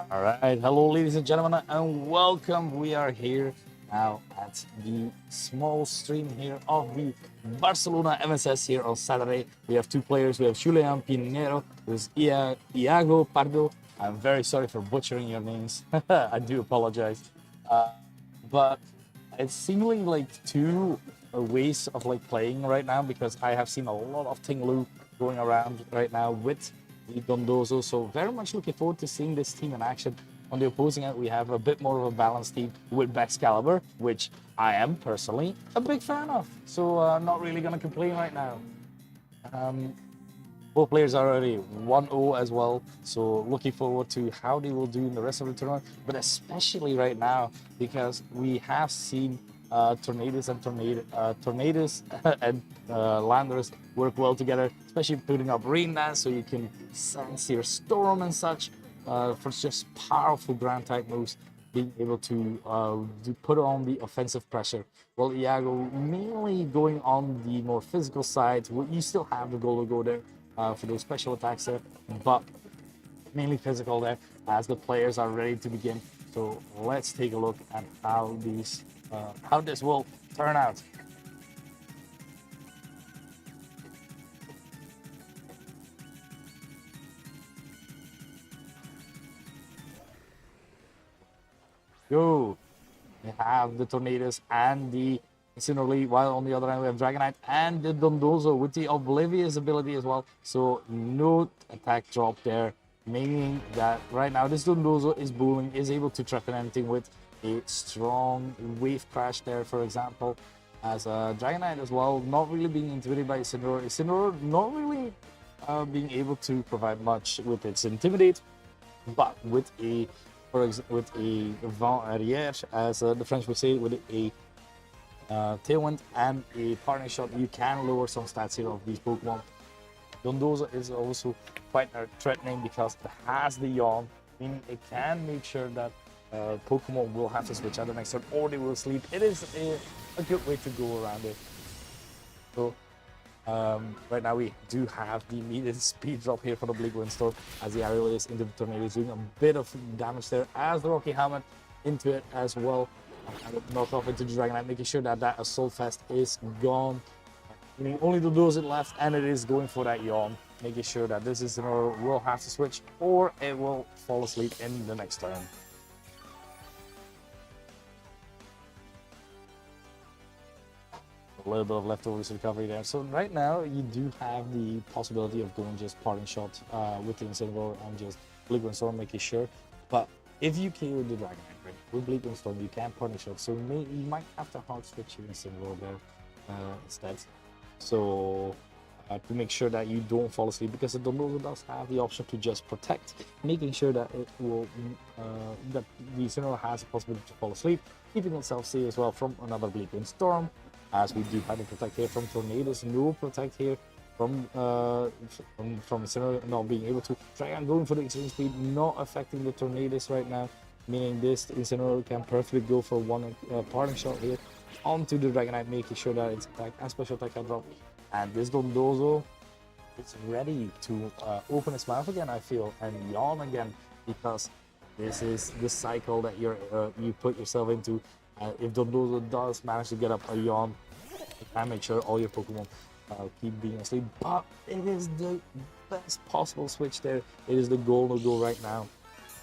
All right, hello, ladies and gentlemen, and welcome. We are here now at the small stream here of the Barcelona MSS here on Saturday. We have two players. We have Julian Pinheiro, who's Iago Pardo. I'm very sorry for butchering your names. I do apologize. But it's seemingly like two ways of like playing right now because I have seen a lot of Tinglu going around right now with the Dondozo. So very much looking forward to seeing this team in action. On the opposing end, we have a bit more of a balanced team with Excalibur, which I am personally a big fan of. So not really gonna complain right now. Both players are already 1-0 as well, so looking forward to how they will do in the rest of the tournament, but especially right now because we have seen Tornadoes and Landers work well together, especially putting up Rain Dance so you can sense your Storm and such for just powerful ground type moves, being able to put on the offensive pressure. While Iago mainly going on the more physical side, you still have the goal to go there for those special attacks there, but mainly physical there as the players are ready to begin. So let's take a look at how this will turn out. Go. We have the Tornadoes and the Incineroar, while on the other hand we have Dragonite and the Dondozo with the Oblivious ability as well. So no attack drop there, meaning that right now this Dondozo is booming, is able to threaten anything with a strong wave crash there, for example. As Dragonite as well, not really being intimidated by Incineroar. Incineroar not really being able to provide much with its Intimidate, but with a with a vent arrière, as the French would say, with a Tailwind and a Partner Shot, you can lower some stats here of these Pokemon. Dondozo is also quite threatening because it has the Yawn, meaning it can make sure that Pokemon will have to switch out the next turn or they will sleep. It is a good way to go around it. So right now we do have the immediate speed drop here for the Bleak Windstorm as the aerial is into the Tornado, is doing a bit of damage there as the Rocky Helmet into it as well. Knock off into the Dragonite, making sure that that Assault Fest is gone. Meaning only the doors it left, and it is going for that Yawn, making sure that this is will have to switch or it will fall asleep in the next turn. A little bit of leftovers recovery there. So right now you do have the possibility of going just Parting Shot with the Incineroar and just Bleak Windstorm, making sure. But if you KO the Dragonite, right, with Bleak Windstorm, you can Parting Shot. So you might have to hard switch your Incineroar there instead. So to make sure that you don't fall asleep, because the Dondozo does have the option to just protect, making sure that it will that the Incineroar has a possibility to fall asleep, keeping itself safe as well from another Bleak Windstorm. As we do have to protect here from Tornadoes, no protect here from Incineroar not being able to. Dragon going for the extreme speed, not affecting the Tornadoes right now, meaning this Incineroar can perfectly go for one Parting Shot here onto the Dragonite, making sure that its attack and special attack can drop. And this Dondozo is ready to open its mouth again, I feel, and yawn again, because this is the cycle that you put yourself into. If Dondozo does manage to get up a Yawn, you can make sure all your Pokemon keep being asleep. But it is the best possible switch there. It is the goal to go right now.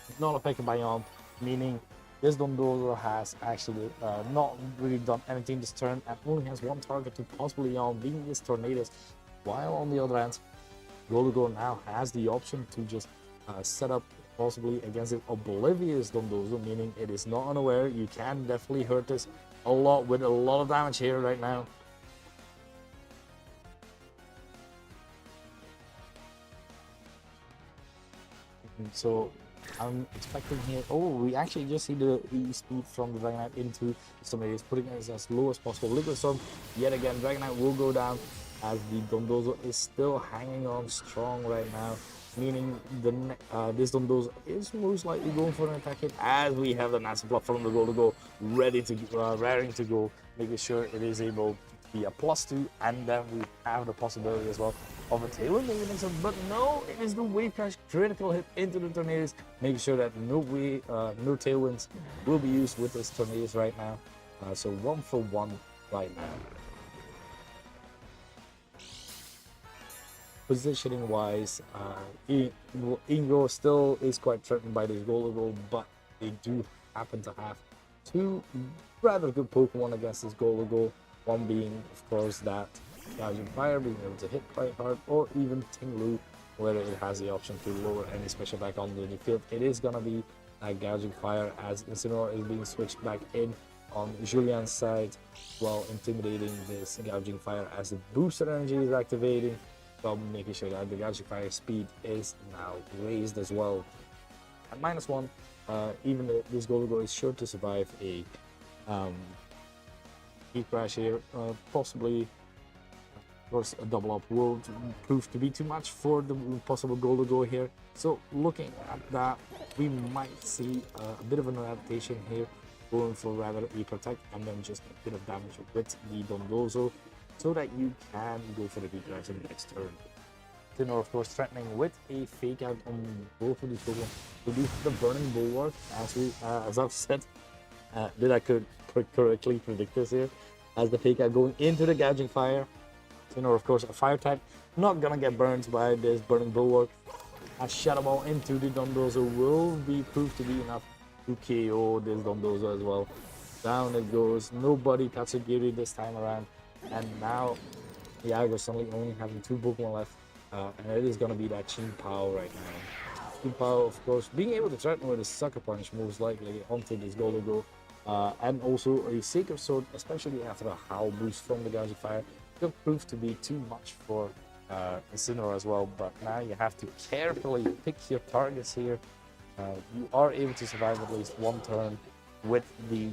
It's not affected by Yawn, meaning this Dondozo has actually not really done anything this turn and only has one target to possibly Yawn, being this Tornadoes. While on the other hand, Go now has the option to just set up possibly against an Oblivious Dondozo, meaning it is not unaware. You can definitely hurt this a lot with a lot of damage here right now. So I'm expecting here. Oh, we actually just see the speed from the Dragonite into somebody is putting it as low as possible. Liquid Storm, yet again, Dragonite will go down as the Dondozo is still hanging on strong right now, meaning this Dondozo is most likely going for an attack hit as we have the Nasty Block from the goal to go, ready to raring to go, making sure it is able to be a +2, and then we have the possibility as well of a Tailwind, maybe next up, but no, it is the Wave Crash critical hit into the Tornadus, making sure that no Tailwinds will be used with this Tornadus right now. So 1 for 1 right now. Positioning wise, Ingo still is quite threatened by this Golden, but they do happen to have two rather good Pokemon against this Golden. One being, of course, that Gouging Fire, being able to hit quite hard, or even Tinglu, whether it has the option to lower any special attack on the field. It is gonna be Gouging Fire, as Incineroar is being switched back in on Julian's side, while intimidating this Gouging Fire as the booster energy is activating, while making sure that the Gouging Fire speed is now raised as well. At -1, even though this Golden is sure to survive a Heat Crash here, possibly, of course, a double up will prove to be too much for the possible Golden here. So looking at that, we might see a bit of an adaptation here, going for rather a protect and then just a bit of damage with the Dondozo, so that you can go for the Heat Crash in the next turn. Incineroar, of course, threatening with a fake out on both of these Pokemon to do the Burning Bulwark, as I've said. Did I correctly predict this here? As the fake out going into the Gouging Fire. Incineroar, of course, a fire type, not gonna get burned by this Burning Bulwark. A Shadow Ball into the Dondozo will be proved to be enough to KO this Dondozo as well. Down it goes, nobody Tatsugiri this time around, and now Iago suddenly only having 2 Pokemon left, and it is gonna be that Chien-Pao right now. Chien-Pao, of course, being able to threaten with a Sucker Punch most likely onto this Golden, and also a Sacred Sword, especially after a Howl boost from the Gouging Fire, could prove to be too much for Incineroar as well. But now you have to carefully pick your targets here. You are able to survive at least 1 turn with the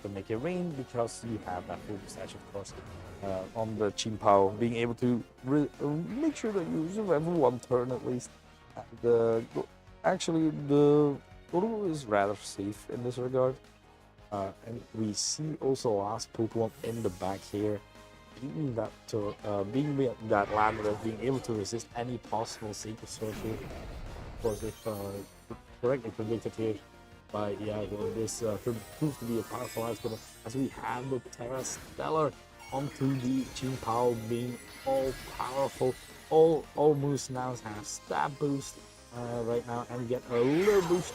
Make It Rain, because you have that full percentage, of course, on the Chien-Pao, being able to make sure that you survive 1 turn at least. Actually, the Uru is rather safe in this regard. And we see also last Pokemon in the back here, being that Landorus, being able to resist any possible Sacred Sword here. Of course, if correctly predicted here by Iago, this proves to be a powerful outcome, as we have the Terra Stellar onto the Chien-Pao, being all powerful. All moves now have stab boost right now, and get a little boost.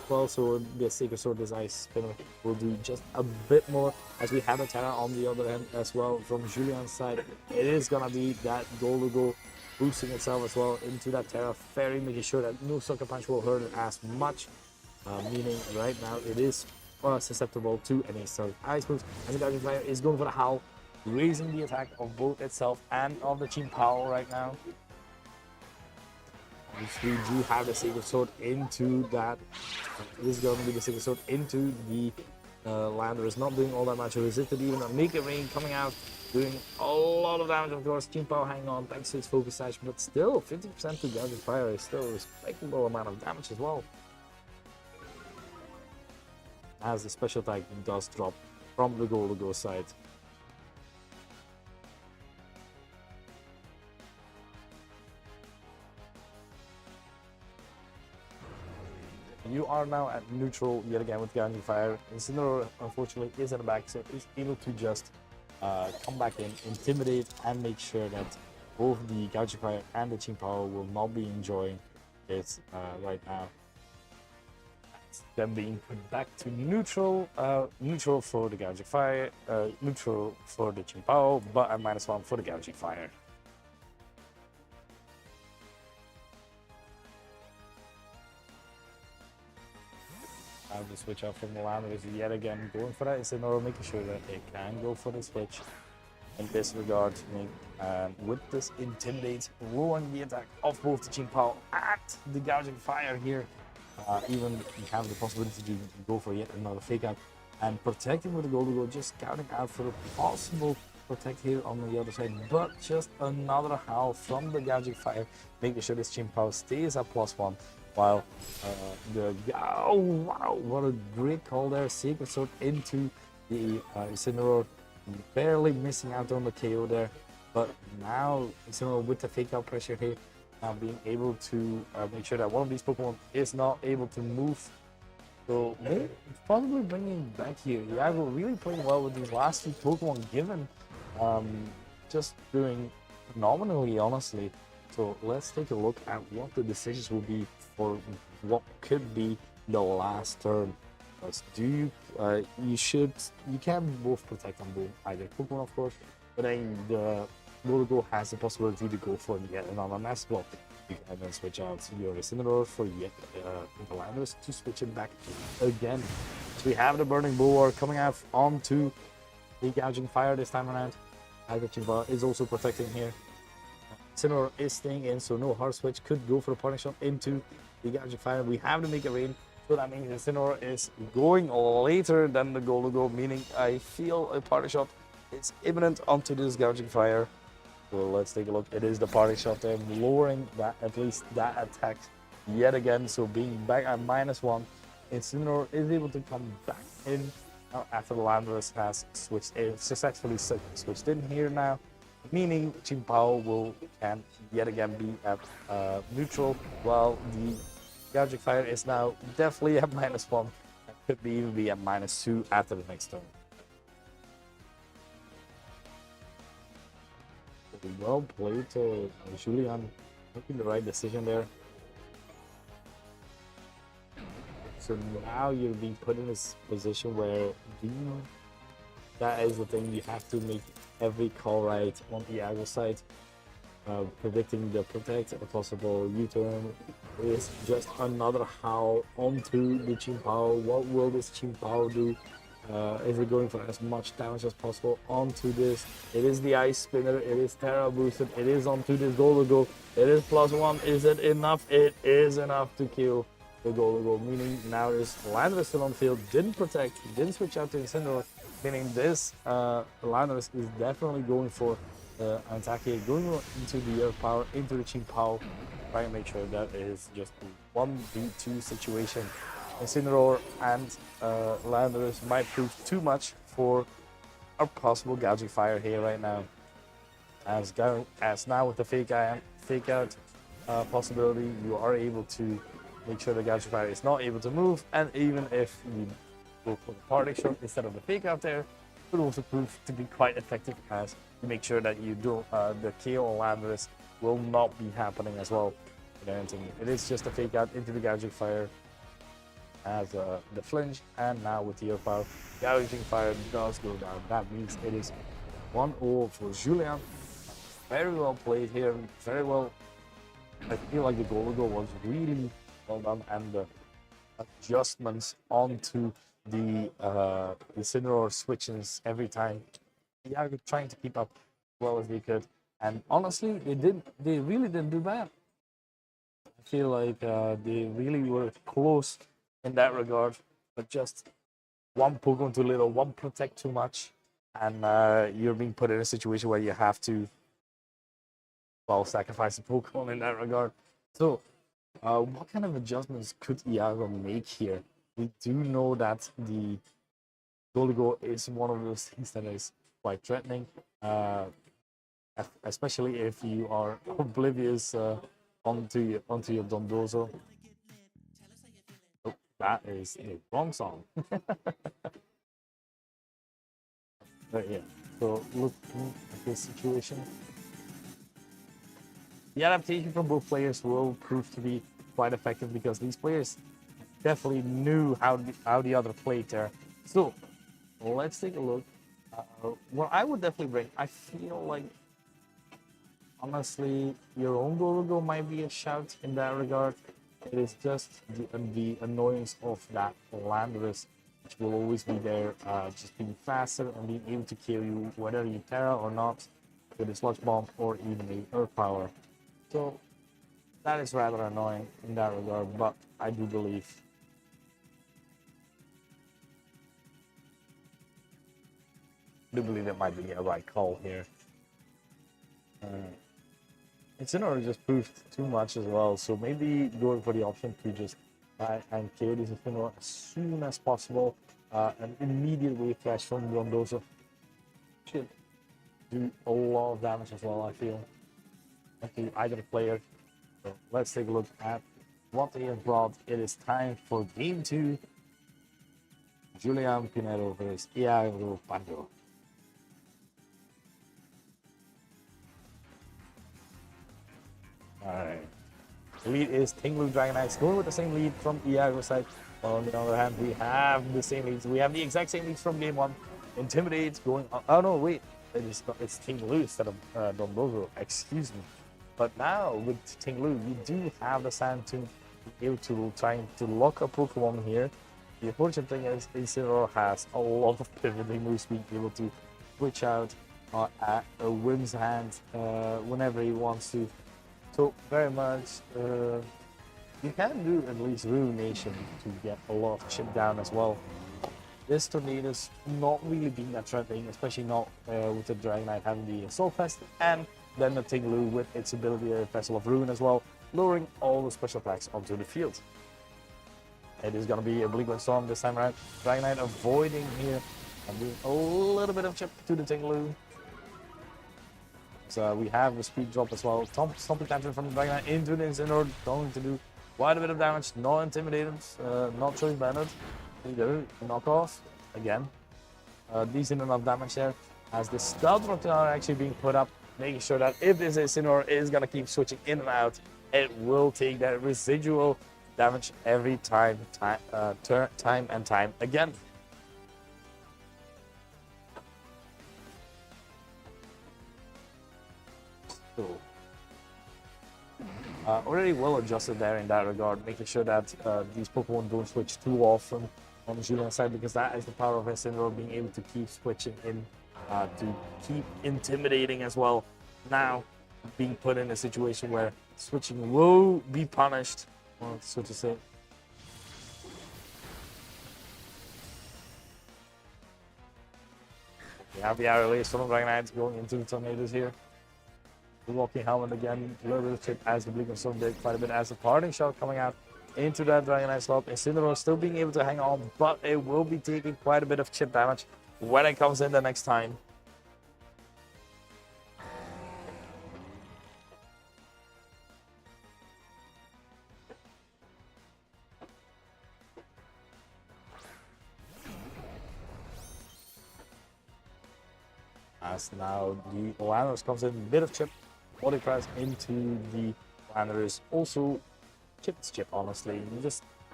Also, the Sacred Sword, this Ice Spinner, will do just a bit more, as we have a Terra on the other end as well from Julian's side. It is gonna be that Golden boosting itself as well into that Terra Fairy, making sure that no Sucker Punch will hurt it as much, meaning right now it is susceptible to any sort of Ice boost. And the Gouging Fire is going for the Howl, raising the attack of both itself and of the Chien-Pao right now. If we do have the Sacred Sword into that, this is going to be the Sacred Sword into the Landorus, not doing all that much. Resisted even a Make It Rain coming out, doing a lot of damage, of course. Chien-Pao hanging on thanks to his Focus Sash, but still 50% to Gouging Fire is still a respectable amount of damage as well, as the special attack does drop from the Golden side. You are now at neutral yet again with Gouging Fire. Incineroar, unfortunately, is in the back, so he's able to just come back in, intimidate, and make sure that both the Gouging Fire and the Chien-Pao will not be enjoying it right now. Then being put back to neutral, neutral for the Gouging Fire, neutral for the Chien-Pao, but at -1 for the Gouging Fire. Now the switch out from the Landorus is yet again going for that Incineroar, making sure that they can go for the switch in this regard, with this Intimidate, lowering the attack of both the Chien-Pao and the Gouging Fire here. Even you have the possibility to go for yet another fake out and protecting with the Golden, just scouting out for a possible protect here on the other side, but just another Howl from the Gouging Fire, making sure this Chien-Pao stays at +1. While oh wow, what a great call there, Sacred Sword into the Incineroar, barely missing out on the KO there. But now, with the fake out pressure here, now being able to make sure that one of these Pokemon is not able to move. So maybe possibly bringing back here. Iago really playing well with these last few Pokemon given. Um, just doing phenomenally, honestly. So let's take a look at what the decisions will be for what could be the last turn. Because you can both protect on both either Pokemon, of course, but then the Goligo has the possibility to go for yet another Mass Block. You can then switch out your Incineroar for yet the Landers to switch it back again. So we have the Burning Bulwark coming out onto the Gouging Fire this time around. Agrichiva is also protecting here. Incineroar is staying in, so no hard switch. Could go for the Parting Shot into the Gouging Fire. We have to make it rain. So that means Incineroar is going later than the Goligo, meaning I feel a Parting Shot is imminent onto this Gouging Fire. So let's take a look. It is the Parting Shot there, lowering that, at least that attack yet again. So being back at -1, Incineroar is able to come back in after the Landorus has successfully switched in here now, meaning Chimpao can yet again be at neutral, while the Gouging Fire is now definitely at -1 and could even be at -2 after the next turn. Well played to Julian, making the right decision there. So now you're being put in this position where that is the thing, you have to make every call right on the Iago side. Predicting the protect, a possible U-turn is just another howl onto the Chimpao. What will this Chimpao do? Is it going for as much damage as possible onto this? It is the Ice Spinner, it is Terra boosted, it is onto this Goligo. It is +1. Is it enough? It is enough to kill the Goligo, meaning now this Landorus still on field, didn't protect, didn't switch out to Incineroar, meaning this Landorus is definitely going for an attack here, going into the Earth Power, into the Chimpao, trying to make sure that it is just a 1v2 situation. Incineroar and Landorus might prove too much for a possible Gouging Fire here right now. As now with the fake out possibility, you are able to make sure the Gouging Fire is not able to move, and even if you go for the Parting Shot instead of the fake out there, it would also prove to be quite effective as you make sure that you do the KO on Landorus will not be happening as well. It is just a fake out into the Gouging Fire as the flinch, and now with the Earth Power, Gouging Fire does go down. That means it is 1-0 for Julian. Very well played here, very well. I feel like the Goligo was really well done, and the adjustments onto the Incineroar switches every time. Yeah, trying to keep up as well as they could, and honestly, they really didn't do bad. I feel like they really were close in that regard, but just one Pokemon too little, one protect too much, and you're being put in a situation where you have to, well, sacrifice a Pokemon in that regard. So, what kind of adjustments could Iago make here? We do know that the Goligo is one of those things that is quite threatening, especially if you are oblivious onto your Dondozo. Oh, that is the wrong song. But yeah, so looking at this situation, the adaptation from both players will prove to be quite effective because these players definitely knew how the other played there. So let's take a look. What I would definitely bring, I feel like honestly your own Goligo might be a shout in that regard. It is just the annoyance of that Landorus, which will always be there, just being faster and being able to kill you, whether you Terra or not, with a Sludge Bomb or even a Earth Power. So that is rather annoying in that regard, but I do believe it might be a right call here. Incineroar just proved too much as well, so maybe going for the option to just try and kill this Incineroar as soon as possible, and immediately flash from Rondozo. Shit. do a lot of damage as well, I feel, to either player. So let's take a look at what they have brought. It is time for game 2. Julian Pinero versus Iago Pardo. Alright. Lead is Tinglu Dragonite, going with the same lead from Iago's side. On the other hand, we have the same leads. We have the exact same leads from game 1. Intimidate's going on. Oh no, wait. It's Tinglu instead of Don Bosco. Excuse me. But now with Tinglu, you do have the Sand Tomb able to trying to lock a Pokemon here. The unfortunate thing is Isidore has a lot of pivoting moves, being able to switch out at a whim's hand whenever he wants to. So very much, you can do at least Ruination to get a lot of chip down as well. This Tornado's not really being that threatening, especially not with the Dragonite having the Assault Vest, and then the Tinglu with its ability Vessel of Ruin as well, lowering all the special attacks onto the field. It is going to be a Bleak Storm this time around. Dragonite avoiding here and doing a little bit of chip to the Tinglu. So we have the speed drop as well. Stomping Tantrum from the Dragonite into the Incineroar, going to do quite a bit of damage. Not intimidated, not Choice Banded. Either knockoff again. Decent enough damage there as the Stealth Rock are actually being put up, making sure that if this Incineroar is going to keep switching in and out, it will take that residual damage every time and time again. So, already well adjusted there in that regard, making sure that these Pokemon don't switch too often on the Julian side, because that is the power of Incineroar, being able to keep switching in, to keep intimidating as well. Now, being put in a situation where switching will be punished, so to say. We have the air release from Dragonite going into the Tornadoes here. The Walking Helmet again, a little bit of chip as the Bleak Storm did quite a bit as a parting shot coming out into that Dragonite slot. Incineroar still being able to hang on, but it will be taking quite a bit of chip damage when it comes in the next time. As now the Landorus comes in, a bit of chip, body press into the Landorus. Also, chip's chip, honestly.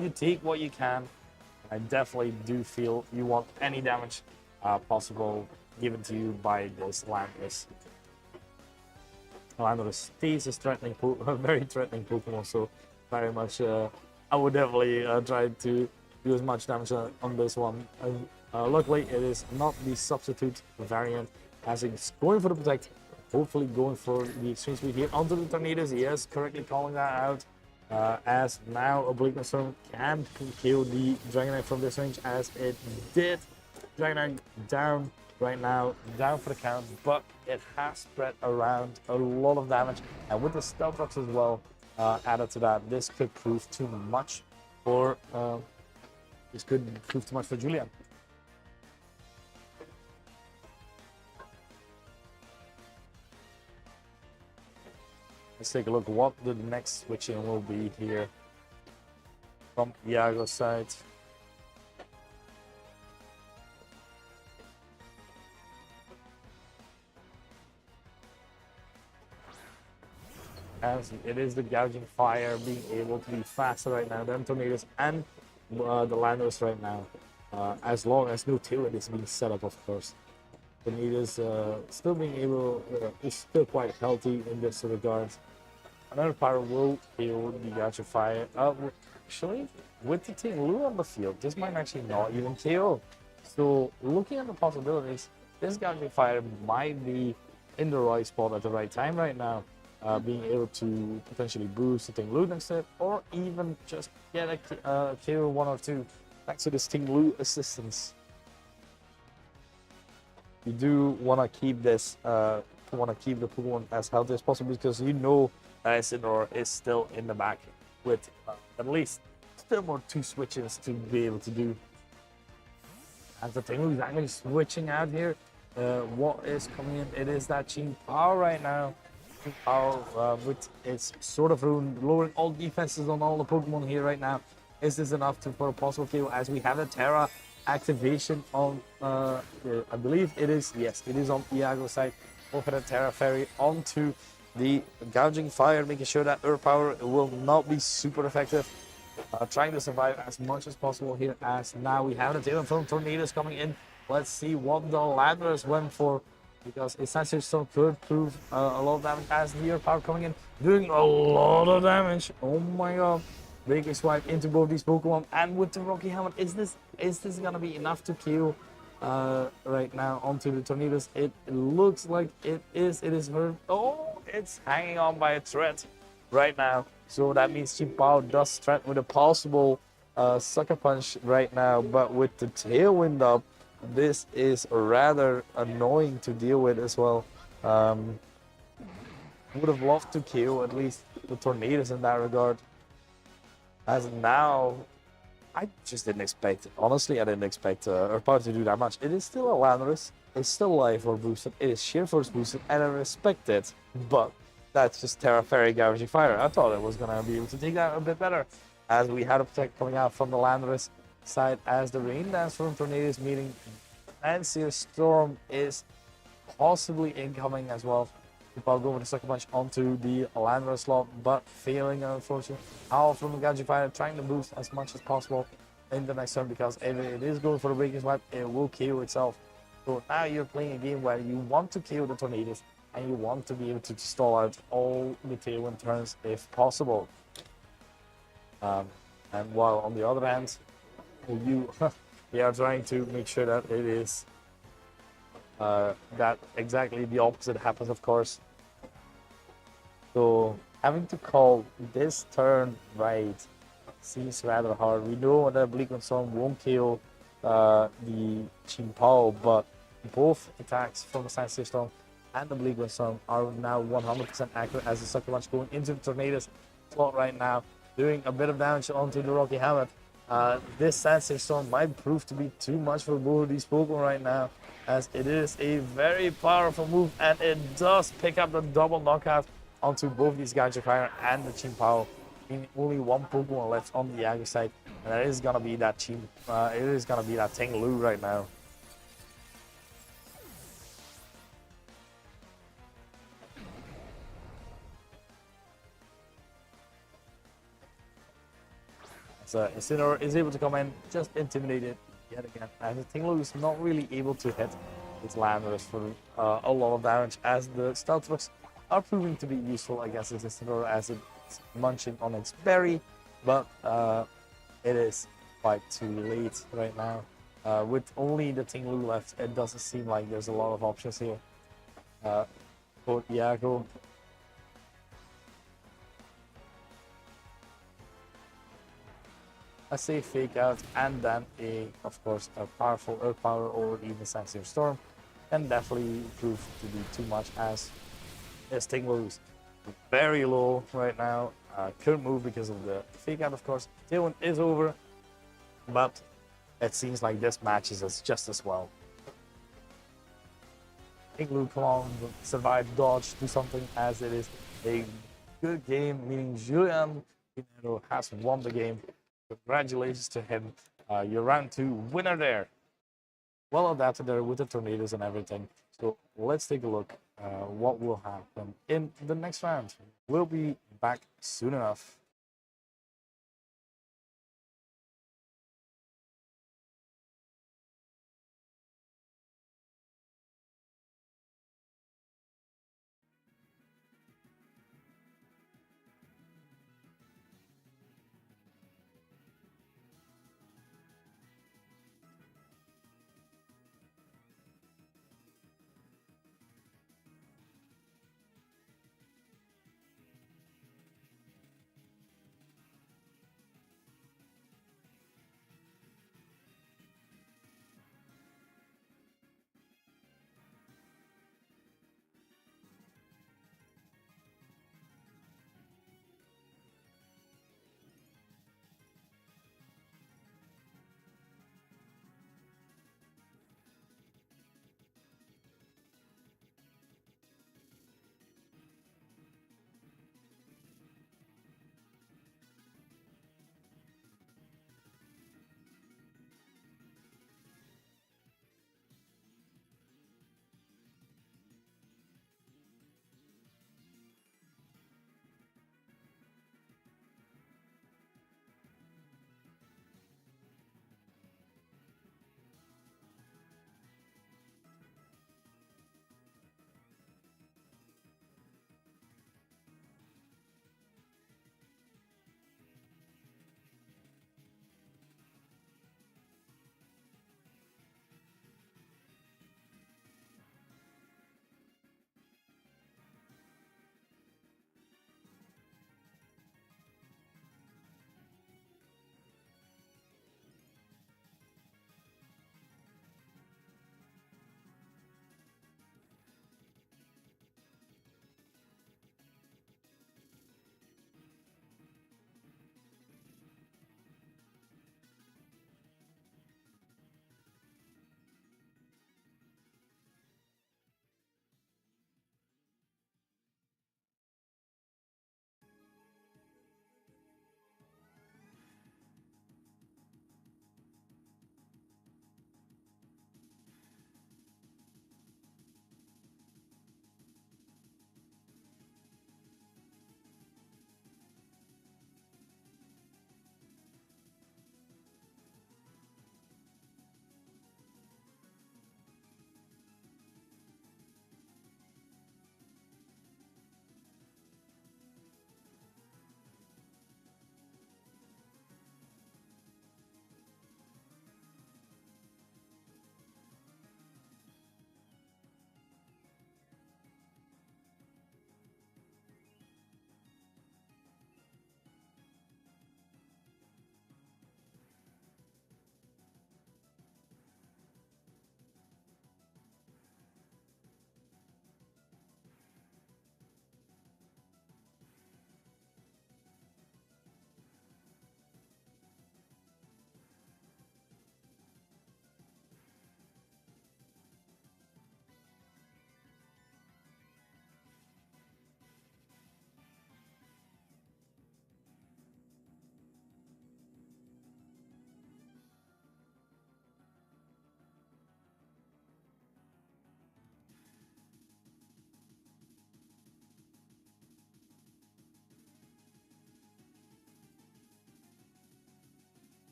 You take what you can. I definitely do feel you want any damage possible given to you by this Landorus. Landorus stays a threatening, a very threatening Pokemon, so very much I would definitely try to do as much damage on this one. Luckily, it is not the substitute variant, as it's going for the Protect, hopefully going for the Extreme Speed here onto the Tornadoes. Yes, correctly calling that out, as now a Bleak Storm can kill the Dragonite from this range, as it did. Dragonite down right now, down for the count, but it has spread around a lot of damage, and with the Stealth Rocks as well added to that, this could prove too much for Julian. Let's take a look what the next switching will be here from Iago's side. As it is the Gouging Fire, being able to be faster right now than Tornadoes and the Landorus right now, as long as no Tailwind is being set up, of course. Tornadoes still being able, is still quite healthy in this regard. Another power will kill the Gouging Fire. Actually, with the Tinglu on the field, this might actually not even KO. So, looking at the possibilities, this Gouging Fire might be in the right spot at the right time right now. Being able to potentially boost the Tinglu instead, or even just get a KO 1 or 2 thanks to this Tinglu assistance. You do want to keep this, keep the Pokemon as healthy as possible, because you know that Incineroar is still in the back with at least still more 2 switches to be able to do. As the Tinglu is actually switching out here, what is coming in? It is that Team Power right now. Team Power with its Sword of Rune, lowering all defenses on all the Pokemon here right now. Is this enough for a possible kill as we have a Terra activation on, I believe it is, yes, it is on Iago's side. Go for the Terra Fairy onto the Gouging Fire, making sure that Earth Power will not be super effective. Trying to survive as much as possible here as now we have the Tail from Tornadoes coming in. Let's see what the Landers went for because Essential Storm could prove a lot of damage as the Earth Power coming in, doing a lot of damage. Oh my god. Big swipe into both these Pokemon and with the Rocky Helmet. Is this gonna be enough to kill right now onto the Tornadoes? It looks like it is. It is hurt. Oh, it's hanging on by a thread right now. So that means Chimpao does threat with a possible Sucker Punch right now. But with the Tailwind up, this is rather annoying to deal with as well. Would have loved to kill at least the Tornadoes in that regard. As now, I just didn't expect, honestly, I didn't expect Earth Power to do that much. It is still a Landorus, it's still Life Orb boosted, it is Sheer Force boosted, and I respect it, but that's just Terra Fairy Gouging Fire. I thought it was going to be able to take that a bit better, as we had a protect coming out from the Landorus side, as the Rain Dance from Tornadoes meeting Fancier Storm is possibly incoming as well. I'll go with the Sucker Punch onto the Landorus slot, but failing, unfortunately. Howl from the Gouging Fire, trying to boost as much as possible in the next turn, because if it is going for a Breaking Swipe, it will KO itself. So now you're playing a game where you want to KO the Tornadoes, and you want to be able to stall out all the Tailwind turns if possible. And while on the other hand, you are trying to make sure that it is that exactly the opposite happens, of course. So having to call this turn right seems rather hard. We know that Bleak Storm won't kill the Chimpao, but both attacks from the Science Storm and the Bleak Storm are now 100% accurate, as the Sucker Punch going into the Tornadoes slot right now, doing a bit of damage onto the Rocky Helmet. This Sand Storm might prove to be too much for both of these Pokemon right now, as it is a very powerful move, and it does pick up the double knockout onto both these Gouging Fire and the Chimpao. Meaning only one Pokemon left on the Yagi side, and it is gonna be that it is gonna be that Tinglu right now. So Incineroar is able to come in, just intimidated yet again, as the Tinglu is not really able to hit its Landorus for a lot of damage, as the Stealth Rocks are proving to be useful against this Incineroar as it's munching on its berry, but it is quite too late right now. With only the Tinglu left, it doesn't seem like there's a lot of options here for Iago. A safe fake out, and then of course, a powerful Earth Power or even Sensitive Storm can definitely prove to be too much, as this Tinglu is very low right now. Couldn't move because of the fake out, of course. Tailwind is over, but it seems like this matches us just as well. Tinglu, come on, survive, dodge, do something, as it is a good game, meaning Julian Pinheiro has won the game. Congratulations to him. Your round 2 winner there. Well adapted there with the Tornadoes and everything. So let's take a look what will happen in the next round. We'll be back soon enough.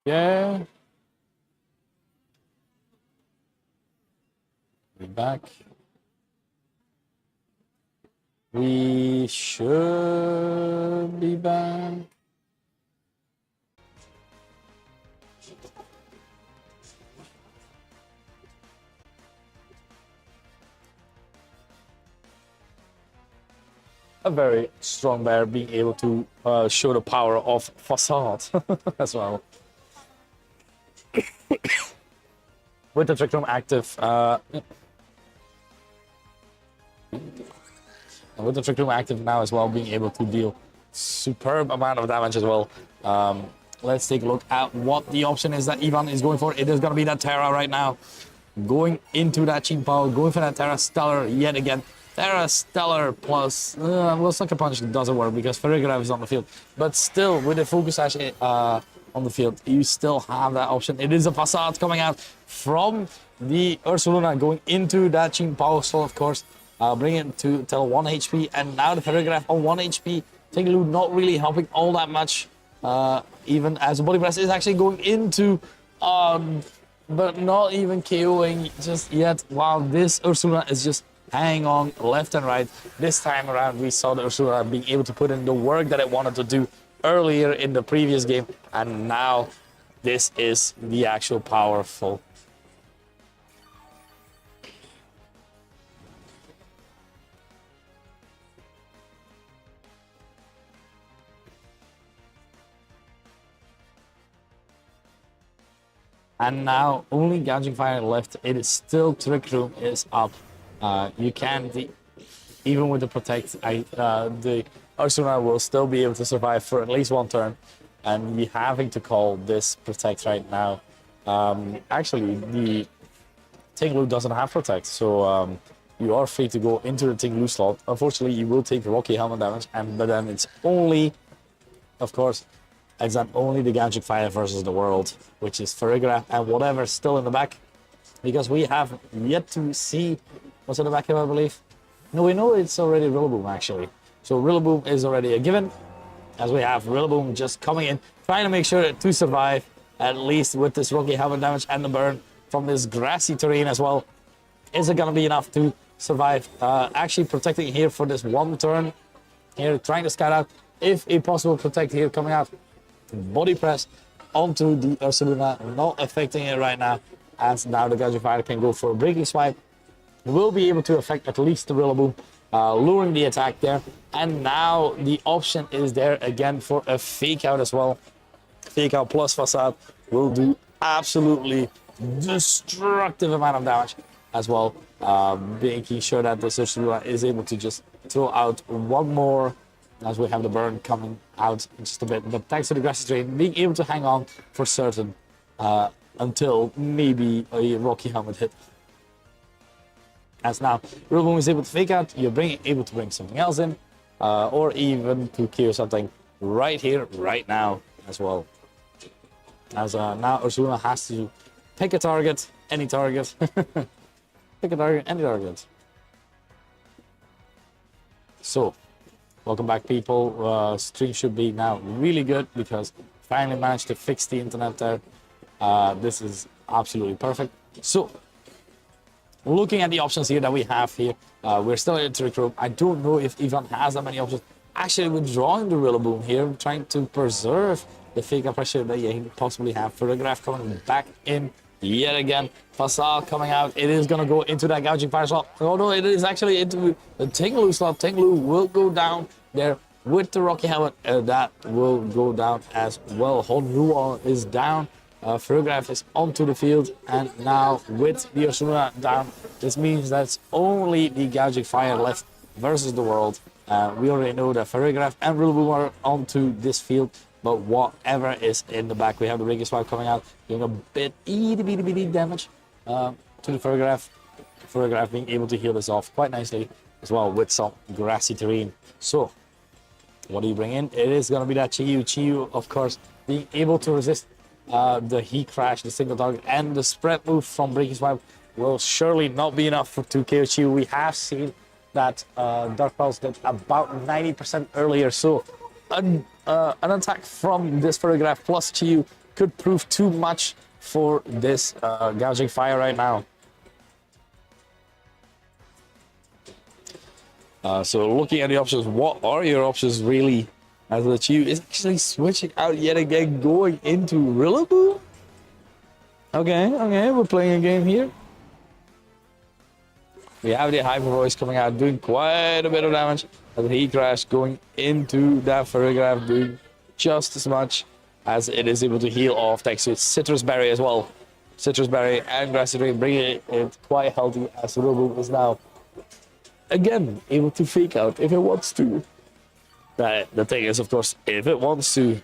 Yeah. We're back. We should be back. A very strong bear being able to show the power of facade as well. With the Trick Room active, with the Trick Room active now as well, being able to deal superb amount of damage as well. Let's take a look at what the option is that Ivan is going for. It is going to be that Terra right now. Going into that Cheap Power, going for that Terra Stellar yet again. Terra Stellar plus, well, Sucker Punch doesn't work because Farigarav is on the field. But still, with the Focus Sash on the field, you still have that option. It is a Facade coming out from the Ursaluna, going into that Cheap Power slot, of course. Bring it to till 1 HP, and now the Farigarav on 1 HP. Tinglu not really helping all that much, even as the Body Press is actually going into, but not even KOing just yet, while this Ursula is just hanging on left and right. This time around, we saw the Ursula being able to put in the work that it wanted to do earlier in the previous game, and now this is the actual powerful. And now only Gouging Fire left. It is still Trick Room is up. You can't, even with the Protect, the Ursula will still be able to survive for at least one turn. And we're having to call this Protect right now. Actually, the Tinglu doesn't have Protect, so you are free to go into the Tinglu slot. Unfortunately, you will take Rocky Helmet damage, but then it's only, of course, it's not only the Gouging Fire versus the world, which is Farigara and whatever's still in the back. Because we have yet to see what's in the back here, I believe. No, we know it's already Rillaboom, actually. So Rillaboom is already a given, as we have Rillaboom just coming in, trying to make sure to survive, at least with this Rocky Helmet damage and the burn from this grassy terrain as well. Is it going to be enough to survive? Actually protecting here for this one turn. Here, trying to scout out if a possible Protect here coming out. Body Press onto the Ursaluna, not affecting it right now, as now the Gouging Fire can go for a Breaking Swipe. Will be able to affect at least the Rillaboom, luring the attack there. And now the option is there again for a Fake Out as well. Fake Out plus Facade will do absolutely destructive amount of damage as well, making sure that the Ursaluna is able to just throw out one more, as we have the burn coming out in just a bit. But thanks to the grassy terrain, being able to hang on for certain until maybe a Rocky Helmet hit. As now, Rillaboom is able to Fake Out, you're able to bring something else in, or even to kill something right here, right now as well. As now Ursaluna has to pick a target, any target. Pick a target, any target. So, welcome back, people. Stream should be now really good because finally managed to fix the internet there. This is absolutely perfect. So, looking at the options here that we have here, we're still in Trick Room. I don't know if Ivan has that many options. Actually, withdrawing the Rillaboom here, trying to preserve the Fake Out pressure that you possibly have. Photograph coming back in yet again. Facade coming out. It is going to go into that Gouging Fire slot. Oh no, it is actually into the Tinglu slot. Tinglu will go down there with the Rocky Helmet. That will go down as well. Honrua is down. Photograph is onto the field, and now with the Ursula down, this means that's only the Gouging Fire left versus the world. We already know that Photograph and Rillaboom are onto this field, but whatever is in the back, we have the Breaking Swipe coming out, doing a bit itty damage to the Photograph. Photograph being able to heal this off quite nicely as well with some grassy terrain. So, what do you bring in? It is going to be that Chiyu. Chiyu, of course, being able to resist the Heat Crash, the single target, and the spread move from Breaking Swipe will surely not be enough to KO Chiyu. We have seen that Dark Pulse did about 90% earlier, so an attack from this Photograph plus Chiyu could prove too much for this gouging fire right now. So looking at the options, what are your options really? As the Chief is actually switching out yet again, going into Rillaboom. Okay, we're playing a game here. We have the Hyper Voice coming out, doing quite a bit of damage. As Heat Crash going into that Ferrograph, doing just as much as it is able to heal off thanks to its Citrus Berry as well. Citrus Berry and Grassy Drain bringing it quite healthy, as Rillaboom is now again able to fake out if it wants to. The thing is, of course, if it wants to.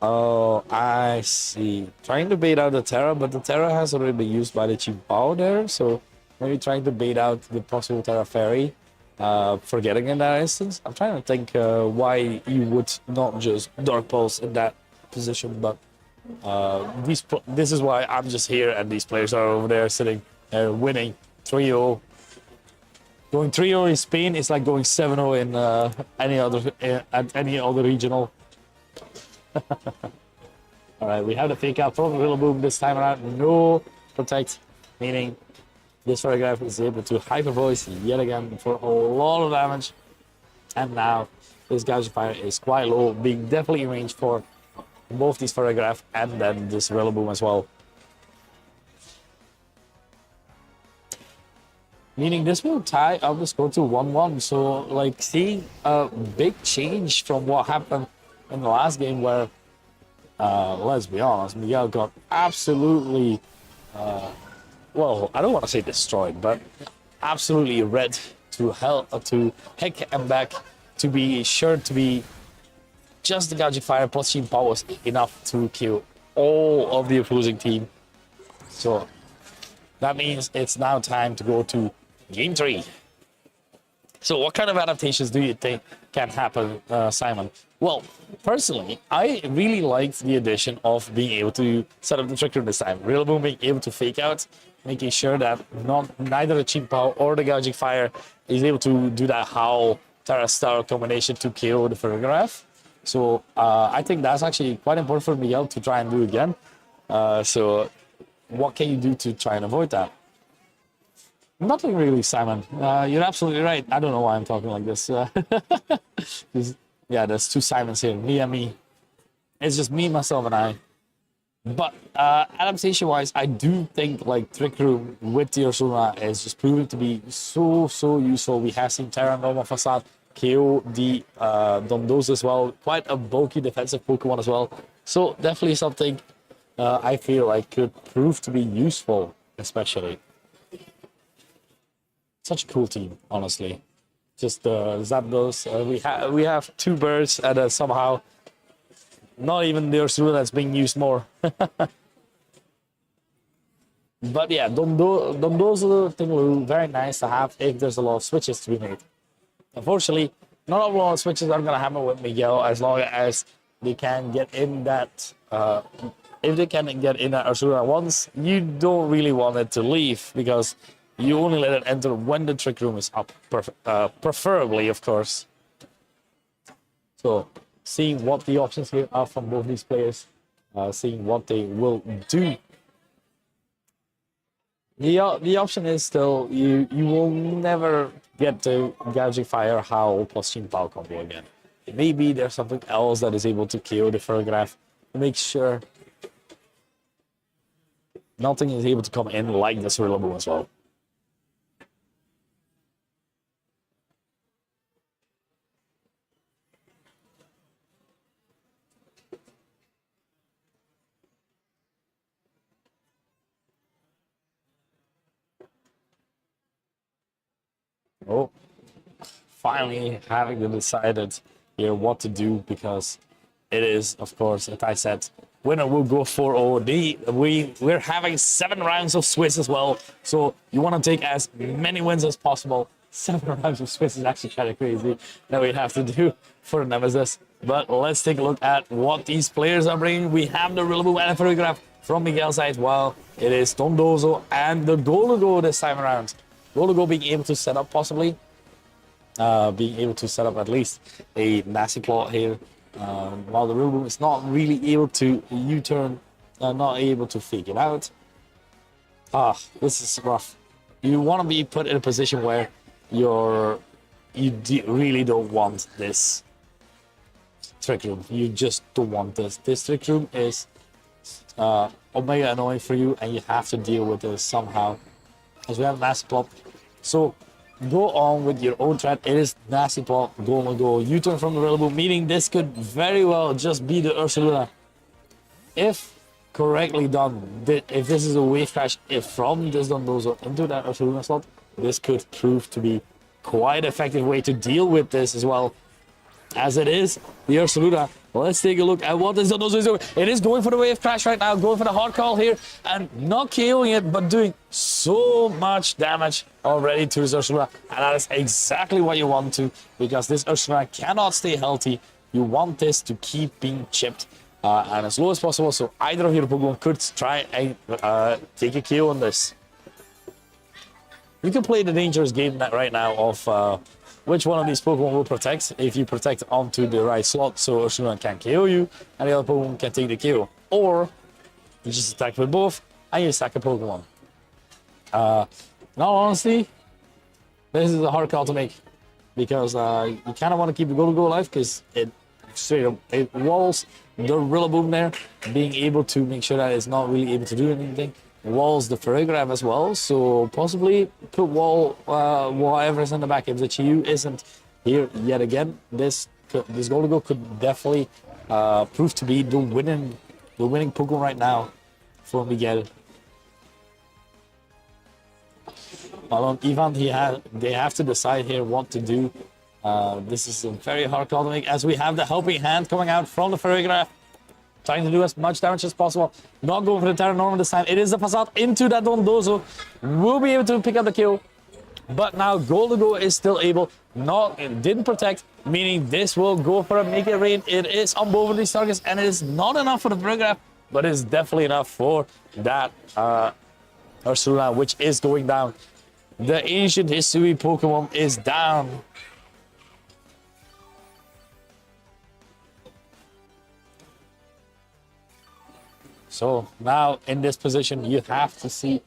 Oh, I see. Trying to bait out the Terra, but the Terra has already been used by the Chimpao there, so maybe trying to bait out the possible Terra Fairy, forgetting in that instance. I'm trying to think why you would not just Dark Pulse in that position, but this is why I'm just here and these players are over there sitting winning 3-0. Going 3-0 in Spain is like going 7-0 in at any other regional. All right, we have the fake out from Rillaboom this time around. No protect, meaning this Ferrograph is able to Hyper Voice yet again for a lot of damage. And now this Gouging Fire is quite low, being definitely in range for both these Ferrograph and then this Rillaboom as well. Meaning this will tie up the score to 1-1. So, like, seeing a big change from what happened in the last game where, let's be honest, Miguel got absolutely, well, I don't want to say destroyed, but absolutely red to hell, to heck and back, to be sure to be just the Gouging Fire plus Team Powers enough to kill all of the opposing team. So, that means it's now time to go to Game 3. So what kind of adaptations do you think can happen, Simon? Well, personally, I really liked the addition of being able to set up the Trick Room this time. Rillaboom being able to fake out, making sure that neither the Chimpao or the Gouging Fire is able to do that Howl Terra Star combination to kill the Ferrograph. So I think that's actually quite important for Miguel to try and do again. So what can you do to try and avoid that? Nothing really, Simon. You're absolutely right. I don't know why I'm talking like this. Yeah, there's two Simons here, me and me. It's just me, myself, and I. But adaptation-wise, I do think like Trick Room with the Ursula is just proving to be so useful. We have seen Terra Normal Facade KO the Dondozo as well. Quite a bulky defensive Pokemon as well. So definitely something I feel like could prove to be useful, especially. Such a cool team, honestly. Just Zapdos. We have two birds, and somehow not even the Ursula that's being used more. But yeah, Dondozo thing very nice to have if there's a lot of switches to be made. Unfortunately, not a lot of switches are gonna happen with Miguel as long as they can get in that. If they can get in that Ursula once, you don't really want it to leave because you only let it enter when the Trick Room is up, preferably, of course. So, seeing what the options here are from both these players, seeing what they will do. The option is still, you will never get the Gouging Fire Howl plus Chimpao combo again. Maybe there's something else that is able to KO the Ferrograph to make sure nothing is able to come in like this Rillaboom as well. Oh, finally having to decided here what to do because it is, of course, as I said, winner will go 4-0. We're having 7 rounds of Swiss as well, so you want to take as many wins as possible. 7 rounds of Swiss is actually kind of crazy that we have to do for Nemesis. But let's take a look at what these players are bringing. We have the Rillaboom and Ferrograph from Miguel's side, while it is Dondozo and the Golago this time around. Golago being able to set up possibly, being able to set up at least a Nasty Claw here while the Rillaboom is not really able to U-turn, not able to fake it out. This is rough. You want to be put in a position where really don't want this Trick Room. You just don't want this. This Trick Room is omega annoying for you, and you have to deal with this somehow. As we have Nasty Plop. So go on with your own threat. It is Nasty Plop. Go. U-turn from the Rillaboom, meaning this could very well just be the Ursaluna. If correctly done, if this is a wave crash, if from this Dondozo into that Ursaluna slot, this could prove to be quite effective way to deal with this as well. As it is, the Ursaluna. Let's take a look at what this Dondozo is doing. It is going for the wave crash right now, going for the hard call here, and not KOing it, but doing so much damage already to this Ursaluna. And that is exactly what you want to, because this Ursaluna cannot stay healthy. You want this to keep being chipped and as low as possible, so either of your Pokemon could try and take a KO on this. You can play the dangerous game right now of which one of these Pokemon will protect. If you protect onto the right slot, so Ursaluna can KO you, and the other Pokemon can take the KO. Or you just attack with both, and you sack a Pokemon. Now, honestly, this is a hard call to make, because you kind of want to keep the Go alive, because it straight up it walls the Rillaboom there, being able to make sure that it's not really able to do anything. Walls the Ferrigraph as well, so possibly put whatever's in the back. If the Chiyu isn't here yet again, this Goligo could definitely prove to be the winning Pokemon right now for Miguel. While on Ivan, they have to decide here what to do. This is a very hard call to make, as we have the helping hand coming out from the Ferrigraph, trying to do as much damage as possible. Not going for the Terra Normal this time. It is the Facade into that Dondozo. Will be able to pick up the kill. But now Goldigo is still able. Didn't protect, meaning this will go for a Make It Rain. It is on both of these targets, and it is not enough for the Ferrigraph, but it's definitely enough for that Ursaluna, which is going down. The Ancient History Pokemon is down. So now in this position, you have to see,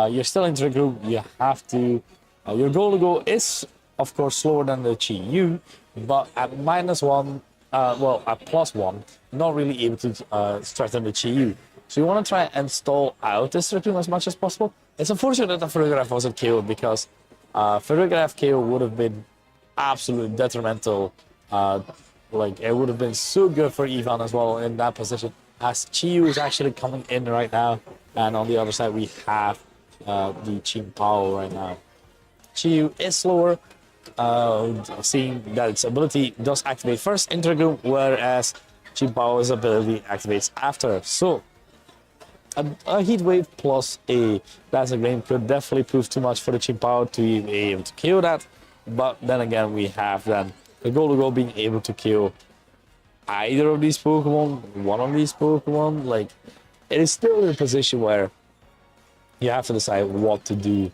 you're still in Trick Room, you have to, your Goligo is of course slower than the Chi-Yu, but at -1, well at +1, not really able to strengthen the Chi-Yu. So you want to try and stall out this Trick Room as much as possible. It's unfortunate that the Ferrigraph wasn't KO'd, because Ferrigraph KO would have been absolutely detrimental. Like it would have been so good for Ivan as well in that position, as Chi-Yu is actually coming in right now, and on the other side we have the Chimpao right now. Chi-Yu is slower, seeing that its ability does activate first in Trick Room, whereas Chimpao's ability activates after. So a Heat Wave plus a Dazzling Gleam could definitely prove too much for the Chimpao to be able to kill that, but then again we have then the Goligo being able to kill either of these Pokemon, one of these Pokemon. Like, it is still in a position where you have to decide what to do.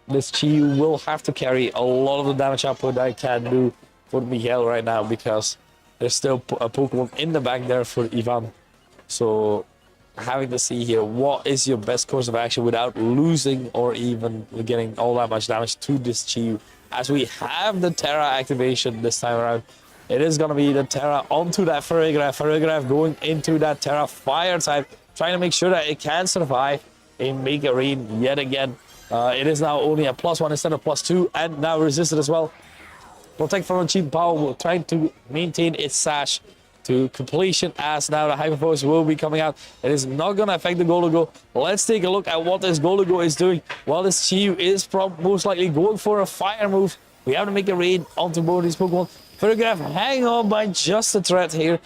This Chi-Yu will have to carry a lot of the damage output that it can do for Miguel right now, because there's still a Pokemon in the back there for Ivan. So having to see here what is your best course of action without losing or even getting all that much damage to this Chi-Yu. As we have the Terra activation this time around, it is going to be the Terra onto that Ferrigraph. Ferrigraph going into that Terra Fire type, trying to make sure that it can survive a Mega Rain yet again. It is now only a +1 instead of +2, and now resisted as well. Protect from a cheap power, trying to maintain its sash to completion, as now the Hyper Force will be coming out. It is not going to affect the Goligo. Let's take a look at what this Goligo is doing. While this Chi-Yu is most likely going for a fire move, we have to make a raid onto both these Pokemon. Ferrigraph hang on by just a thread here.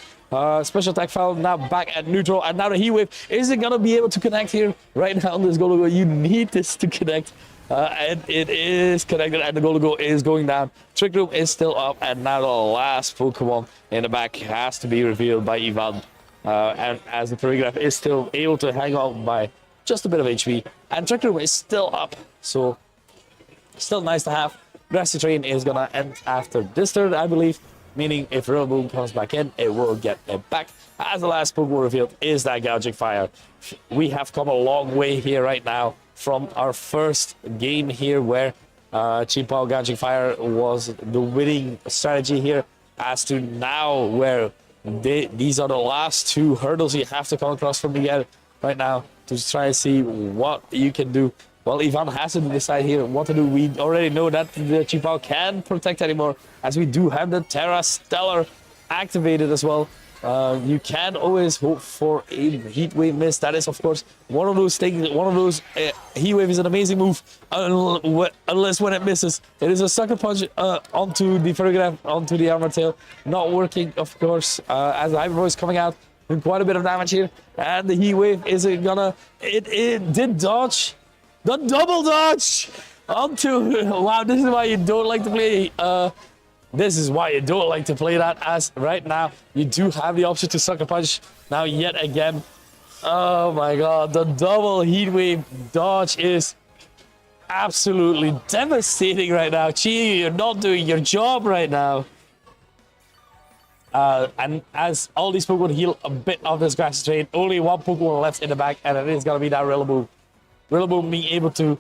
Special attack foul now back at neutral, and now the Heat Wave. Is it going to be able to connect here? Right now on this Goligo, you need this to connect. And it is connected, and the Goligo is going down. Trick Room is still up, and now the last Pokemon in the back has to be revealed by Ivan. And as the Ferrigraph is still able to hang on by just a bit of HP, and Trick Room is still up, so still nice to have. Grassy Train is gonna end after this turn, I believe. meaning if Rillaboom comes back in, it will get it back. As the last Pokemon revealed is that Gouging Fire. We have come a long way here right now from our first game here where Chien-Pao Gouging Fire was the winning strategy here, as to now where these are the last two hurdles you have to come across from the end right now to try and see what you can do. Well, Ivan has to decide here what to do. We already know that the Chien-Pao can't protect anymore, as we do have the Terra Stellar activated as well. You can always hope for a Heat Wave miss. That is, of course, one of those things. One of those Heat Wave is an amazing move, unless when it misses. It is a Sucker Punch onto the Ferrogram, onto the Armor Tail. Not working, of course, as the Hyper Voice coming out with quite a bit of damage here. And the Heat Wave isn't gonna... It did dodge. The double dodge onto... Wow, this is why you don't like to play... This is why you don't like to play that, as right now you do have the option to Sucker Punch now yet again. Oh my god, the double Heat Wave dodge is absolutely devastating right now. Chi, you're not doing your job right now. And as all these Pokemon heal a bit of this grassy terrain, only one Pokemon left in the back, and it is going to be that Rillaboom. Rillaboom being able to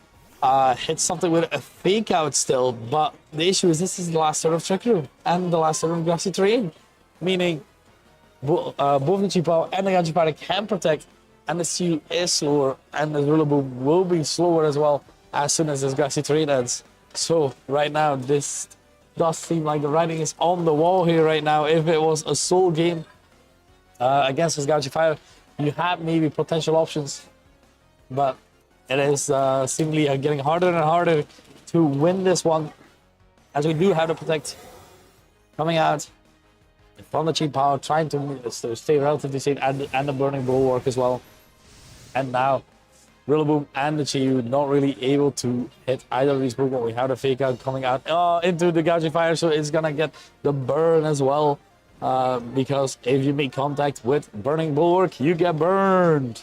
hit something with a fake out still, but the issue is this is the last turn of Trick Room and the last turn of grassy terrain, meaning both the Chien-Pao and the Gouging Fire can protect, and the Stew is slower, and the Rillaboom will be slower as well as soon as this grassy terrain ends. So right now this does seem like the writing is on the wall here right now. If it was a sole game against this Gouging Fire, you have maybe potential options, but it is seemingly getting harder and harder to win this one, as we do have to protect coming out from the Chien-Pao, trying to stay relatively safe, and the Burning Bulwark as well. And now Rillaboom and the Chi-Yu not really able to hit either of these Pokemon. We have the fake out coming out into the Gouging Fire, so it's gonna get the burn as well, because if you make contact with Burning Bulwark, you get burned.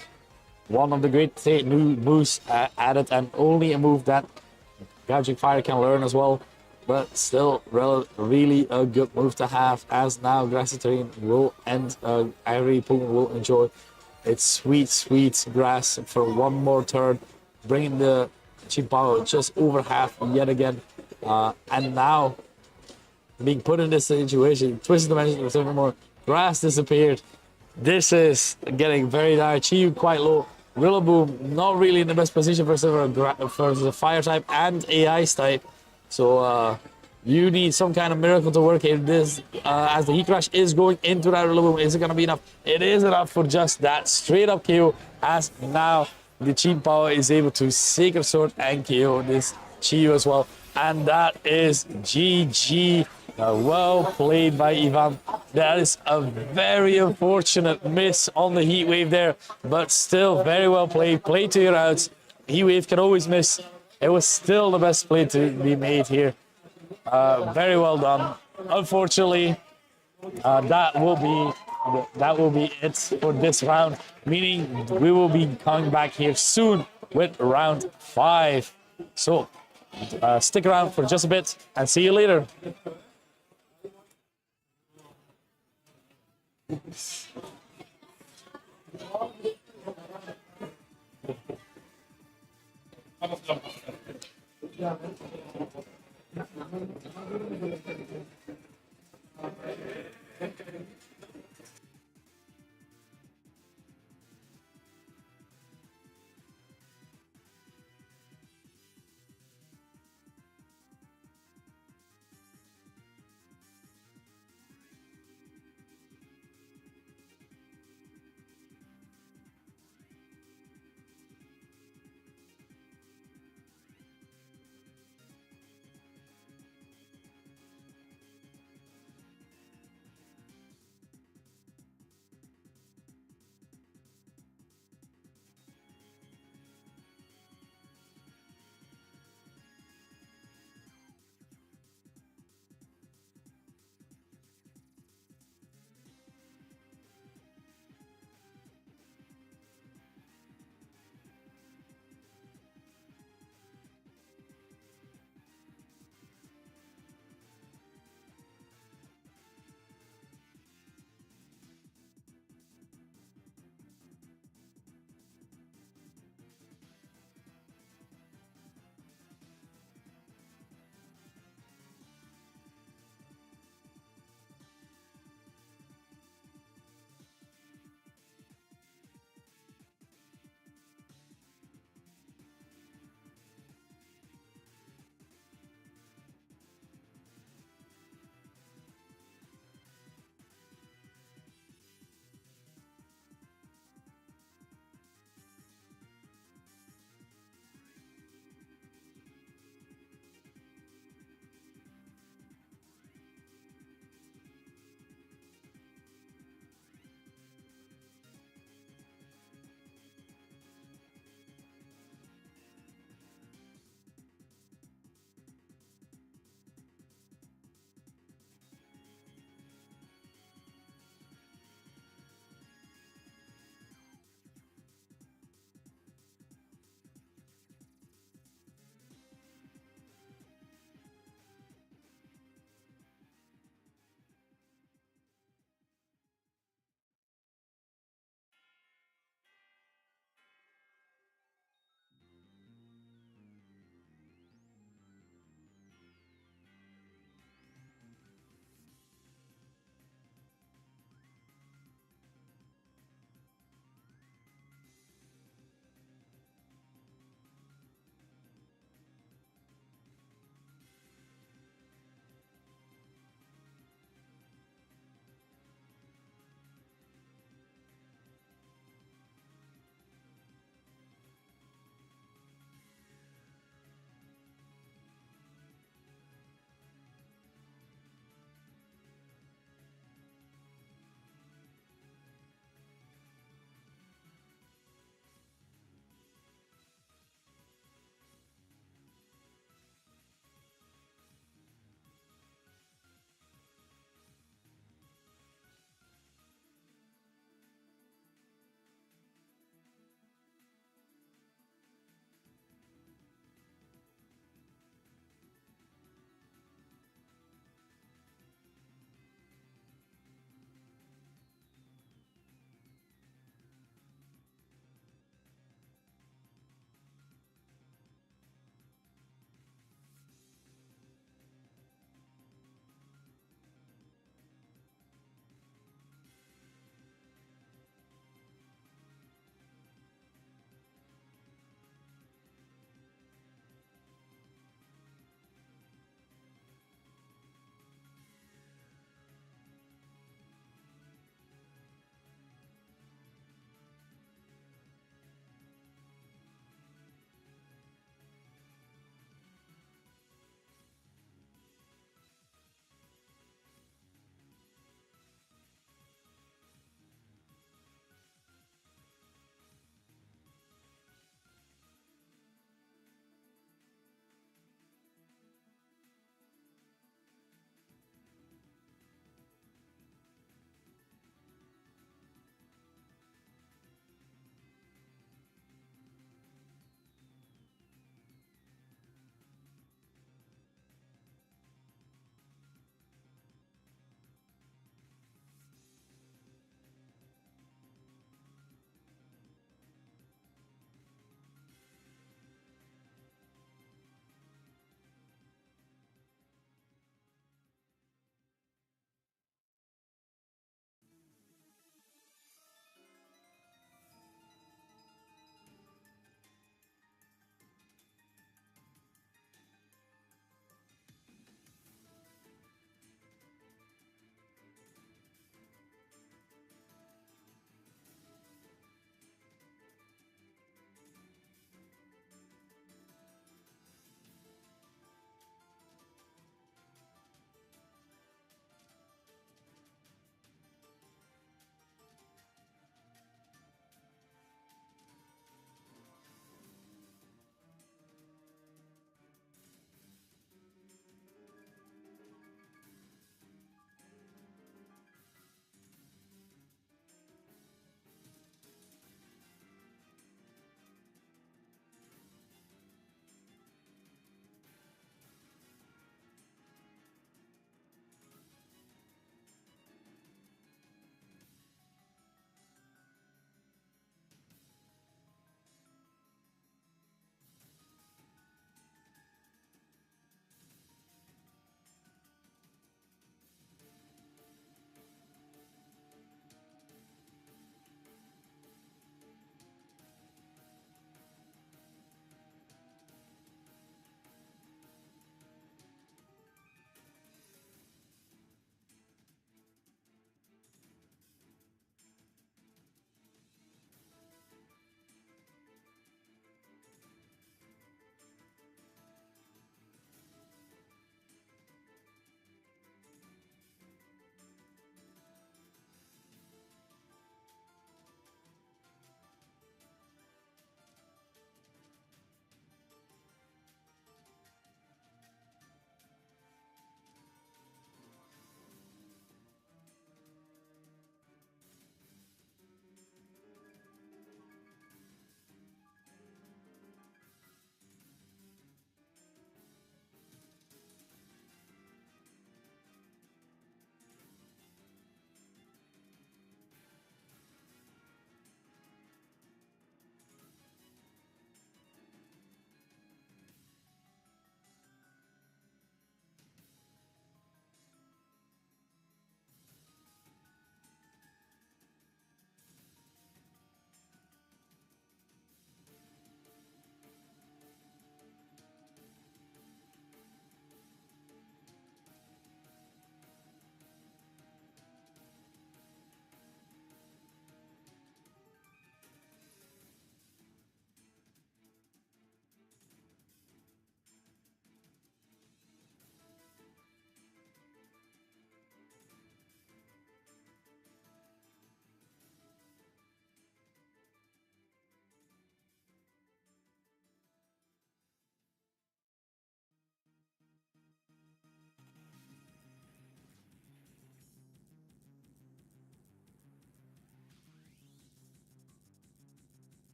One of the great new moves added, and only a move that Gouging Fire can learn as well. But still, really a good move to have, as now Grassy Terrain will end. Every Pokemon will enjoy its sweet, sweet grass for one more turn, bringing the Chien-Pao just over half yet again. And now, being put in this situation, Twisted Dimension, seven more, grass disappeared. This is getting very dire. Chi-Yu quite low. Rillaboom not really in the best position for the fire type and AI type. So you need some kind of miracle to work here. This as the Heat Crash is going into that Rillaboom. Is it going to be enough? It is enough for just that straight up KO, as now the Chien-Pao is able to Sacred Sword and KO this Chi-Yu as well. And that is GG. Well played by Ivan. That is a very unfortunate miss on the Heat Wave there, but still very well played. Play to your outs. Heat Wave can always miss. It was still the best play to be made here. Very well done. Unfortunately, that will be it for this round, meaning we will be coming back here soon with round 5. So stick around for just a bit and see you later.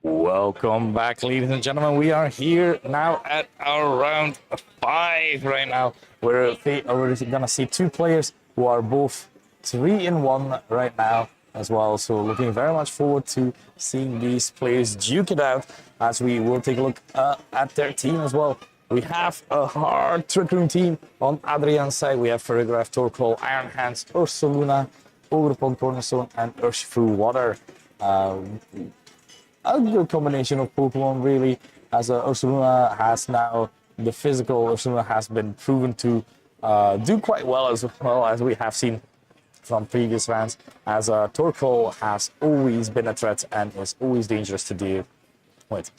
Welcome back, ladies and gentlemen. We are here now at our round 5 right now. We're gonna see two players who are both 3-1 right now as well. So looking very much forward to seeing these players duke it out as we will take a look at their team as well. We have a hard Trick Room team on Adrian's side. We have Ferrigraph, Torkoal, Iron Hands, Ursaluna, Ogerpon, Cornerstone, and Urshifu Water. A good combination of Pokemon, really, as Ursaluna has now, the physical Ursaluna has been proven to do quite well as we have seen from previous rounds, as Torkoal has always been a threat and is always dangerous to deal with.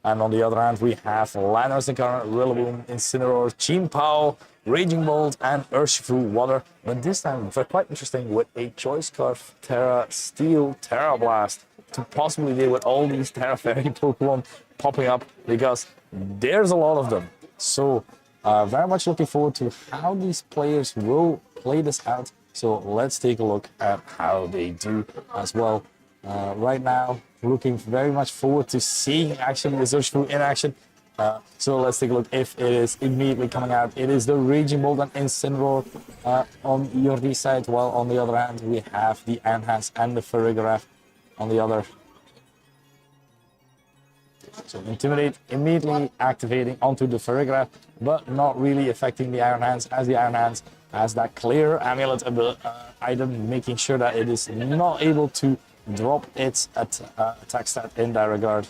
And on the other hand, we have Lanners, Incarnate, Rillaboom, Incineroar, Chien-Pao, Raging Bolt, and Urshifu Water. But this time, they're quite interesting with a Choice Scarf, Terra Steel, Terra Blast to possibly deal with all these Terra Fairy Pokemon popping up, because there's a lot of them. So, very much looking forward to how these players will play this out. So let's take a look at how they do as well. Right now, looking very much forward to seeing actually the Urshifu in action. So let's take a look if it is immediately coming out. It is the Raging Bolt and Incineroar on your side, while on the other hand we have the Iron Hands and the Ferrigraph on the other. So Intimidate immediately activating onto the Ferrigraph, but not really affecting the Iron Hands, as the Iron Hands has that clear amulet item, making sure that it is not able to drop its attack stat in that regard.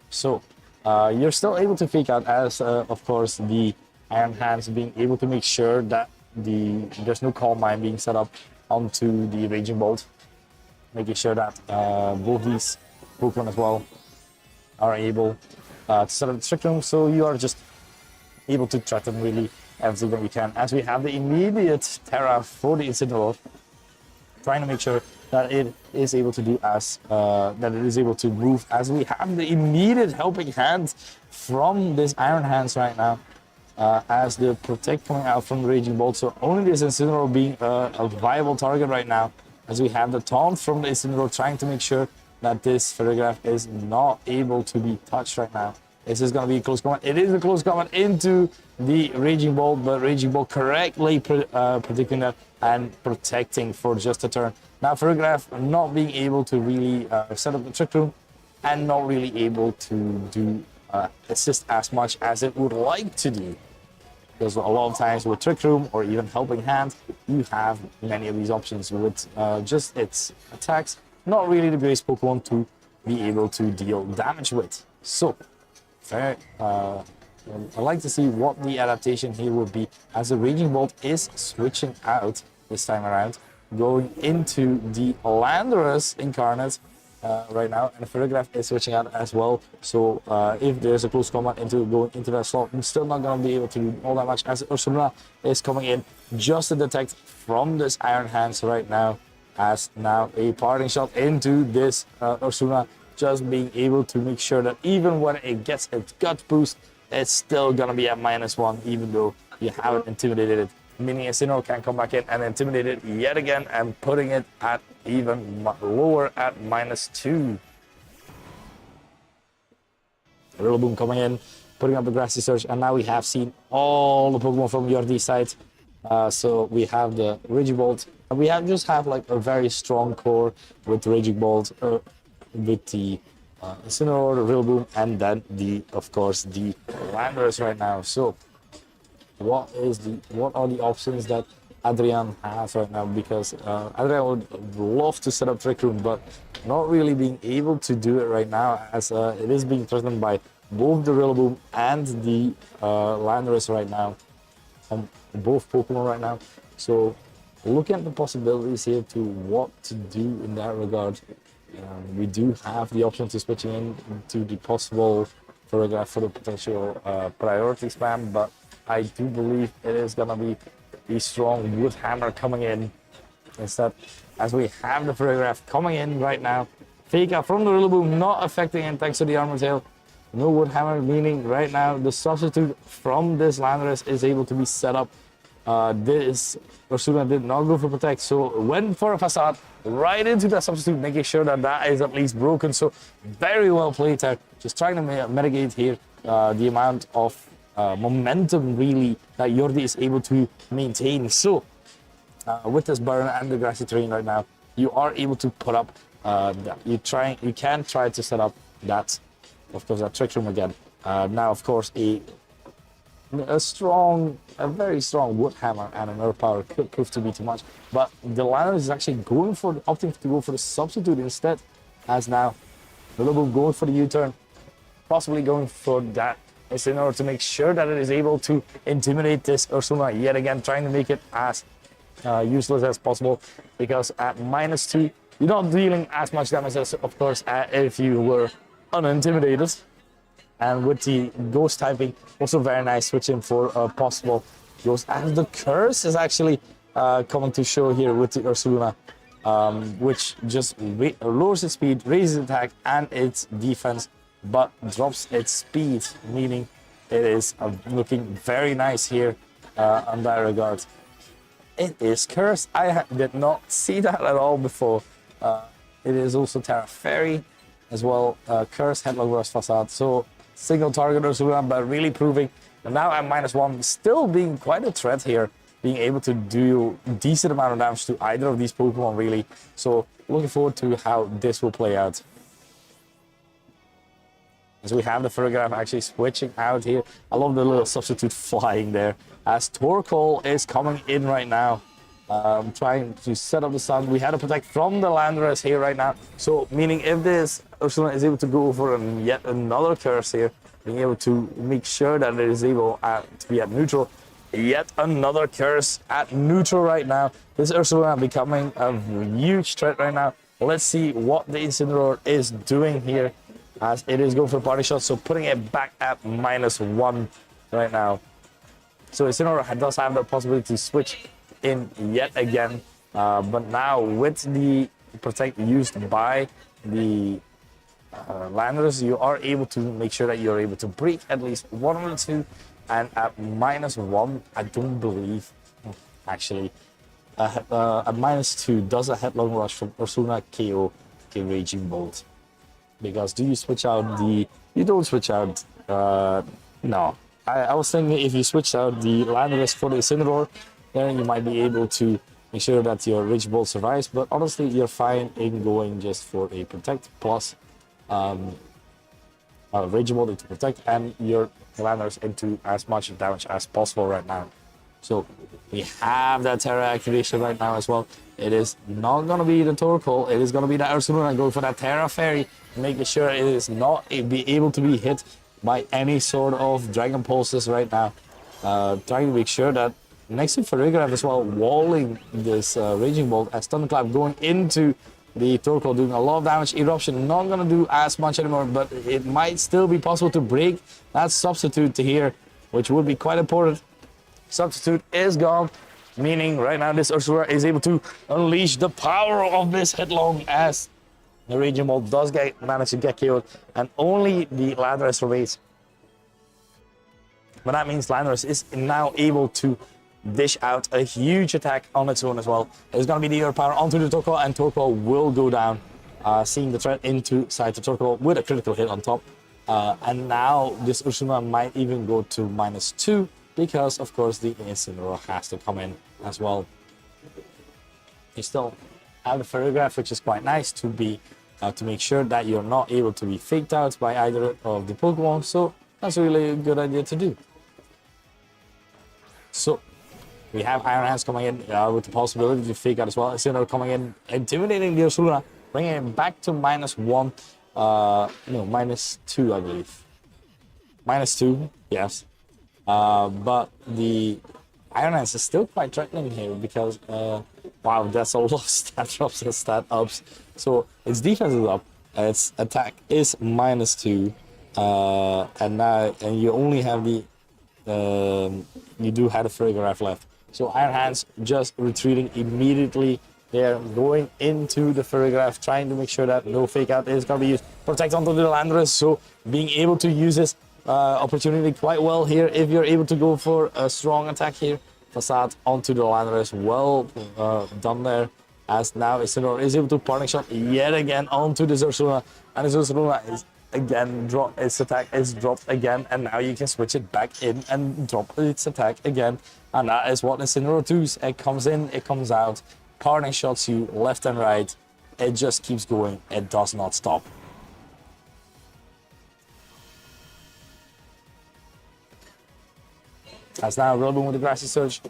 So you're still able to fake out, as of course the Iron Hands being able to make sure that there's no Calm Mind being set up onto the Raging Bolt, making sure that both these Pokemon as well are able to set up the Trick Room, so you are just able to threaten really everything that you can. As we have the immediate Terra for the Incineroar, trying to make sure that it is able to do that it is able to move, as we have the immediate helping hand from this Iron Hands right now, as the Protect coming out from the Raging Bolt. So only this Incineroar being a viable target right now, as we have the Taunt from the Incineroar, trying to make sure that this Ferrigraph is not able to be touched right now. This is going to be a close combat. It is a close combat into the Raging Bolt, but Raging Bolt correctly predicting that and protecting for just a turn. Now Ferrigraph not being able to really set up the Trick Room, and not really able to do assist as much as it would like to do. Because a lot of times with Trick Room or even Helping Hand, you have many of these options with just its attacks, not really the greatest Pokemon to be able to deal damage with. So, I'd like to see what the adaptation here would be, as the Raging Bolt is switching out this time around, going into the Landorus Incarnate right now, and the Ferrigraph is switching out as well. So if there's a close combat going into that slot, I'm still not going to be able to do all that much, as Ursaluna is coming in just to detect from this Iron Hands right now, as now a parting shot into this Ursaluna, just being able to make sure that even when it gets its gut boost, it's still going to be at -1, even though you haven't intimidated it. Meaning Incineroar can come back in and intimidate it yet again, and putting it at even lower at -2. Rillaboom coming in, putting up the Grassy Surge, and now we have seen all the Pokemon from Jordi's side. So we have the Raging Bolt, and we just have like a very strong core with Raging Bolt, with the Incineroar, the Rillaboom, and then of course the Landorus right now. So what are the options that Adrian has right now? Because Adrian would love to set up Trick Room, but not really being able to do it right now, as it is being threatened by both the Rillaboom and the Landorus right now, both Pokemon right now. So looking at the possibilities here to what to do in that regard, we do have the option to switching in to the possible Ferrigraph for the potential priority spam, but I do believe it is going to be the strong Wood Hammer coming in instead, as we have the Ferrigraph coming in right now. Fake out from the Rillaboom, not affecting it thanks to the Armor Tail. No Wood Hammer, meaning right now the substitute from this Landorus is able to be set up This Ursula did not go for protect, so went for a facade right into the substitute, making sure that that is at least broken. So very well played there. Just trying to mitigate here the amount of momentum really that Jordi is able to maintain. So with this burn and the grassy terrain right now, you are able to put up you can try to set up that, of course, that trick room again. Now of course a very strong wood hammer and an earth power could prove to be too much, but the liner is actually opting to go for the substitute instead, as now Lobo going for the U-turn, possibly going for that is in order to make sure that it is able to intimidate this Ursula yet again, trying to make it as useless as possible, because at -2 you're not dealing as much damage as, of course, if you were unintimidated. And with the ghost typing, also very nice switching for a possible ghost. And the curse is actually coming to show here with the Ursula, which just lowers its speed, raises its attack and its defense, but drops its speed, meaning it is looking very nice here on that regard. It is cursed. I did not see that at all before. It is also Terra Fairy as well, curse, headlock, rush, facade. So single target Ursula, but really proving, and now at -1, still being quite a threat here, being able to do decent amount of damage to either of these Pokemon really. So looking forward to how this will play out. As we have the Ferrograph actually switching out here. I love the little substitute flying there, as Torkoal is coming in right now. Trying to set up the sun. We had to protect from the Landorus here right now. So meaning if this Ursula is able to go for yet another curse here, being able to make sure that it is able to be at neutral. Yet another curse at neutral right now. This Ursula becoming a huge threat right now. Let's see what the Incineroar is doing here, as it is going for a party shot. So putting it back at -1 right now. So Incineroar does have the possibility to switch in yet again, but now with the protect used by the Landers, you are able to make sure that you're able to break at least 1 of the 2, and at -1 I don't believe actually at -2 does a headlong rush from Ursula KO a Raging Bolt, because do you switch out you don't switch out no, I was thinking if you switch out the Landers for the Incineroar, then you might be able to make sure that your Rage Bolt survives, but honestly you're fine in going just for a protect plus Rage Bolt into protect and your Landers into as much damage as possible right now. So we have that Terra activation right now as well. It is not going to be the Torkoal, it is going to be that Ursula going for that Terra Fairy, making sure it is not be able to be hit by any sort of Dragon Pulses right now. Trying to make sure that next to Ferrograph as well, walling this Raging Bolt, as Thunderclap going into the Torkoal, doing a lot of damage. Eruption not going to do as much anymore, but it might still be possible to break that substitute to here, which would be quite important. Substitute is gone, meaning right now this Ursula is able to unleash the power of this headlong, as the Raging Bolt does manage to get killed, and only the Landorus remains. But that means Landorus is now able to dish out a huge attack on its own as well. It's going to be the Earth Power onto the Torkoal, and Torkoal will go down, seeing the threat into side to Torkoal with a critical hit on top. And now this Ursula might even go to -2, because of course the Incineroar has to come in as well. You still have the Ferrograph, which is quite nice to be to make sure that you're not able to be faked out by either of the Pokemon. So that's really a good idea to do. So we have Iron Hands coming in with the possibility to fake out as well. Incineroar coming in, intimidating the Ursula, bringing it back to -1. No, -2, I believe. -2, yes. But the Iron Hands is still quite threatening here, because wow, that's a lot of stat drops and stat ups. So its defense is up, its attack is -2, and you only have the you do have a Ferrograph left. So Iron Hands just retreating immediately. They're going into the Ferrograph, trying to make sure that no fake out is going to be used. Protect onto the Landorus, so being able to use this opportunity quite well here if you're able to go for a strong attack here. facade onto the Landorus. Well done there. As now Isidore is able to parting shot yet again onto the Ursaluna, and the Ursaluna is again its attack is dropped again, and now you can switch it back in and drop its attack again, and that is what Incineroar does. It comes in, it comes out, parting shots you left and right. It just keeps going. It does not stop. As now Rillaboom with the Grassy Surge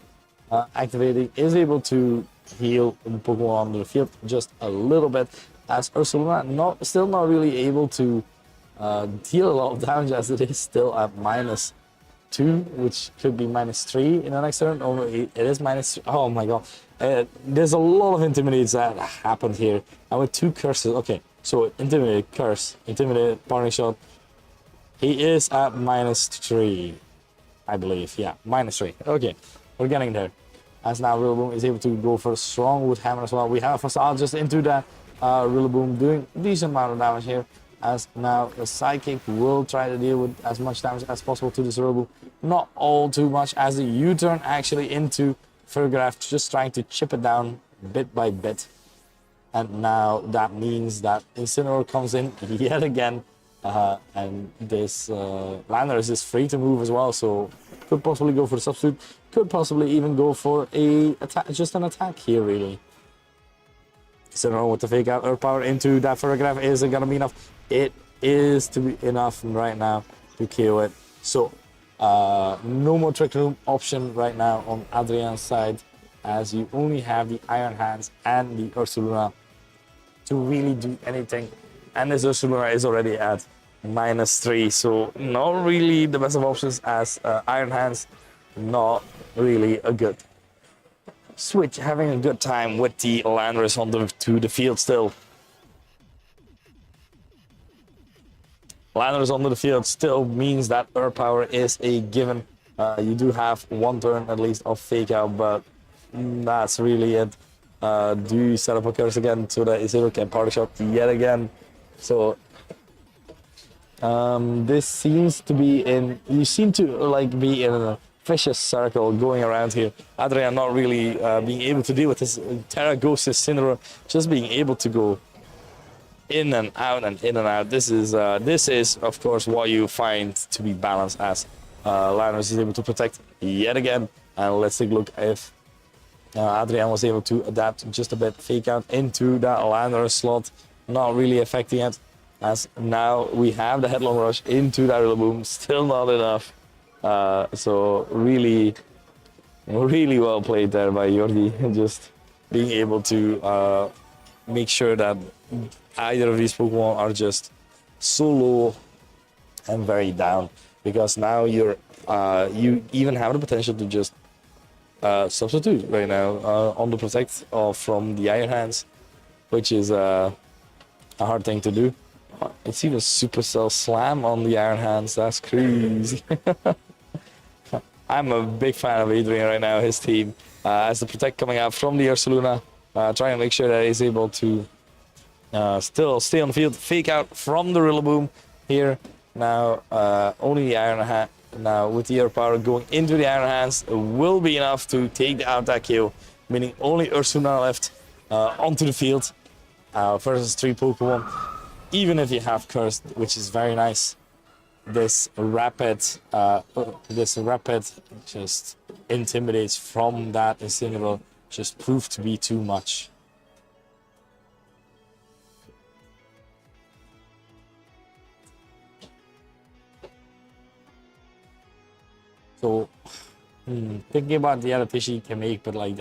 activating is able to heal the Pokemon on the field just a little bit, as Ursaluna still not really able to deal a lot of damage, as it is still at -2, which could be -3 in the next turn. Oh, it is -3. Oh my god. There's a lot of Intimidates that happened here. And with 2 curses. Okay, so Intimidate, Curse, Intimidate, Parting Shot. He is at -3, I believe. Yeah, -3. Okay, we're getting there. As now Rillaboom is able to go for a strong Wood Hammer as well. We have a Facade just into that Rillaboom doing a decent amount of damage here. As now the Psychic will try to deal with as much damage as possible to this Rillaboom. Not all too much, as the U-turn actually into Fergraph, just trying to chip it down bit by bit. And now that means that Incineroar comes in yet again. And this Landorus is free to move as well, so could possibly go for the substitute, could possibly even go for a attack, just an attack here really. Incineroar with the fake out Earth Power into that Ferrograph. Is it gonna be enough? It is to be enough right now to KO it. So no more Trick Room option right now on Adrian's side, as you only have the Iron Hands and the Ursaluna to really do anything. And this Ursaluna is already at -3, so not really the best of options, as Iron Hands not really a good switch. Having a good time with the Landorus onto the field still. Landorus onto the field still means that Earth Power is a given. You do have 1 turn at least of Fake Out, but that's really it. Do you set up a curse again so that Isidore can Party Shot yet again? So this seems to be you seem to like be in a vicious circle going around here. Adrian not really being able to deal with this Terra Ghost Incineroar, just being able to go in and out and in and out. This is of course what you find to be balanced, as Landorus is able to protect yet again. And let's take a look if Adrian was able to adapt just a bit. Fake Out into that Landorus slot, not really affecting it, as now we have the Headlong Rush into that Rillaboom, still not enough. So really well played there by Jordi, just being able to make sure that either of these Pokemon are just so low and very down, because now you even have the potential to just substitute right now on the Protect from the Iron Hands, which is a hard thing to do. It's even Supercell Slam on the Iron Hands. That's crazy. I'm a big fan of Adrian right now, his team. As the Protect coming out from the Ursaluna, trying to make sure that he's able to still stay on the field. Fake Out from the Rillaboom here. Now only the Iron Hand. Now with the Earth Power going into the Iron Hands will be enough to take the out that kill, meaning only Ursaluna left onto the field versus 3 Pokemon. Even if you have Cursed, which is very nice, this rapid just intimidates from that Incineroar just proved to be too much. So thinking about the adaptation you can make, but like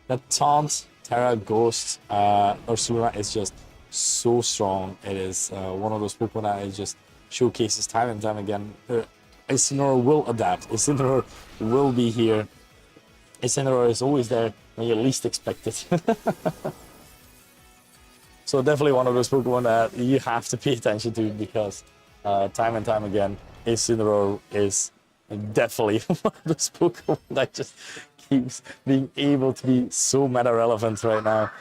that taunt Terra Ghost Ursaluna is just so strong. It is one of those Pokemon that it just showcases time and time again. Incineroar will adapt. Incineroar will be here. Incineroar is always there when you least expect it. So definitely one of those Pokemon that you have to pay attention to, because time and time again, Incineroar is definitely one of those Pokemon that just keeps being able to be so meta relevant right now.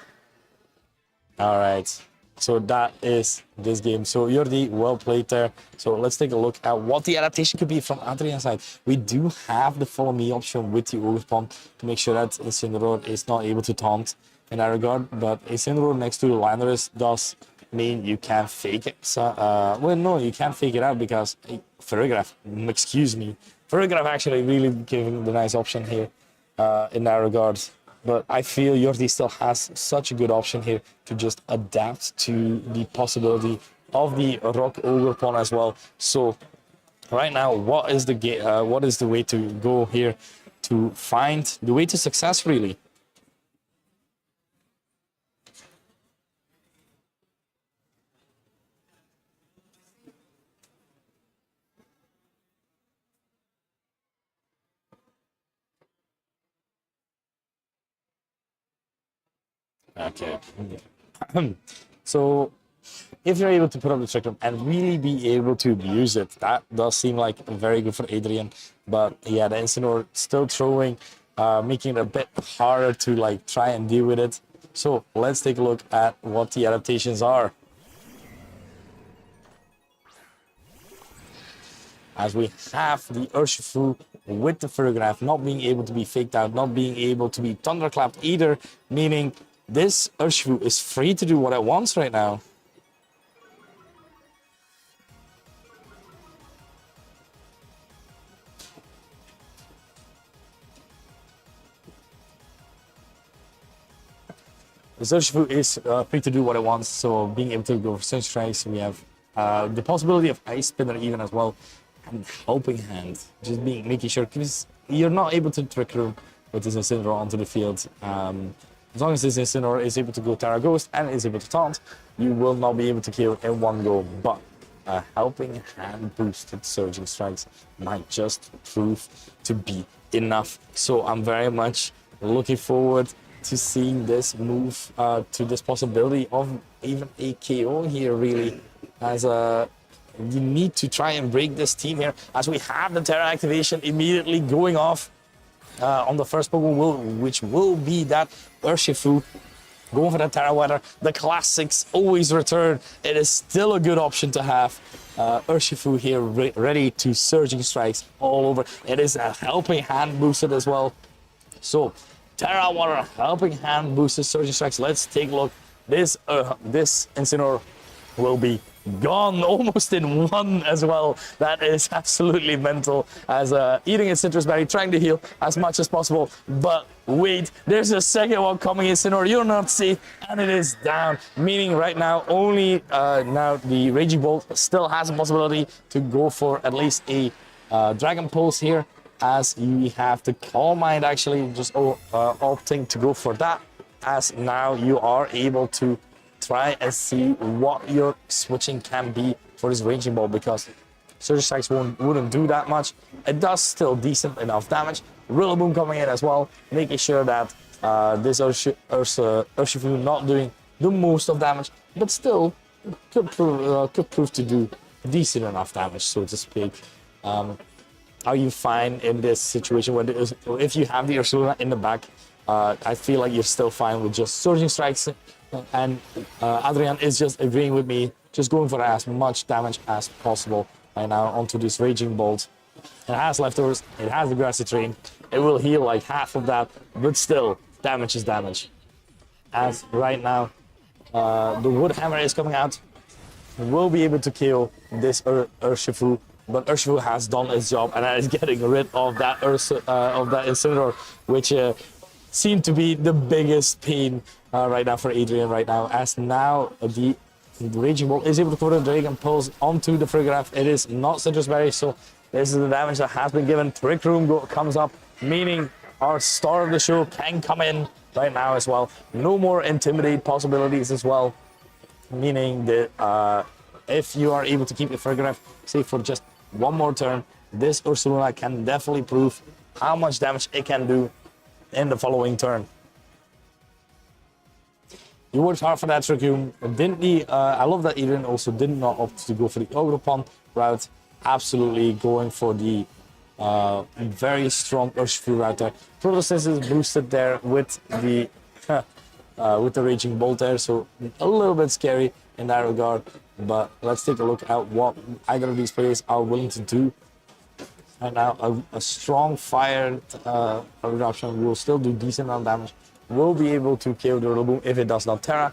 All right. So that is this game. So Jordi, well played there. So let's take a look at what the adaptation could be from Adrian's side. We do have the follow me option with the Ogre Pawn to make sure that Incineroar is not able to taunt in that regard. But Incineroar next to Landorus does mean you can fake it. So, well, no, you can't fake it out because Ferrigraph, excuse me, Ferrigraph actually really giving the nice option here in that regard. But I feel Jordi still has such a good option here to just adapt to the possibility of the Rock Ogre Pawn as well. So right now, what is the way to go here to find the way to success really? Okay. So if you're able to put up the Trick Room and really be able to use it, that does seem like very good for Adrian. But yeah, the Incineroar still throwing, making it a bit harder to like try and deal with it. So let's take a look at what the adaptations are. As we have the Urshifu with the Ferrigraph not being able to be faked out, not being able to be thunderclapped either, meaning this Urshifu is free to do what it wants right now. This Urshifu is free to do what it wants, so being able to go for Sunny Strikes, we have the possibility of Ice Spinner even as well, and Helping Hand, just making sure, because you're not able to Trick Room with this Incineroar onto the field. As long as this Incineroar is able to go Terra Ghost and is able to taunt, you will not be able to kill in one go. But a Helping Hand boosted Surging Strikes might just prove to be enough. So I'm very much looking forward to seeing this move to this possibility of even a KO here, really, as you need to try and break this team here, as we have the Terra activation immediately going off on the first Pokemon, which will be that Urshifu. Going for the Terra Weather, the classics always return. It is still a good option to have. Urshifu here ready to Surging Strikes all over. It is a Helping Hand boosted as well. So Terra Water, Helping Hand boosted Surging Strikes. Let's take a look. This Incineroar will be gone almost in one as well. That is absolutely mental, as eating a citrus berry, trying to heal as much as possible. But wait, there's a second one coming in, Incineroar, you'll not see, and it is down. Meaning right now, only now the Raging Bolt still has a possibility to go for at least a Dragon Pulse here, as you have the Calm Mind actually just opting to go for that, as now you are able to try and see what your switching can be for this Raging Ball, because Surge Strikes wouldn't do that much. It does still decent enough damage. Rillaboom coming in as well, making sure that this Urshifu not doing the most of damage, but still could prove to do decent enough damage, so to speak. How you find in this situation when if you have the Ursula in the back, I feel like you're still fine with just Surging Strikes, and Adrian is just agreeing with me, just going for as much damage as possible right now onto this Raging Bolt. It has leftovers, it has the Grassy Train, it will heal like half of that, but still, damage is damage. As right now, the Wood Hammer is coming out, will be able to kill this Urshifu, but Urshifu has done its job and is getting rid of that Incineroar, which seemed to be the biggest pain right now for Adrian right now, as now the Raging Bolt is able to put a Dragon Pulse onto the Ferrigraph. It is not Citrus Berry, so this is the damage that has been given. Trick Room comes up, meaning our star of the show can come in right now as well. No more Intimidate possibilities as well, meaning that if you are able to keep the Ferrigraph safe for just one more turn, this Ursaluna can definitely prove how much damage it can do in the following turn. He worked hard for that Trick Room, didn't he? I love that Adrian also did not opt to go for the Ogropan route, absolutely going for the very strong Urshifu route there. Photosynthesis is boosted there with the Raging Bolt there, so a little bit scary. in that regard. But let's take a look at what either of these players are willing to do. And now a strong fire eruption will still do decent amount of damage. Will be able to kill the Rillaboom if it does not Terra.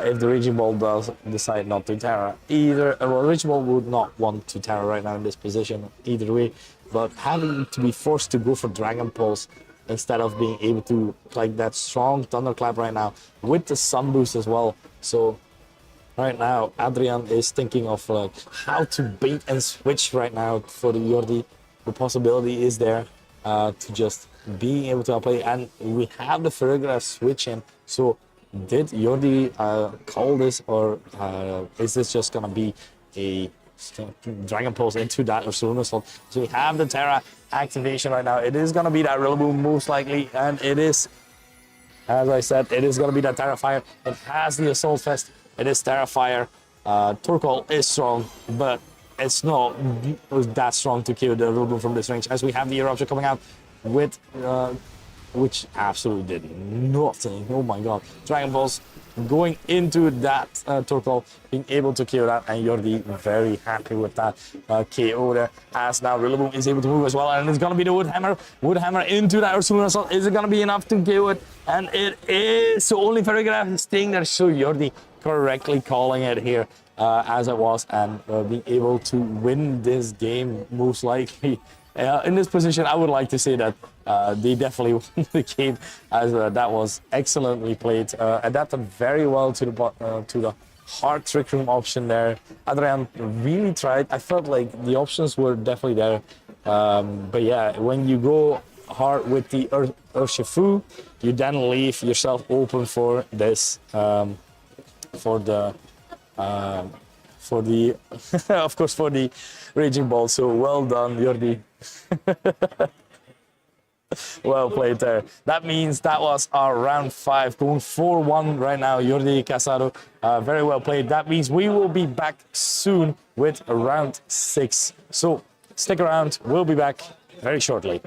If the Raging Ball does decide not to Terra, either well, Raging Ball would not want to Terra right now in this position either way. But having to be forced to go for Dragon Pulse instead of being able to like that strong Thunderclap right now with the Sun Boost as well. So right now, Adrian is thinking of like how to bait and switch right now for the Jordi. The possibility is there to just being able to play, and we have the Ferregra switch in. So, did Jordi call this, or is this just gonna be a Dragon Pulse into that Ursaluna slot? So we have the Terra activation right now. It is gonna be that Rillaboom most likely, and it is. As I said, it is going to be that Terrifier. It has the Assault Fest. It is Terrifier. Torkoal is strong, but it's not that strong to kill the Rillaboom from this range. As we have the Eruption coming out with, which absolutely did nothing. Oh my god. Dragon Balls going into that Torkoal, being able to kill that, and Jordi very happy with that KO there. As now Rillaboom is able to move as well, and it's gonna be the Wood Hammer. Wood Hammer into that Ursaluna Assault. Is it gonna be enough to KO it? And it is. So only Ferregraph is staying there. So Jordi correctly calling it here as it was, and being able to win this game most likely. In this position, I would like to say that they definitely won the game, as that was excellently played. Adapted very well to the hard Trick Room option there. Adrian really tried. I felt like the options were definitely there. But yeah, when you go hard with the Urshifu, you then leave yourself open for this, for the of course, for the Raging Ball. So well done, Jordi. Well played there. That means that was our round 5, going 4-1 right now. Jordi Casado, very well played. That means we will be back soon with round 6. So stick around. We'll be back very shortly.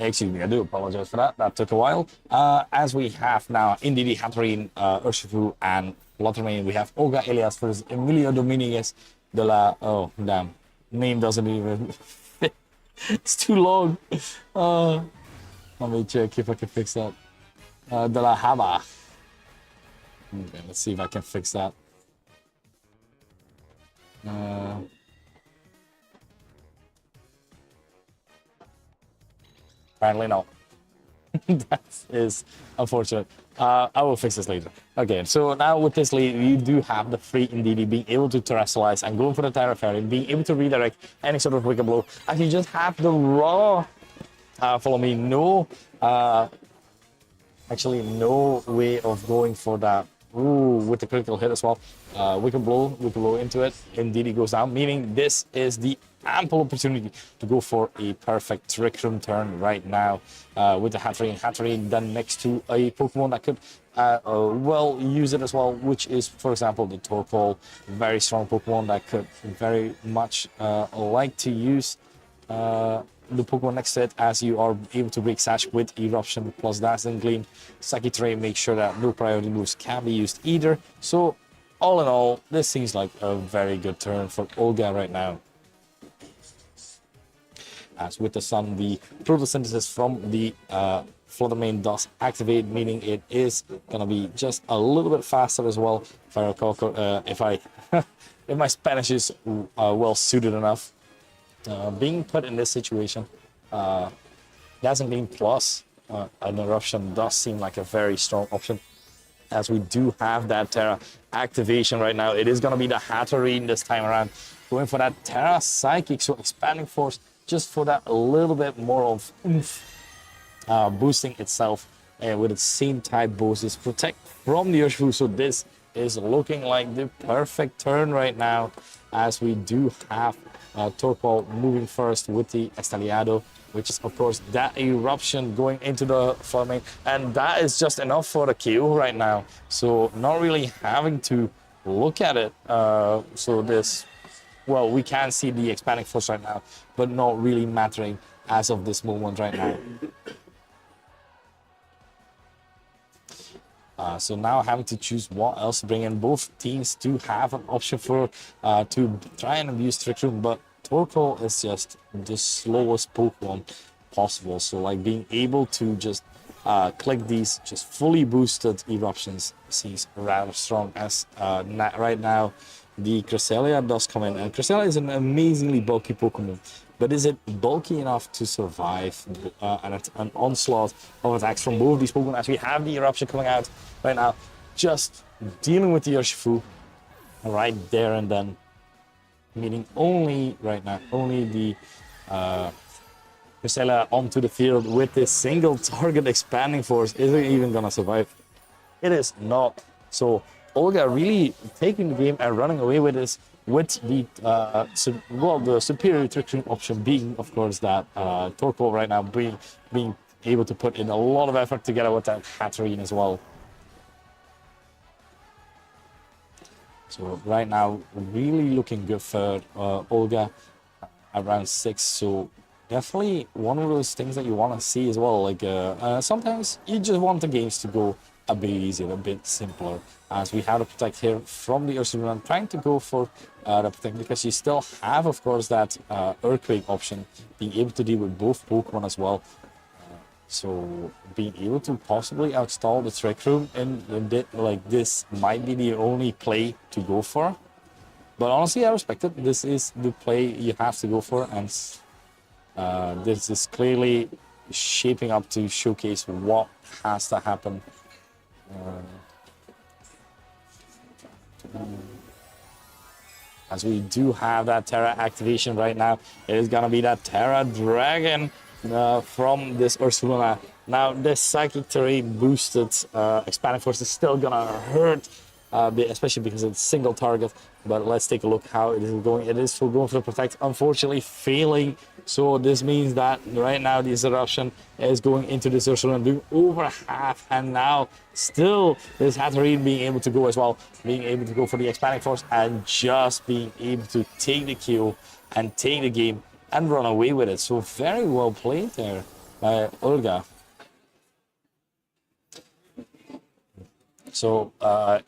Excuse me, I do apologize for that. That took a while. As we have now Indidi, Hatterene, Urshifu, and Fluttermane, we have Olga Elias versus Emilio Dominguez de la. Oh, damn. Name doesn't even fit. It's too long. Let me check if I can fix that. De la Haba. Okay, let's see if I can fix that. Apparently no. That is unfortunate. I will fix this later. Okay, so now with this lead, you do have the free Indeedee being able to terrestrialize and going for the Terra Fairy, being able to redirect any sort of Wicked Blow. And you just have the raw, follow me, actually no way of going for that. Ooh, with the critical hit as well. Wicked Blow into it. Indeedee goes down, meaning this is the ample opportunity to go for a perfect Trick Room turn right now with the Hatterene done next to a Pokemon that could well use it as well, which is, for example, the Torkoal. Very strong Pokemon that could very much like to use the Pokemon next to it, as you are able to break Sash with Eruption plus Dazzling Gleam. Psychic Ray makes sure that no priority moves can be used either. So all in all, this seems like a very good turn for Olga right now. As with the Sun, the photosynthesis from the Fluttermane does activate, meaning it is gonna be just a little bit faster as well. If I recall, if my Spanish is well suited enough. Being put in this situation, Dazzling Gleam plus an Eruption does seem like a very strong option, as we do have that Terra activation right now. It is going to be the Hatterene this time around, going for that Terra Psychic, so Expanding Force, just for that a little bit more of oomph, boosting itself, and with its same type boosts, Protect from the Urshifu. So this is looking like the perfect turn right now, as we do have Torkoal moving first with the Estaliado, which is of course that Eruption going into the Fluttermane, and that is just enough for the KO right now. So not really having to look at it. So this, well, we can see the Expanding Force right now, but not really mattering as of this moment right now. So now having to choose what else to bring in. Both teams do have an option for to try and abuse Trick Room, but Torkoal is just the slowest Pokemon possible. So like being able to just click these just fully boosted Eruptions seems rather strong, as right now the Cresselia does come in, and Cresselia is an amazingly bulky Pokemon. But is it bulky enough to survive an onslaught of attacks from both these Pokemon, as we have the Eruption coming out right now, just dealing with the Urshifu right there and then, meaning only right now, only the Cresselia onto the field with this single target Expanding Force isn't even gonna survive. It is not. So Olga really taking the game and running away with this, with the the superior Trick Room option being, of course, that Torkoal right now being able to put in a lot of effort together with that Hatterene as well. So right now, really looking good for Olga around 6. So definitely one of those things that you want to see as well. Like sometimes you just want the games to go a bit easier, a bit simpler, as we have to Protect here from the Urshifu. I'm trying to go for the Protect because you still have, of course, that Earthquake option, being able to deal with both Pokemon as well. So being able to possibly outstall the Trick Room in a bit like this might be the only play to go for. But honestly, I respect it. This is the play you have to go for, and this is clearly shaping up to showcase what has to happen. As we do have that Terra activation right now, it is gonna be that Terra Dragon from this Ursula. Now this Psychic Terrain boosted Expanding Force is still gonna hurt, especially because it's single target. But let's take a look how it is going. It is going for the Protect, unfortunately failing. So this means that right now this Eruption is going into this Ursula and doing over half, and now still this Hatterene being able to go as well, being able to go for the Expanding Force and just being able to take the kill and take the game and run away with it. So very well played there. by Olga. So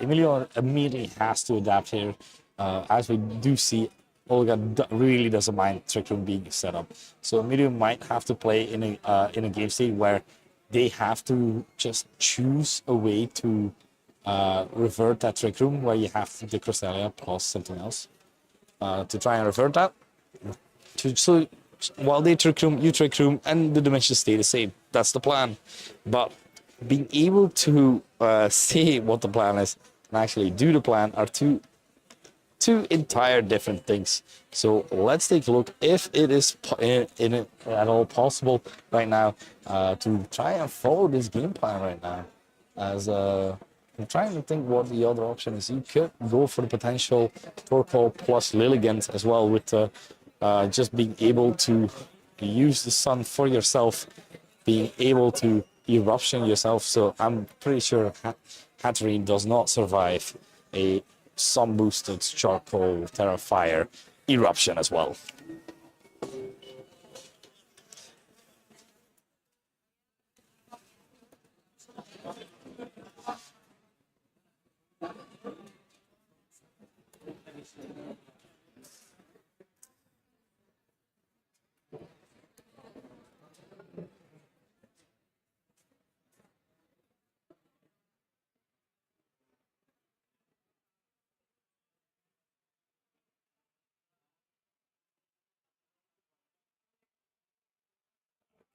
Emilio immediately has to adapt here, as we do see Olga really doesn't mind Trick Room being set up. So Emilio might have to play in a game state where they have to just choose a way to revert that Trick Room, where you have the Cresselia plus something else to try and revert that. So while they Trick Room, you Trick Room, and the dimensions stay the same. That's the plan. But being able to say what the plan is and actually do the plan are two entire different things. So let's take a look if it is at all possible right now to try and follow this game plan right now. As I'm trying to think what the other option is. You could go for the potential Torkoal plus Lilligant as well, with just being able to use the sun for yourself, being able to eruption yourself. So I'm pretty sure Hatterene does not survive a sun boosted charcoal Terra Fire eruption as well.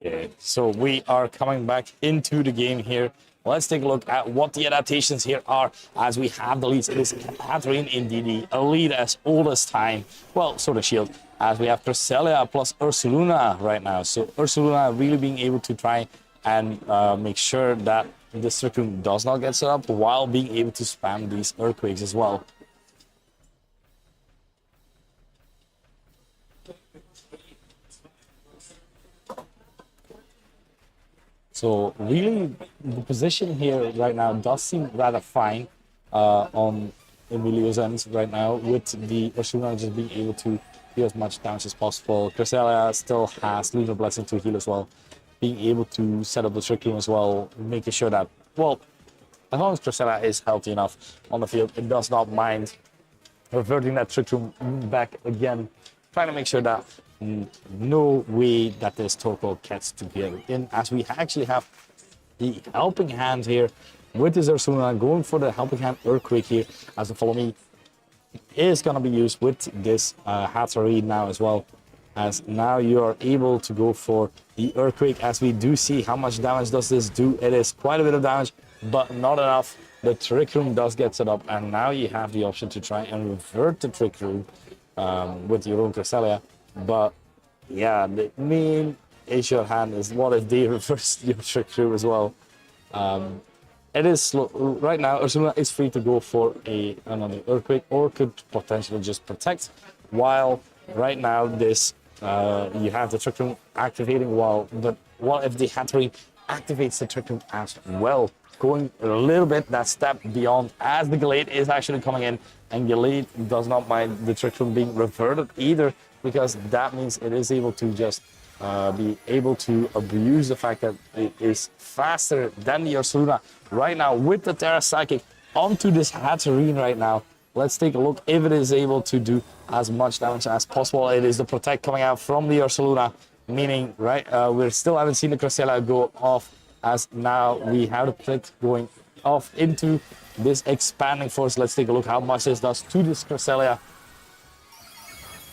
Okay, so we are coming back into the game here. Let's take a look at what the adaptations here are as we have the leads. It is Hatterene indeed, the elite as old as time. Well, Sword and Shield, as we have Cresselia plus Ursaluna right now. So Ursaluna really being able to try and make sure that the Trick Room does not get set up, while being able to spam these Earthquakes as well. So really, the position here right now does seem rather fine on Emilio's end right now, with the Ursaluna just being able to deal as much damage as possible. Cresselia still has Lunar Blessing to heal as well, being able to set up the Trick Room as well, making sure that, well, as long as Cresselia is healthy enough on the field, it does not mind reverting that Trick Room back again, trying to make sure that no way that this Torkoal gets to get in, as we actually have the helping hand here with this Ursaluna going for the helping hand Earthquake here, as the follow me is going to be used with this Hatterene now as well, as now you are able to go for the Earthquake, as we do see how much damage does this do. It is quite a bit of damage, but not enough. The Trick Room does get set up, and now you have the option to try and revert the Trick Room with your own Cresselia. But yeah, the main issue at hand is what if they reverse your Trick Room as well. It is slow. Right now, Ursaluna is free to go for another Earthquake, or could potentially just protect, while right now this you have the Trick Room activating, but what if the Hatterene activates the Trick Room as well, going a little bit that step beyond, as the Gallade is actually coming in, and Gallade does not mind the Trick Room being reverted either, because that means it is able to just be able to abuse the fact that it is faster than the Ursaluna right now with the Terra Psychic onto this Hatterene right now. Let's take a look if it is able to do as much damage as possible. It is the Protect coming out from the Ursaluna, meaning, right, we still haven't seen the Cresselia go off, as now we have the Protect going off into this expanding force. Let's take a look how much this does to this Cresselia.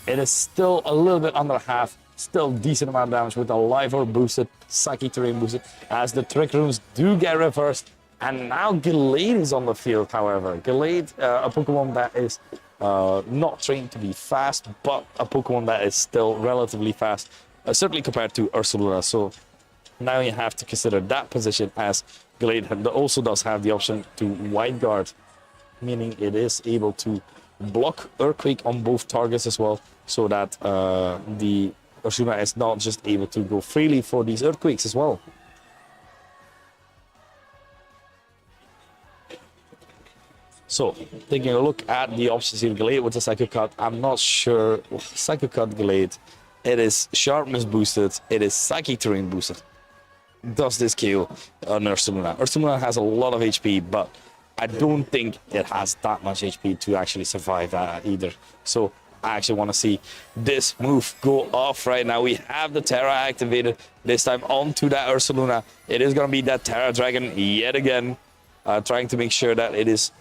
It is still a little bit under half, still decent amount of damage with the Life Orb boosted, Psychic Terrain boosted, as the Trick Rooms do get reversed. And now Gallade is on the field, however. Gallade, a Pokemon that is not trained to be fast, but a Pokemon that is still relatively fast, certainly compared to Ursaluna. So now you have to consider that position, as Gallade also does have the option to Wide Guard, meaning it is able to block Earthquake on both targets as well, so that the Ursaluna is not just able to go freely for these Earthquakes as well. So, taking a look at the options here, Gallade with the Psycho Cut, I'm not sure. Psycho Cut Gallade, it is Sharpness boosted, it is Psychic Terrain boosted. does this kill Ursaluna? Ursaluna has a lot of HP, but I don't think it has that much HP to actually survive that either. So I actually want to see this move go off right now. We have the Terra activated this time onto that Ursaluna. It is going to be that Terra Dragon yet again, trying to make sure that it is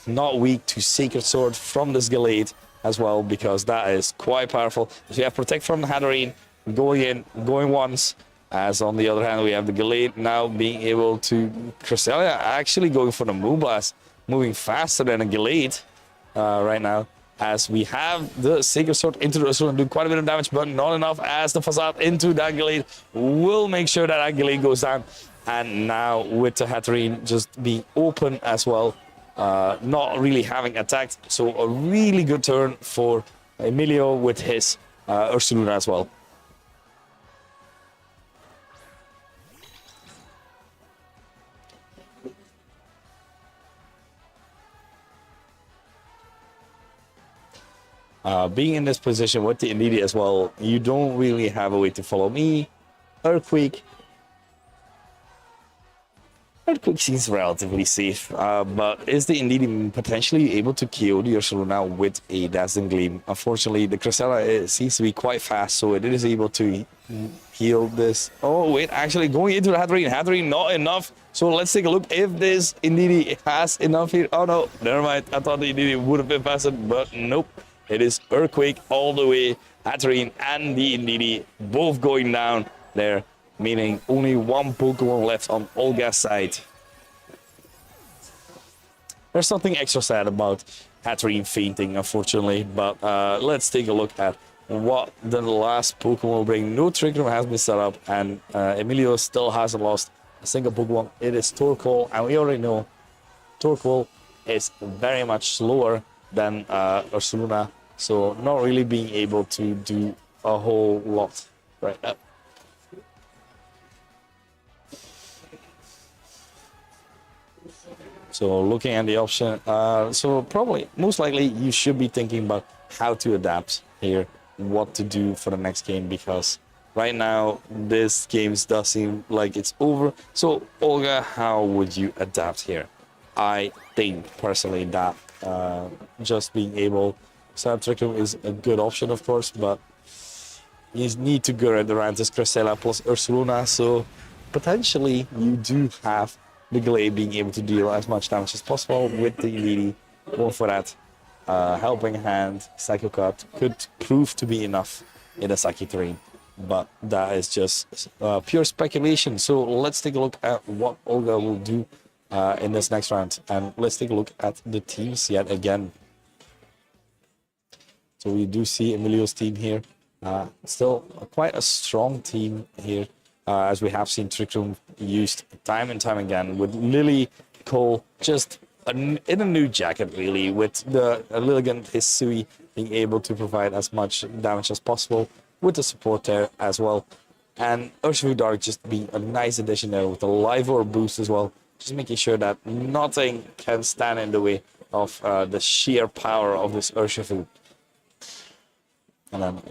not weak to Sacred Sword from this Gallade as well, because that is quite powerful. So we have Protect from the Hatterene going in, going once, as on the other hand we have the Gallade now being able to... Cresselia actually going for the Moonblast, moving faster than a Gallade right now, as we have the Sacred Sword into the Ursaluna, do quite a bit of damage, but not enough, as the Facade into that Gallade will make sure that Gallade goes down. And now with the Hatterene just being open as well, not really having attacked, so a really good turn for Emilio with his Ursaluna as well. Being in this position with the Indeedee as well, you don't really have a way to follow me. Earthquake seems relatively safe, but is the Indeedee potentially able to kill the Ursaluna with a Dazzling Gleam? Unfortunately, the Cresselia seems to be quite fast, so it is able to heal this. Oh wait, actually going into the Hatterene. Hatterene not enough. So let's take a look if this Indeedee has enough here. Oh no, never mind. I thought the Indeedee would have been faster, but nope. It is Earthquake all the way. Hatterene and the Indeedee both going down there, meaning only one Pokemon left on Olga's side. There's something extra sad about Hatterene fainting, unfortunately, but let's take a look at what the last Pokemon will bring. No Trick Room has been set up, and Emilio still hasn't lost a single Pokemon. It is Torkoal, and we already know Torkoal is very much slower than Ursaluna, so not really being able to do a whole lot right now. So looking at the option, so probably, most likely, you should be thinking about how to adapt here, what to do for the next game, because right now, this game does seem like it's over. So Olga, how would you adapt here? I think, personally, that just being able to set up Trick Room is a good option, of course, but you need to go around this Cresselia plus Ursaluna, so potentially you do have the Gallade being able to deal as much damage as possible with the Indeedee. Going for that helping hand. Psycho Cut could prove to be enough in a Psychic terrain, but that is just pure speculation. So let's take a look at what Olga will do in this next round, and let's take a look at the teams yet again. So we do see Emilio's team here, still quite a strong team here, as we have seen Trick Room used time and time again, with Lily Cole just in a new jacket, really, with the Lilligant Hisui being able to provide as much damage as possible with the support there as well. And Urshifu Dark just being a nice addition there with the Live Orb boost as well, just making sure that nothing can stand in the way of the sheer power of this Urshifu. And then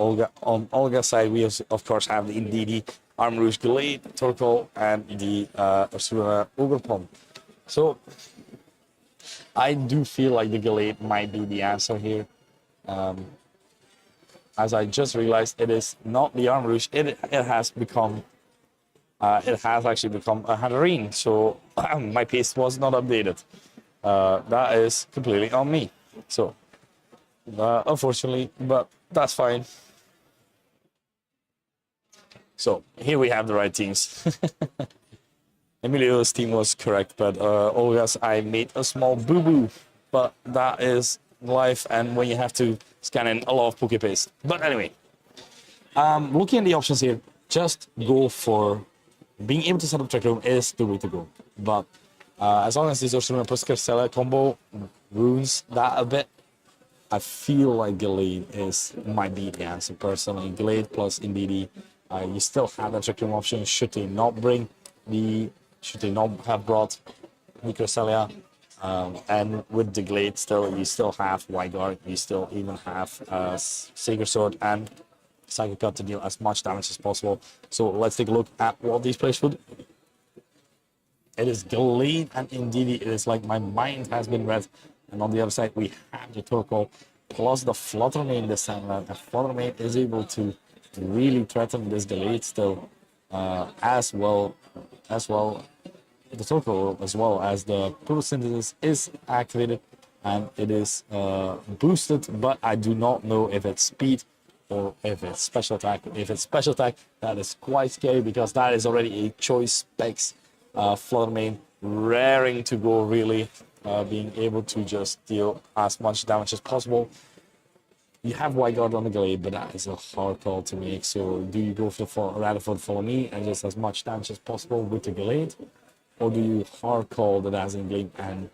on Olga's side, we of course have the Indeedee, Armrouge Gallade, Torkoal, and the Ursaluna Ogerpon. So I do feel like the Gallade might be the answer here. As I just realized, it is not the Armrouge. It has become, it has actually become a Hatterene. So my paste was not updated. That is completely on me. So unfortunately, but that's fine. So here we have the right teams. Emilio's team was correct, but Olga's, I made a small boo-boo. But that is life, and when you have to scan in a lot of Pokepaste. But anyway, looking at the options here, just go for being able to set up Trick Room is the way to go. But as long as this Ursaluna plus Cresselia combo ruins that a bit, I feel like Gallade might be the answer personally. Gallade plus Indeedee. You still have that Trick Room option should they not have brought the Cresselia. And with the Gallade still, you still have White Guard, you still even have Sacred Sword and Psychic Cut to deal as much damage as possible. So let's take a look at what these players would. It is Glade, and indeed it is like my mind has been read. And on the other side, we have the Torkoal plus the Flutter Mane this time around. The Flutter Mane is able to really threaten this Glade still, as well. The Torkoal, as well as the Photosynthesis, is activated and it is boosted, but I do not know if it's speed or if it's special attack. If it's special attack, that is quite scary because that is already a choice specs Flutter Mane, raring to go, really, being able to just deal as much damage as possible. You have White Guard on the Glade, but that is a hard call to make. So do you go for the Follow Me and just as much damage as possible with the Glade? Or do you hard call the Dazzling Gleam and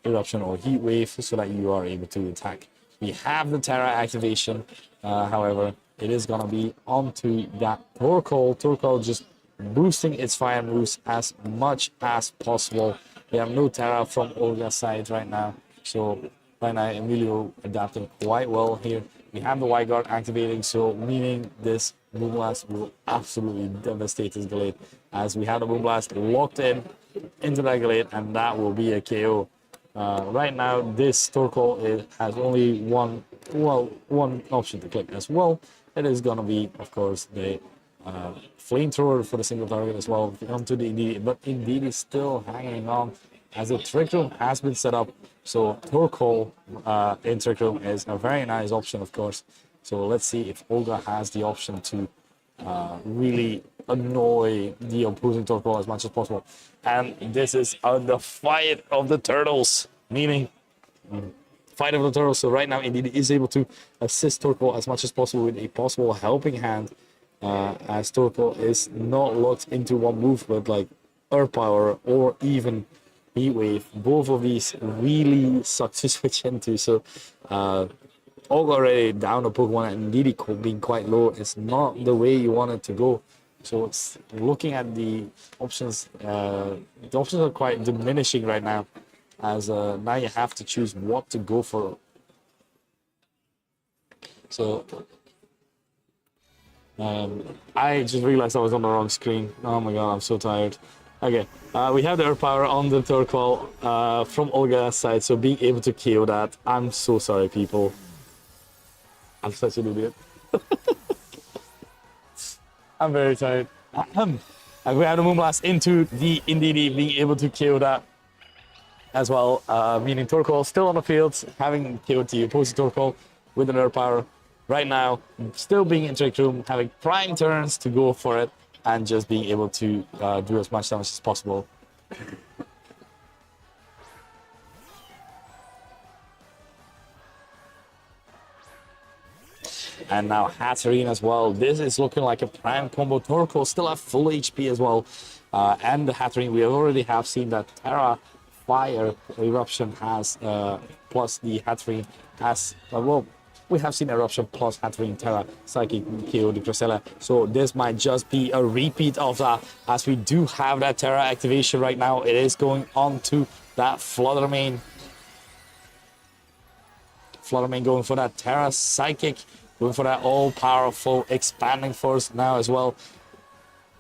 Eruption or Heat Wave so that you are able to attack? We have the Terra activation, however, it is going to be onto that Torkoal. Torkoal just boosting its fire moves as much as possible. We have no Terra from Olga's side right now, so right now Emilio adapting quite well here. We have the White Guard activating, so meaning this Moonblast will absolutely devastate his Glade, as we have the Moonblast locked in into that Glade, and that will be a KO. Right now, this Torkoal has only one option to click as well. It is gonna be, of course, the Flamethrower for the single target as well onto the Indeedee, but Indeedee is still hanging on as the Trick Room has been set up. So Torkoal in Trick Room is a very nice option, of course. So let's see if Olga has the option to really annoy the opposing Torkoal as much as possible. And this is the fight of the turtles, meaning fight of the turtles. So right now, Indeedee is able to assist Torkoal as much as possible with a possible helping hand, as Torkoal is not locked into one move, but like Earth Power or even Heat Wave. Both of these really suck to switch into. So Olga already down a Pokemon, and Indeedee being quite low is not the way you want it to go. So it's looking at the options are quite diminishing right now, as now you have to choose what to go for. So I just realized I was on the wrong screen. Oh my god, I'm so tired. Okay, we have the Earth Power on the Torkoal from Olga's side, so being able to KO that. I'm so sorry, people. I'm such an idiot. I'm very tired. And we have the Moonblast into the Indeedee, being able to KO that as well, meaning Torkoal still on the field, having KO'd the opposing Torkoal with an Earth Power. Right now, still being in Trick Room, having prime turns to go for it, and just being able to do as much damage as possible. And now Hatterene as well. This is looking like a prime combo. Torkoal still have full HP as well. And the Hatterene, we already have seen that Terra Fire Eruption has, plus the Hatterene has, well, we have seen Eruption plus Hatterene Terra Psychic KO the Cresselia. So this might just be a repeat of that, as we do have that Terra activation right now. It is going on to that Flutter Mane. Flutter Mane going for that Terra Psychic, going for that all-powerful Expanding Force now as well.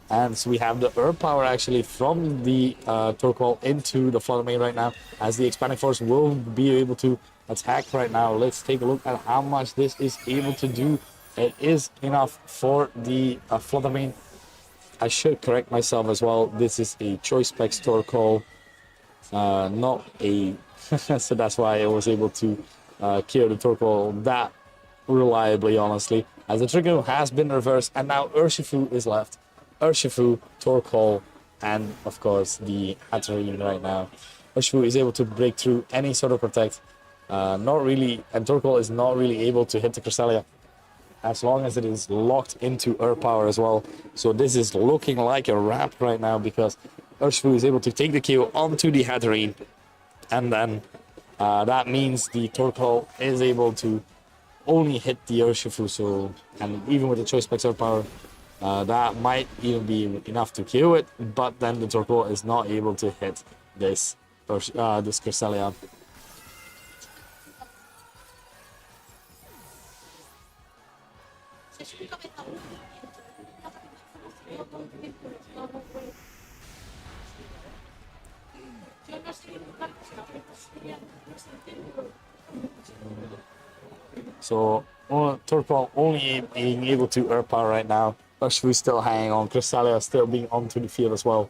And so we have the Earth Power actually from the Torkoal into the Flutter Mane right now, as the Expanding Force will be able to attack right now. Let's take a look at how much this is able to do. It is enough for the Flutter Mane. I should correct myself as well. This is a Choice Specs Torkoal, not a... so that's why I was able to kill the Torkoal that reliably, honestly, as the trigger has been reversed, and now Urshifu is left. Urshifu, Torkoal, and of course the Hatterene right now. Urshifu is able to break through any sort of protect. Not really, and Torkoal is not really able to hit the Cresselia as long as it is locked into Earth Power as well. So this is looking like a wrap right now, because Urshifu is able to take the KO onto the Hatterene, and then that means the Torkoal is able to only hit the Urshifu. So, and even with the Choice Specs Earth Power, that might even be enough to KO it, but then the Torkoal is not able to hit this Cresselia. So Turpal only being able to Urpa right now. Ushbu still hanging on. Cresselia still being onto the field as well.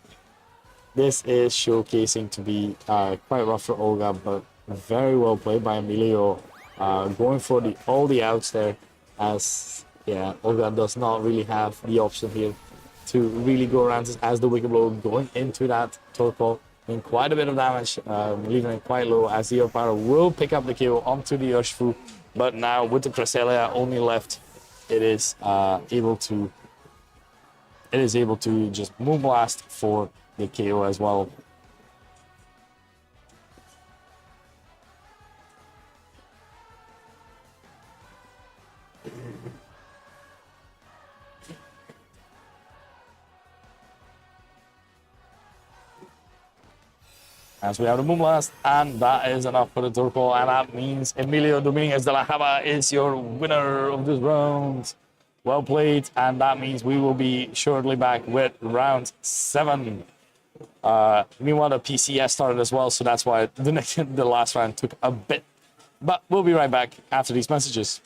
This is showcasing to be quite rough for Olga, but very well played by Emilio. Going for all the outs there, as yeah, Olga does not really have the option here to really go around as the wicked blow going into that Torkoal, doing quite a bit of damage, leaving it quite low as the Opara will pick up the KO onto the Ushfu, but now with the Cresselia only left, it is able to just Moonblast for the KO as well. As we have the Moonblast, and that is enough for the Turco, and that means Emilio Dominguez de la Java is your winner of this round. Well played, and that means we will be shortly back with round 7. Meanwhile, the PCS started as well, so that's why the last round took a bit. But we'll be right back after these messages.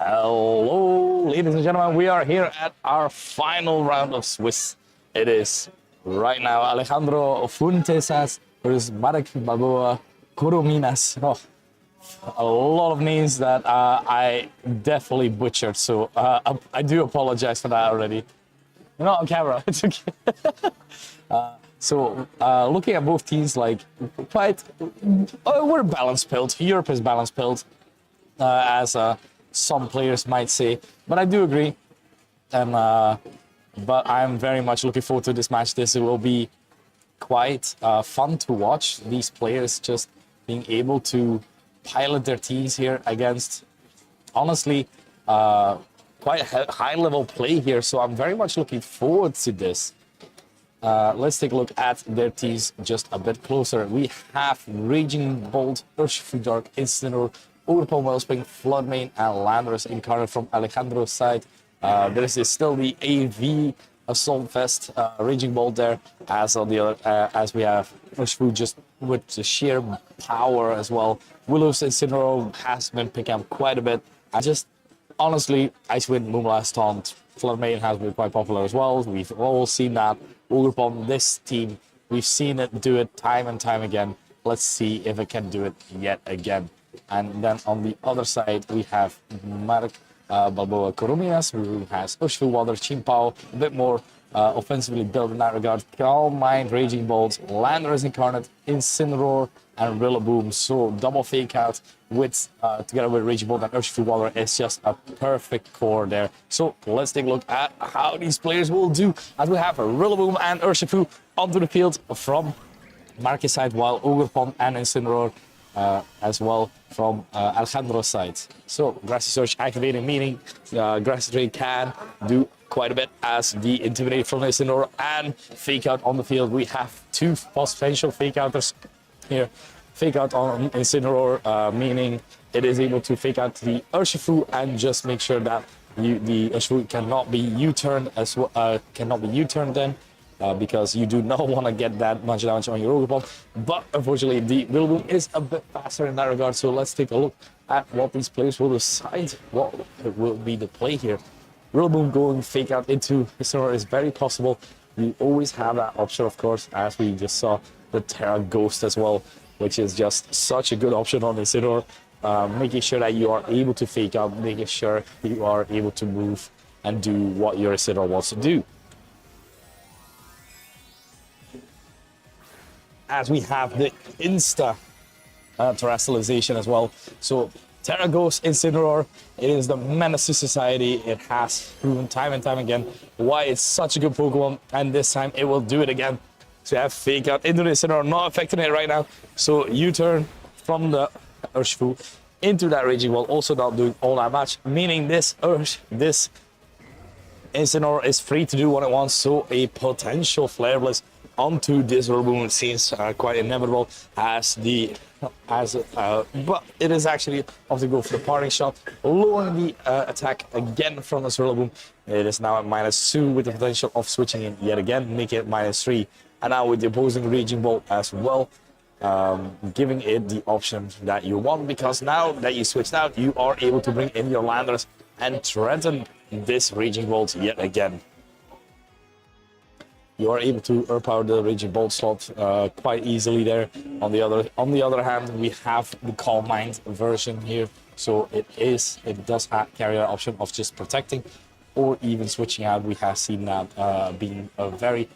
Hello, ladies and gentlemen. We are here at our final round of Swiss. It is right now Alejandro Fuentesas versus Marek Balboa Corominas. Oh, a lot of names that I definitely butchered, so I do apologize for that already. You're not on camera. It's okay. Looking at both teams, like we're balanced build. Europe is balanced build, as some players might say, but I do agree. And but I'm very much looking forward to this match. This will be quite fun to watch. These players just being able to pilot their teams here against, honestly, quite a high-level play here. So I'm very much looking forward to this. Let's take a look at their teams just a bit closer. We have Raging Bolt, Urshifu Dark, Incineroar, Overpower Wellspring, Floodmane, and Landorus Incarnate from Alejandro's side. There is still the AV Assault Vest, Raging Bolt there, as on the other, as we have Urshifu just with the sheer power as well. Willow's Incineroar has been picking up quite a bit. Honestly, Ice Wind, Moonblast Taunt, Floodmane has been quite popular as well. We've all seen that. Overpower, this team, we've seen it do it time and time again. Let's see if it can do it yet again. And then on the other side, we have Marek Balboa Corominas, who has Urshifu Water, Chimpao, a bit more offensively built in that regard. Calm Mind, Raging Bolts, Landorus Incarnate, Incineroar, and Rillaboom. So double fake out with together with Raging Bolt and Urshifu Water is just a perfect core there. So let's take a look at how these players will do as we have Rillaboom and Urshifu onto the field from Marquez side, while Ogerpon and Incineroar as well from Alejandro's side. So Grassy Surge activating, meaning Grassy Trade can do quite a bit as the Intimidate from Incineroar and Fake Out on the field. We have two potential Fake Outers here. Fake Out on Incineroar, meaning it is able to Fake Out the Urshifu and just make sure that the Urshifu cannot be U-turned as well, cannot be U-turned then. Because you do not want to get that much damage on your Ogerpon. But unfortunately, the Rillaboom is a bit faster in that regard. So let's take a look at what these players will decide. What will be the play here? Rillaboom going Fake Out into Incineroar is very possible. You always have that option, of course, as we just saw the Terra Ghost as well, which is just such a good option on Incineroar. Making sure that you are able to Fake Out, making sure you are able to move and do what your Incineroar wants to do. As we have the insta terrestrialization as well. So Terra Ghost, Incineroar, it is the menace to society. It has proven time and time again why it's such a good Pokemon, and this time it will do it again. So you have Fake Out into the Incineroar, not affecting it right now. So U-turn from the Urshifu into that Raging Ball, also not doing all that much, meaning this Incineroar is free to do what it wants. So a potential Flare Blitz onto this Rillaboom seems quite inevitable but it is actually off to go for the parting shot, lowering the attack again from this Rillaboom. It is now at -2 with the potential of switching in yet again, making it -3, and now with the opposing Raging Bolt as well, giving it the option that you want, because now that you switched out, you are able to bring in your Landers and threaten this Raging Bolt yet again. You are able to overpower the Raging Bolt slot quite easily there. On the other hand, we have the Calm Mind version here, so it does carry that option of just protecting or even switching out. We have seen that being a very,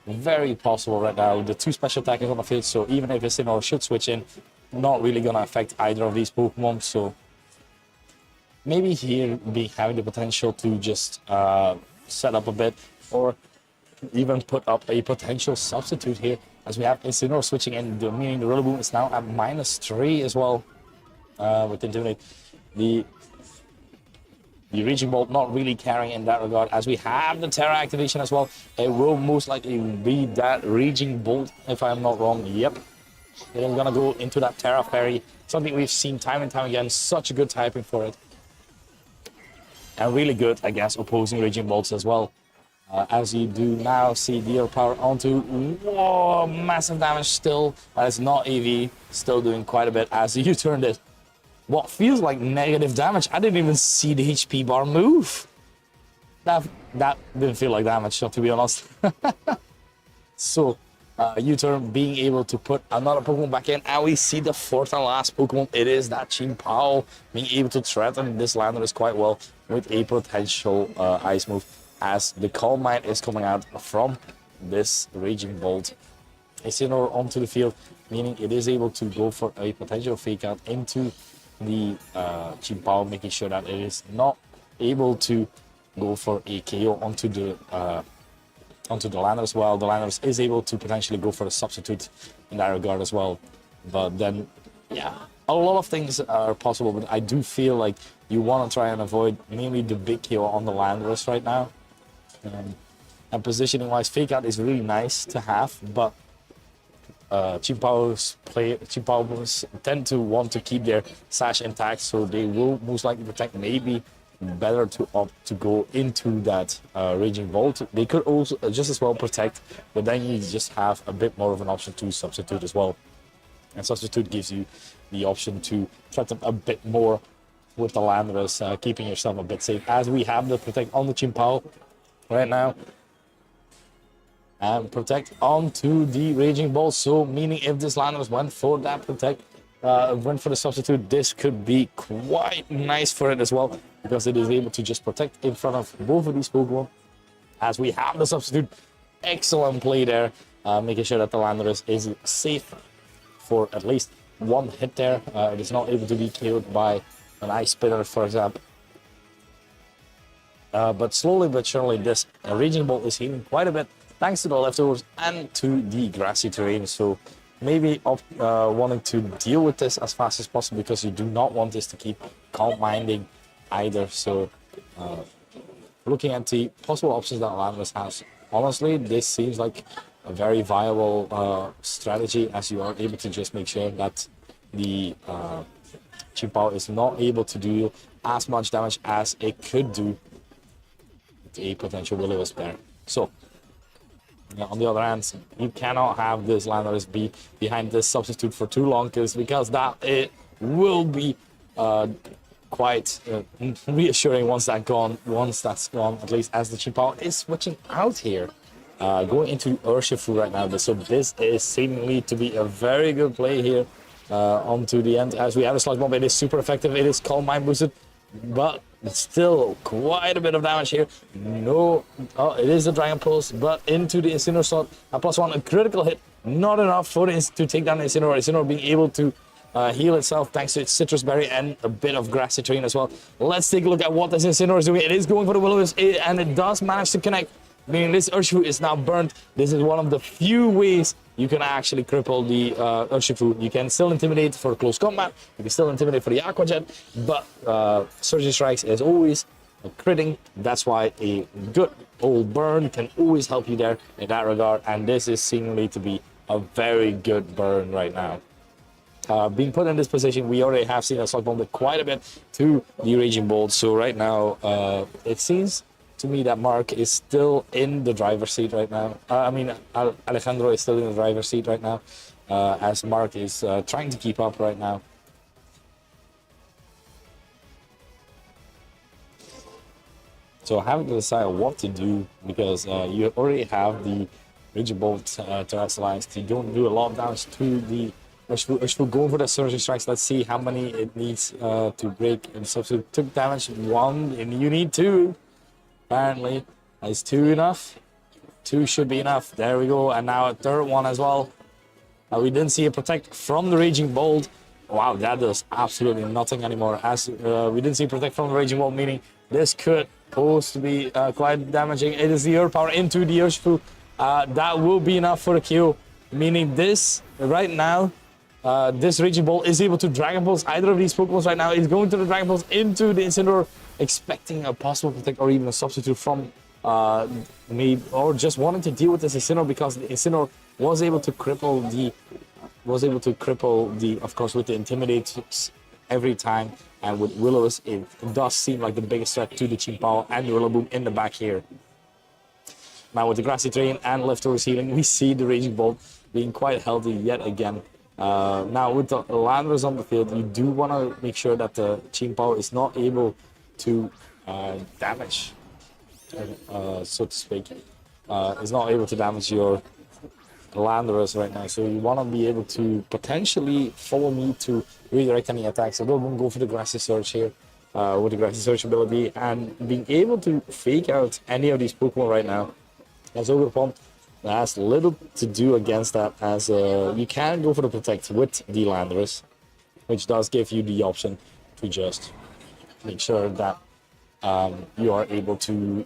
very possible right now. The two special attackers on the field, so even if Incineroar should switch in, not really gonna affect either of these Pokemon. So maybe here having the potential to just set up a bit, or even put up a potential substitute here, as we have Incineroar switching in, meaning the Rillaboom is now at -3 as well with Intimidate. The Raging Bolt not really carrying in that regard, as we have the Terra activation as well. It will most likely be that Raging Bolt, if I'm not wrong. Yep, it is gonna go into that Terra Fairy, something we've seen time and time again. Such a good typing for it, and really good against opposing Raging Bolts as well. As you do now see deal power onto, massive damage still. That is not EV, still doing quite a bit as you turned it. what feels like negative damage. I didn't even see the HP bar move. That didn't feel like damage, to be honest. So, U-turn being able to put another Pokemon back in, and we see the fourth and last Pokemon. It is that Chimpao being able to threaten this Landorus quite well with a potential Ice move, as the Calm Mind is coming out from this Raging Bolt. Incineroar onto the field, meaning it is able to go for a potential Fake Out into the Chimpao, making sure that it is not able to go for a KO onto the Landorus, while the Landorus is able to potentially go for a substitute in that regard as well. But then, yeah, a lot of things are possible, but I do feel like you want to try and avoid mainly the big KO on the Landorus right now. And positioning wise, Fake Out is really nice to have, but Chimpao's tend to want to keep their sash intact, so they will most likely protect. Maybe better to opt to go into that Raging Bolt. They could also just as well protect, but then you just have a bit more of an option to substitute as well. And substitute gives you the option to threaten a bit more with the Landorus, keeping yourself a bit safe, as we have the protect on the Chimpao right now. And protect onto the Raging Bolt, so meaning if this Landorus went for that protect, went for the substitute, this could be quite nice for it as well, because it is able to just protect in front of both of these Pokemon. As we have the substitute, excellent play there, making sure that the Landorus is safe for at least one hit there. It is not able to be killed by an Ice Spinner, for example. But slowly but surely, this Raging Bolt is healing quite a bit, thanks to the leftovers and to the grassy terrain. So maybe wanting to deal with this as fast as possible, because you do not want this to keep Calm Minding either. So looking at the possible options that Landorus has, honestly, this seems like a very viable strategy, as you are able to just make sure that the Chimpao is not able to do as much damage as it could do with a potential Will-O-Wisp there. So on the other hand, you cannot have this Landorus be behind this substitute for too long, because that it will be quite reassuring once that's gone, at least as the Chimpao is switching out here. Going into Urshifu right now, so this is seemingly to be a very good play here onto the end, as we have a Sludge Bomb. It is super effective, it is Calm Mind boosted, but still quite a bit of damage here. No, it is a Dragon Pulse, but into the Incineroar slot, a +1, a critical hit, not enough for to take down the Incineroar. Incineroar being able to heal itself thanks to its Citrus Berry and a bit of grassy terrain as well. Let's take a look at what this Incineroar is doing. It is going for the Will-O-Wisp, and it does manage to connect, meaning this Urshifu is now burnt. This is one of the few ways you can actually cripple the Urshifu. You can still intimidate for close combat, you can still intimidate for the Aqua Jet, but Surging Strikes is always critting. That's why a good old burn can always help you there in that regard, and this is seemingly to be a very good burn right now. Being put in this position, we already have seen a Sludge Bomb quite a bit to the Raging Bolt, so right now it seems to me that Mark is still in the driver's seat right now. Alejandro is still in the driver's seat right now, as Mark is trying to keep up right now. So having to decide what to do, because you already have the Raging Bolt terrestrialized to go and do a lot of damage to the Urshifu. Going for the Surging Strikes. Let's see how many it needs to break. And substitute took damage 1, and you need 2. Apparently, is 2 enough? 2 should be enough. There we go. And now a third one as well. We didn't see a protect from the Raging Bolt. Wow, that does absolutely nothing anymore. As we didn't see protect from the Raging Bolt, meaning this could pose to be quite damaging. It is the Earth Power into the Urshifu. That will be enough for a kill. Meaning this, right now, this Raging Bolt is able to Dragon Pulse either of these Pokemon right now. It's going to the Dragon Pulse into the Incineroar, expecting a possible protect or even a substitute from me, or just wanting to deal with this Incineroar, because the Incineroar was able to cripple the, of course, with the Intimidate every time, and with Will-O-Wisp, it does seem like the biggest threat to the Chimpao and the Rillaboom in the back here. Now with the grassy terrain and leftovers healing, we see the Raging Bolt being quite healthy yet again. Now with the Landers on the field, you do want to make sure that the Chimpao is not able to damage, so to speak, is not able to damage your Landers right now. So you want to be able to potentially follow me to redirect any attacks. So don't go for the Grassy Search here with the Grassy Search ability, and being able to fake out any of these Pokemon right now. As Ogerpon has little to do against that, as you can go for the Protect with the Landers, which does give you the option to just make sure that you are able to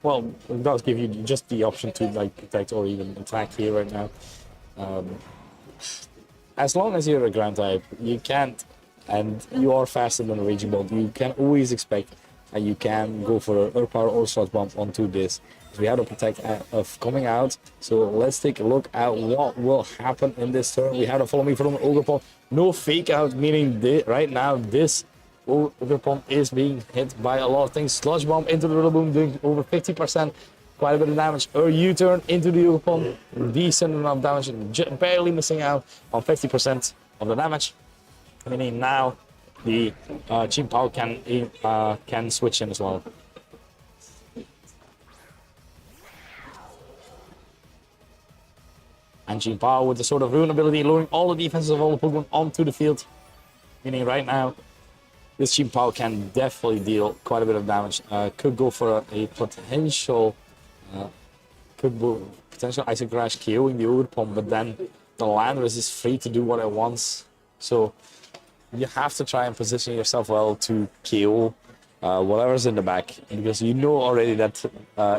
well, it does give you just the option to like protect or even attack here right now. As long as you're a ground type, you can't, and you are faster than a Raging Bolt, you can always expect and you can go for an Earth Power or Sludge Bomb onto this. We have a Protect of coming out, so let's take a look at what will happen in this turn. We have a Follow Me from Ogerpon. No fake out, meaning right now this Ogerpon is being hit by a lot of things. Sludge Bomb into the Rillaboom doing over 50%, quite a bit of damage. Or U-turn into the Ogerpon, decent amount of damage, barely missing out on 50% of the damage. Meaning now the Chimpao can switch in as well. And Chimpao with the sort of Ruin ability, lowering all the defenses of all the Pokemon onto the field. Meaning right now, this Chimpao can definitely deal quite a bit of damage. Could go for a potential, Icy Crash KOing the Ogerpon, but then the Landorus is free to do what it wants. So you have to try and position yourself well to KO whatever's in the back, because you know already that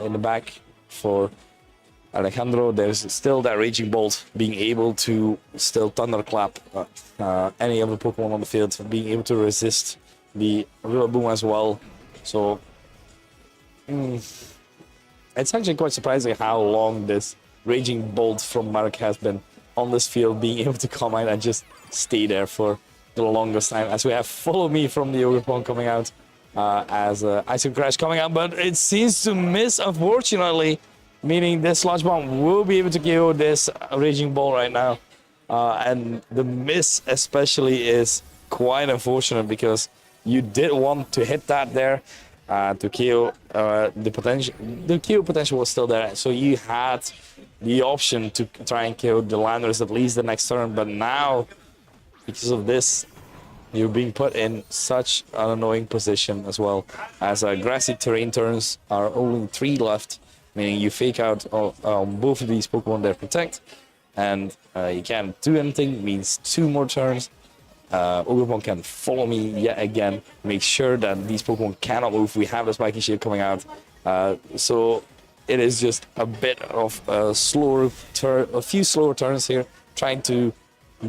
in the back for Alejandro, there's still that Raging Bolt being able to still Thunderclap any of the Pokemon on the field, being able to resist the Rillaboom as well. So it's actually quite surprising how long this Raging Bolt from Mark has been on this field, being able to come out and just stay there for the longest time, as we have Follow Me from the Ogerpon coming out, as Icy Crash coming out, but it seems to miss, unfortunately, meaning this Sludge Bomb will be able to KO this Raging Ball right now. And the miss especially is quite unfortunate, because you did want to hit that there to KO the potential. The KO potential was still there, so you had the option to try and KO the Landers at least the next turn, but now, because of this, you're being put in such an annoying position as well, as grassy terrain turns are only 3 left, meaning you fake out both of these Pokemon that protect, and you can't do anything, means 2 more turns. Ogerpon can Follow Me yet again, make sure that these Pokemon cannot move. We have the Spiky Shield coming out, so it is just a bit of a few slower turns here, trying to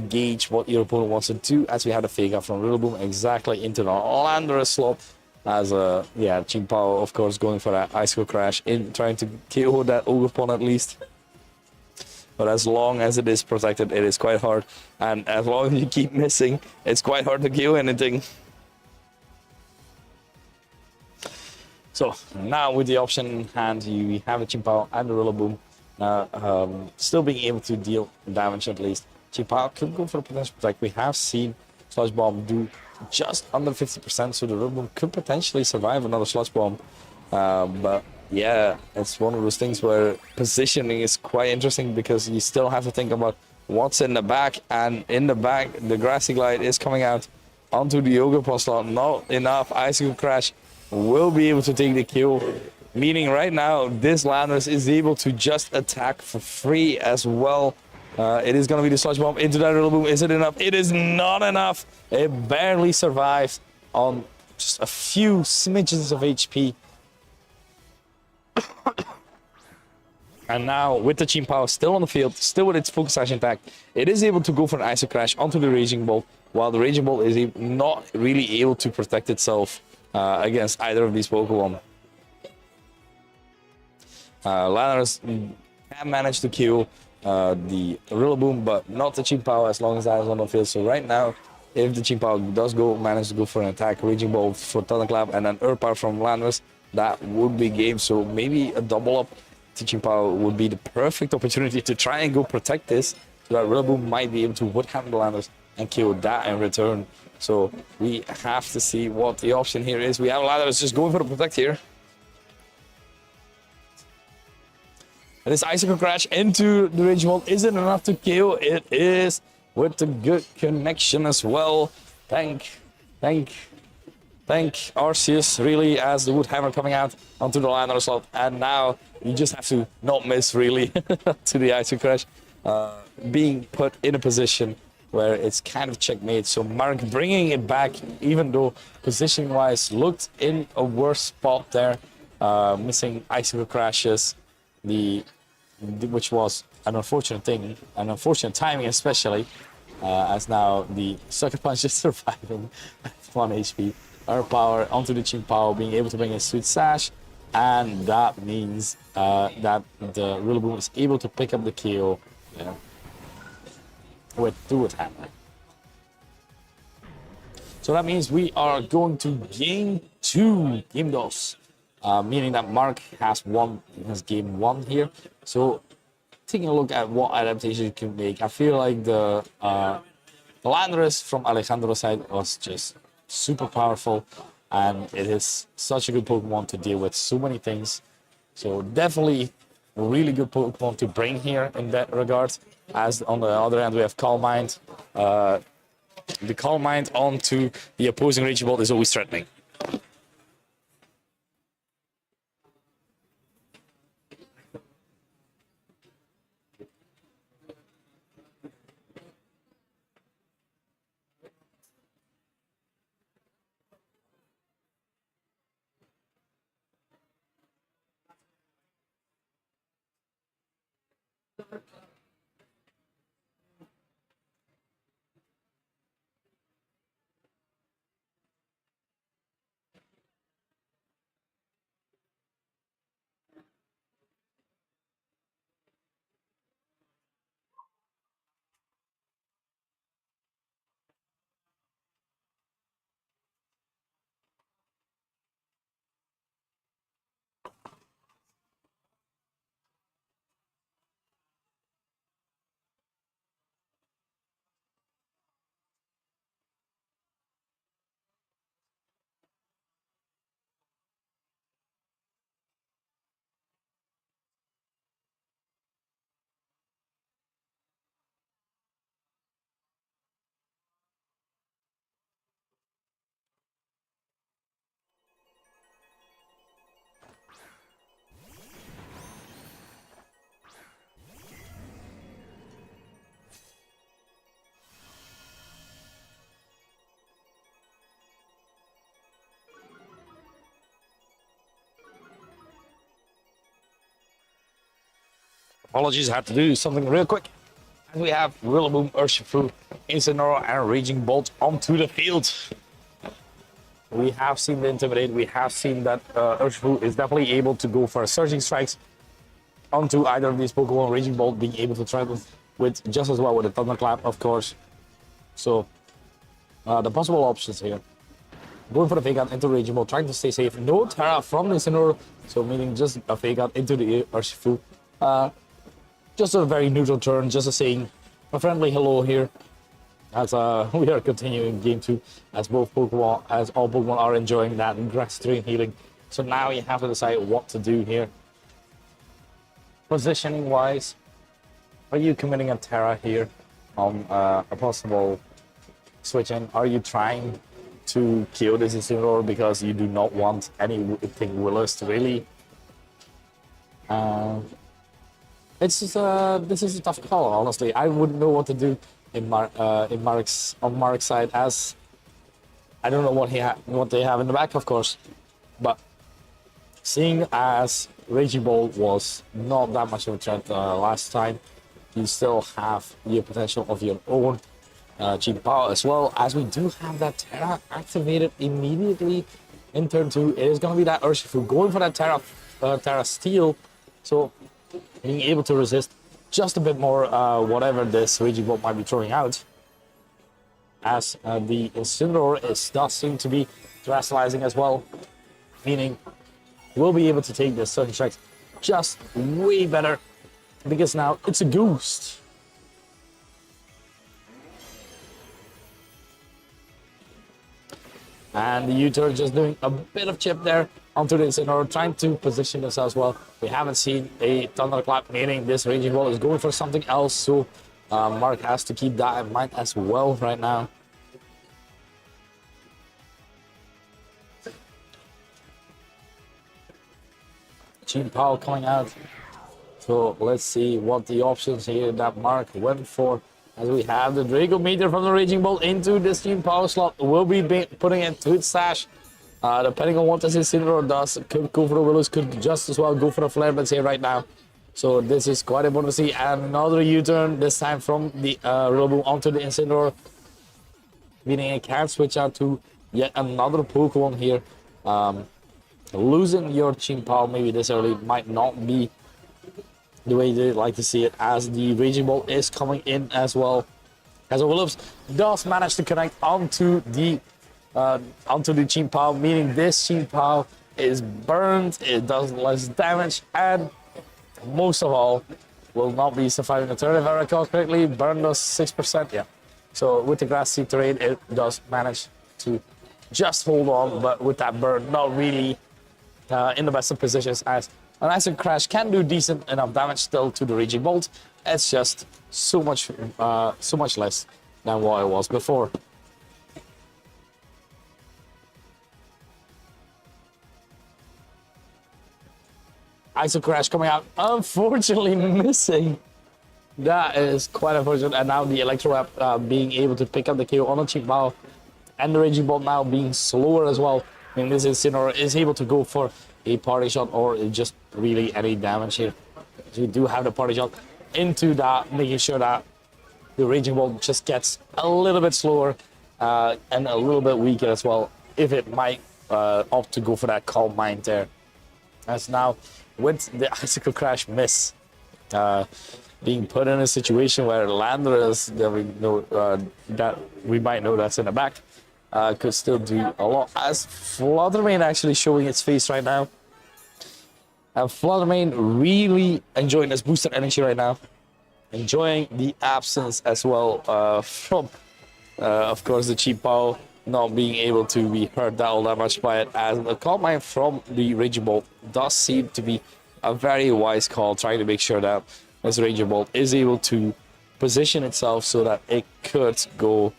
gauge what your opponent wants to do, as we had a fake out from Rillaboom exactly into the Landorus slot, as Chimpao of course going for that Ice Crash in, trying to KO that Ogerpon at least. But as long as it is protected, it is quite hard, and as long as you keep missing, it's quite hard to KO anything. So now with the option in hand, you have a Chimpao and the Rillaboom still being able to deal damage at least. Chimpao could go for a potential protect. We have seen Sludge Bomb do just under 50%, so the Rillaboom could potentially survive another Sludge Bomb. But yeah, it's one of those things where positioning is quite interesting, because you still have to think about what's in the back, and in the back, the Grassy Glide is coming out onto the Ogerpon slot. Not enough. Icicle Crash will be able to take the kill, meaning right now this Landorus is able to just attack for free as well. It is going to be the Sludge Bomb into that Rillaboom. Is it enough? It is not enough. It barely survives on just a few smidgens of HP. And now with the Chimpao still on the field, still with its focus action attack, it is able to go for an Ice Crash onto the Raging Bolt, while the Raging Bolt is not really able to protect itself against either of these Pokemon. Landorus can manage to kill the Rillaboom, but not the Chimpao as long as that is on the field. So right now, if the Chimpao does manage to go for an attack, Raging Bolt for Thunderclap and an Earth Power from Landorus, that would be game. So maybe a double up Teaching Power would be the perfect opportunity to try and go protect this, so that Rillaboom might be able to wood-hammer the Landers and kill that in return. So we have to see what the option here is. We have Landers just going for the protect here. And this Icicle Crash into the Rage Bolt isn't enough to KO. It is with the good connection as well. Thank Arceus, really, as the Wood Hammer coming out onto the Lander slot. And now you just have to not miss, really, to the Icicle Crash. Being put in a position where it's kind of checkmate. So Mark bringing it back, even though position-wise looked in a worse spot there. Missing Icicle Crashes. Which was an unfortunate thing, an unfortunate timing especially, as now the Sucker Punch is surviving at 1 HP. Our power onto the Teaching Power, being able to bring a Sweet Sash, and that means that the Rillaboom is able to pick up the KO with the Wood Hammer. So that means we are going to game 2, game dos. Meaning that Mark has game 1 here. So taking a look at what adaptation you can make, I feel like the Landorus from Alejandro's side was just super powerful, and it is such a good Pokemon to deal with so many things. So definitely a really good Pokemon to bring here in that regard. As on the other end we have Calm Mind. The Calm Mind onto the opposing Raging Bolt is always threatening. Apologies, I had to do something real quick. And we have Rillaboom, Urshifu, Incineroar, and Raging Bolt onto the field. We have seen the Intimidate. We have seen that Urshifu is definitely able to go for Surging Strikes onto either of these Pokemon. Raging Bolt being able to threaten with just as well with a Thunderclap, of course. So the possible options here. Going for the Fake Out into Raging Bolt, trying to stay safe. No Terra from the Incineroar, so meaning just a Fake Out into the Urshifu. Just a very neutral turn, just a saying a friendly hello here. As we are continuing game 2, as all Pokemon are enjoying that grass terrain healing. So now you have to decide what to do here. Positioning wise, are you committing a Terra here on a possible switch in? Are you trying to kill this Incineroar because you do not want anything Willis really? It's just, this is a tough call, honestly. I wouldn't know what to do on Mark's side, as I don't know what they have in the back, of course. But seeing as Raging Bolt was not that much of a threat last time, you still have the potential of your own Teaching Power, as well as we do have that Terra activated immediately in turn 2. It is going to be that Urshifu going for that Terra Steel. So being able to resist just a bit more whatever this Raging Bolt might be throwing out, as the Incineroar does seem to be terrestrializing as well, meaning we'll be able to take this Surging Strikes just way better because now it's a Ghost. And the U-turn just doing a bit of chip there onto this in order trying to position themselves well. We haven't seen a Thunderclap, meaning this Raging Ball is going for something else, so Mark has to keep that in mind as well right now. Cheap Power coming out. So let's see what the options here that Mark went for. As we have the Draco Meteor from the Raging Bolt into the Steam Power slot. Will be putting it to its stash. Depending on what this Incineroar does, could go for the Willows, could just as well go for the Flare Blitz here right now. So this is quite important to see. And another U-turn, this time from the Rillaboom onto the Incineroar. Meaning it can switch out to yet another Pokemon here. Losing your Power maybe this early might not be the way they'd like to see it, as the Raging Ball is coming in as well. As Willows does manage to connect onto the Power, meaning this Power is burned, it does less damage, and most of all will not be surviving the turn if I recall correctly. Burn does 6%, yeah. So with the Grass Seed terrain, it does manage to just hold on, but with that burn, not really in the best of positions, as an Acid Crash can do decent enough damage still to the Raging Bolt. It's just so much less than what it was before. Acid Crash coming out, unfortunately missing. That is quite unfortunate, and now the Electro Wrap being able to pick up the KO on a Cheap Bow, and the Raging Bolt now being slower as well. I mean, this Incineroar is able to go for a party shot or just really any damage here. So you do have the party shot into that, making sure that the Raging Bolt just gets a little bit slower and a little bit weaker as well, if it might opt to go for that Calm Mind there. As now, with the Icicle Crash miss, being put in a situation where Landorus, that we might know that's in the back, could still do a lot, as Fluttermane actually showing its face right now. And Fluttermane really enjoying this boosted energy right now. Enjoying the absence as well from, of course, the Cheap Power not being able to be hurt all that much by it, as the Calm Mind from the Raging Bolt does seem to be a very wise call, trying to make sure that this Raging Bolt is able to position itself so that it could go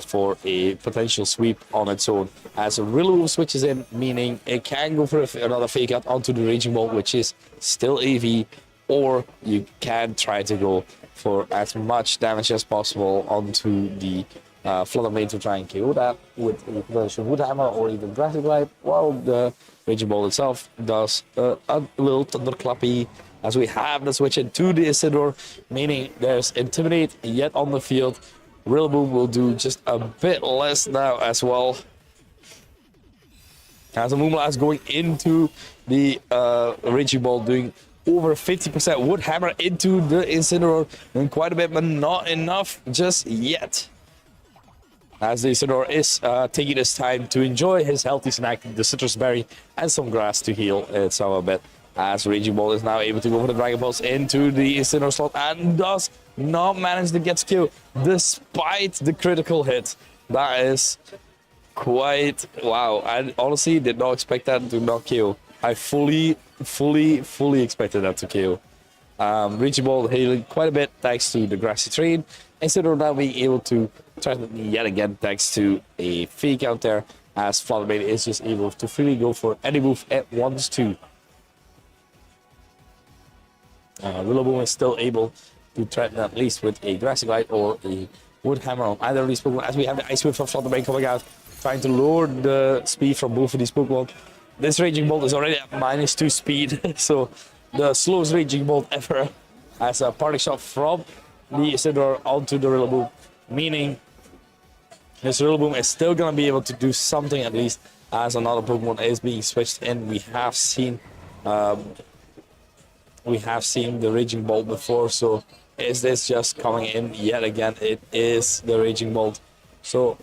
for a potential sweep on its own. As a Rillaboom switches in, meaning it can go for another fake out onto the Raging Bolt, which is still AV, or you can try to go for as much damage as possible onto the Fluttermane to try and KO that with a potential Wood Hammer or even Grassy Glide, while the Raging Bolt itself does a little Thunderclappy, as we have the switch into the Incineroar, meaning there's Intimidate yet on the field. Rillaboom will do just a bit less now as well. As the Moonblast going into the Raging Ball, doing over 50% Wood Hammer into the Incineroar, and quite a bit, but not enough just yet. As the Incineroar is taking his time to enjoy his healthy snack, the Citrus Berry, and some grass to heal itself a bit. As Raging Ball is now able to go for the Dragon Pulse into the Incineroar slot, and does not manage to get skill despite the critical hit. That is quite wow. I honestly did not expect that to not KO. I fully expected that to KO. Raging Ball healing quite a bit thanks to the grassy terrain, instead of now being able to threaten yet again thanks to a fake out there, as Fluttermane is just able to freely go for any move it wants to. Rillaboom is still able to threaten at least with a Grassy Glide or a Wood Hammer on either of these Pokemon, as we have the Ice Whip from Fluttermane coming out, trying to lower the speed from both of these Pokemon. This Raging Bolt is already at -2 speed, so the slowest Raging Bolt ever, as a party shot from the Incineroar onto the Rillaboom, meaning this Rillaboom is still going to be able to do something at least, as another Pokemon is being switched in. We have seen the Raging Bolt before, so is this just coming in yet again? It is the Raging Bolt. So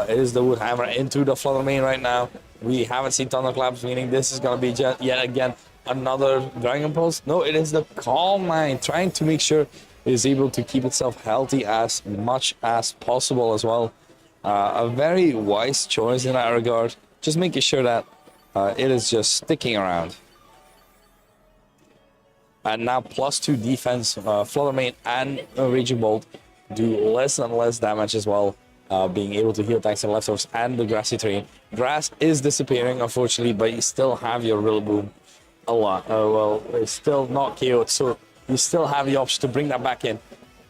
it is the Wood Hammer into the Fluttermane right now. We haven't seen Thunderclaps, meaning this is going to be yet again another Dragon Pulse? No, it is the Calm Mind, trying to make sure it is able to keep itself healthy as much as possible as well. A very wise choice in that regard. Just making sure that it is just sticking around. And now +2 defense, Flutter Mane and Raging Bolt do less and less damage as well. Being able to heal attacks and leftovers and the grassy terrain. Grass is disappearing, unfortunately, but you still have your Rillaboom a lot. Well, it's still not KO'd, so you still have the option to bring that back in,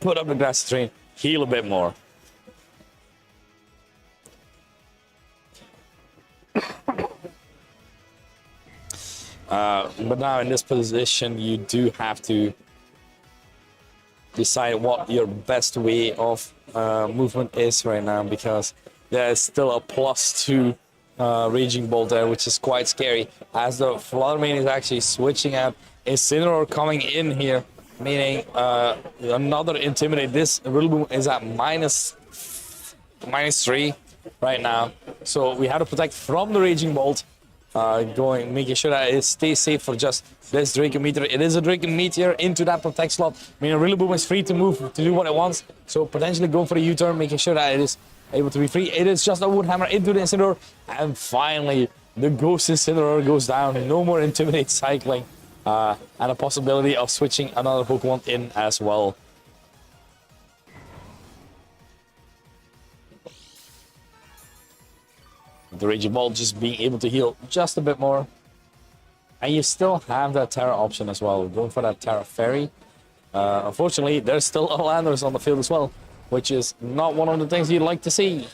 put up the grassy terrain, heal a bit more. But now in this position, you do have to decide what your best way of movement is right now, because there is still a +2 Raging Bolt there, which is quite scary, as the Flutter Mane is actually switching out. Incineroar coming in here, meaning another Intimidate. This Rillaboom is at -3 right now, so we have to protect from the Raging Bolt. Making sure that it stays safe for just this Draco Meteor. It is a Draco Meteor into that protect slot. I mean, Rillaboom is free to move, to do what it wants. So potentially go for a U-turn, making sure that it is able to be free. It is just a Wood Hammer into the Incineroar. And finally, the Ghost Incineroar goes down. No more Intimidate cycling. And a possibility of switching another Pokemon in as well. The Raging Ball just being able to heal just a bit more. And you still have that Terra option as well, going for that Terra Fairy. Unfortunately, there's still a Landorus on the field as well, which is not one of the things you'd like to see.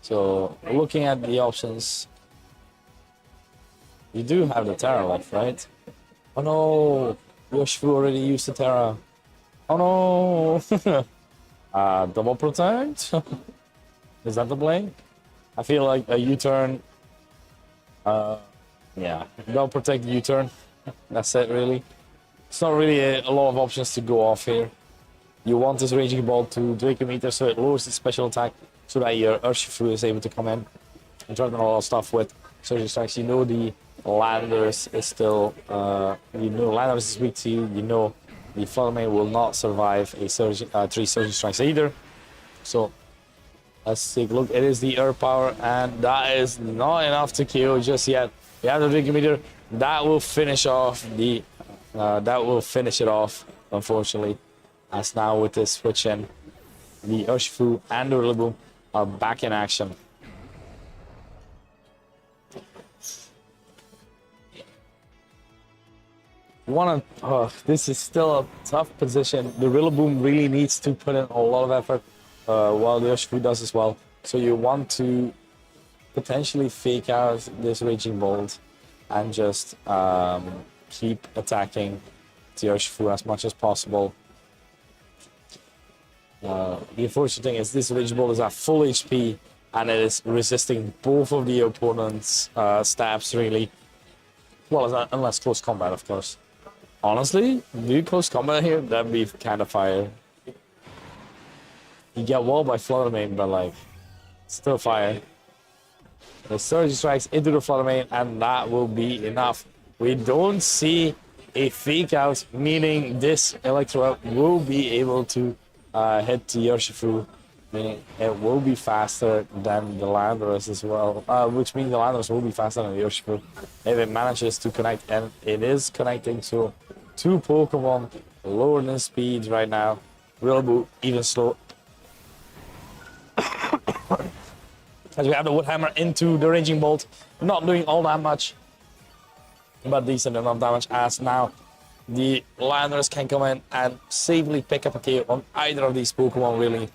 So, looking at the options, you do have the Terra left, right? Oh no! Yoshifu already used the Terra. Oh no! Double Protect? Is that the play? I feel like a U-turn. Yeah, Double Protect U-turn. That's it, really. It's not really a lot of options to go off here. You want this Raging Ball to Draco Meteor so it lowers the special attack, so that your Urshifu is able to come in and try to do a lot of stuff with Surgery Strikes. You know the Landorus is still, Landorus is weak to you. You know the Flutter Mane will not survive a 3 Surgery Strikes either. So let's take a look. It is the Earth Power, and that is not enough to KO just yet. We have the Draco Meteor. That will finish off the. That will finish it off, unfortunately. As now with this switch in, the Urshifu and the Rillaboom are back in action. This is still a tough position. The Rillaboom really needs to put in a lot of effort, while the Urshifu does as well. So you want to potentially fake out this Raging Bolt and just keep attacking the Urshifu as much as possible. The unfortunate thing is this Raging Bolt is at full HP and it is resisting both of the opponent's stabs, really. Well, unless close combat, of course. Honestly, do close combat here? That'd be kind of fire. You get walled by Flutter Mane, but like, still fire. The Surge Strikes into the Flutter Mane, and that will be enough. We don't see a fake out, meaning this Electro will be able to hit the Urshifu, meaning it will be faster than the Landorus as well, which means the Landorus will be faster than the Urshifu if it manages to connect, and it is connecting. So two Pokemon lower in speed right now. Rillaboom even slow. As we have the Wood Hammer into the Raging Bolt, not doing all that much, but decent enough damage, as now the Landorus can come in and safely pick up a KO on either of these Pokemon, really.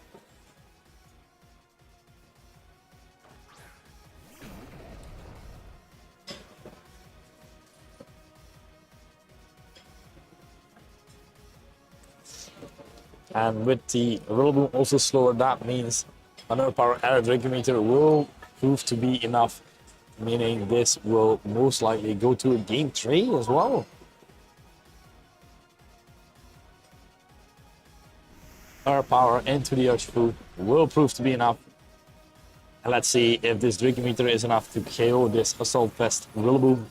And with the Rillaboom also slower, that means another Power Air Draco Meteor will prove to be enough, meaning this will most likely go to a game 3 as well. Our power into the Urshifu will prove to be enough. And let's see if this Drinking Meter is enough to KO this Assault Vest Rillaboom.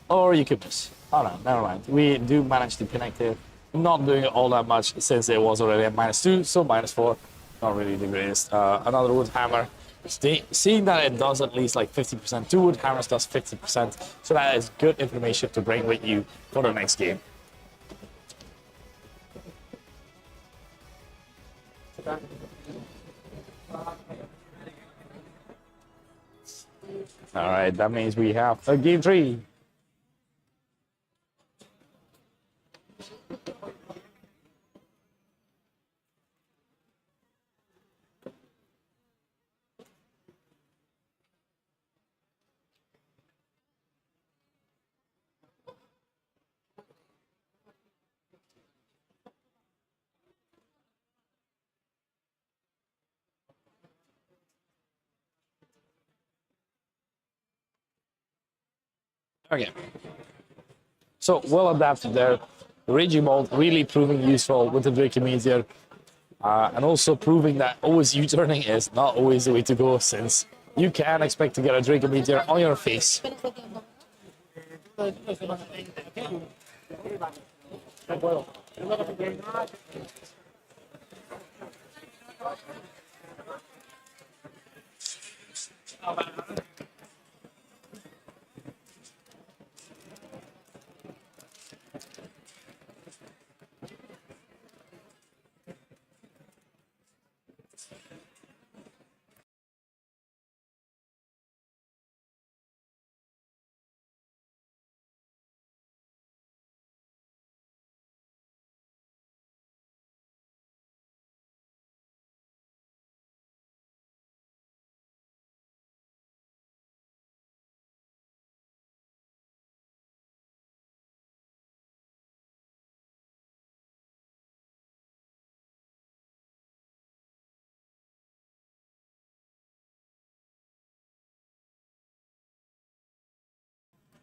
Or you could miss. Oh no, never mind. We do manage to connect it. Not doing all that much since it was already at -2, so -4. Not really the greatest. Another Wood Hammer. Seeing that it does at least like 50%, 2 Wood Hammers does 50%, so that is good information to bring with you for the next game. All right, that means we have a game 3. Okay. So well adapted there. The Raging Bolt really proving useful with the Drinking Meteor. And also proving that always U-turning is not always the way to go, since you can expect to get a Drinking Meteor on your face.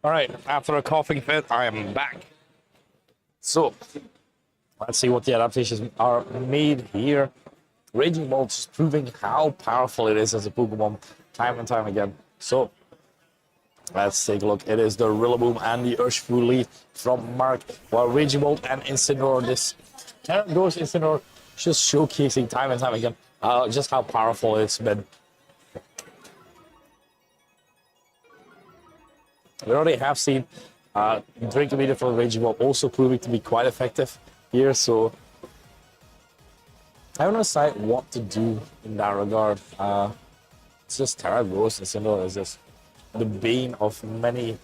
All right, after a coughing fit, I am back. So, let's see what the adaptations are made here. Raging Bolt is proving how powerful it is as a Pokemon time and time again. So, let's take a look. It is the Rillaboom and the Urshifu lead from Mark, while Raging Bolt and Incineroar, this Terraghost Incineroar, just showcasing time and time again just how powerful it's been. We already have seen Drinking Meter from Raging Bolt also proving to be quite effective here, so I don't decide what to do in that regard. It's just Terraghost Incineroar is just the bane of many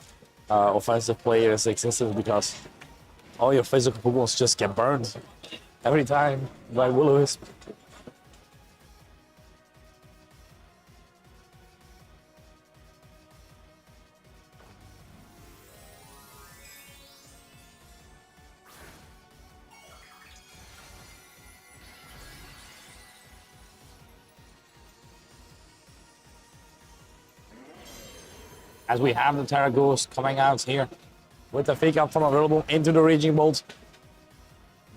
offensive players' existence, because all your physical Pokemon just get burned every time by Will-O-Wisp. As we have the Terraghost coming out here with the fake out from a Rillaboom into the Raging Bolt.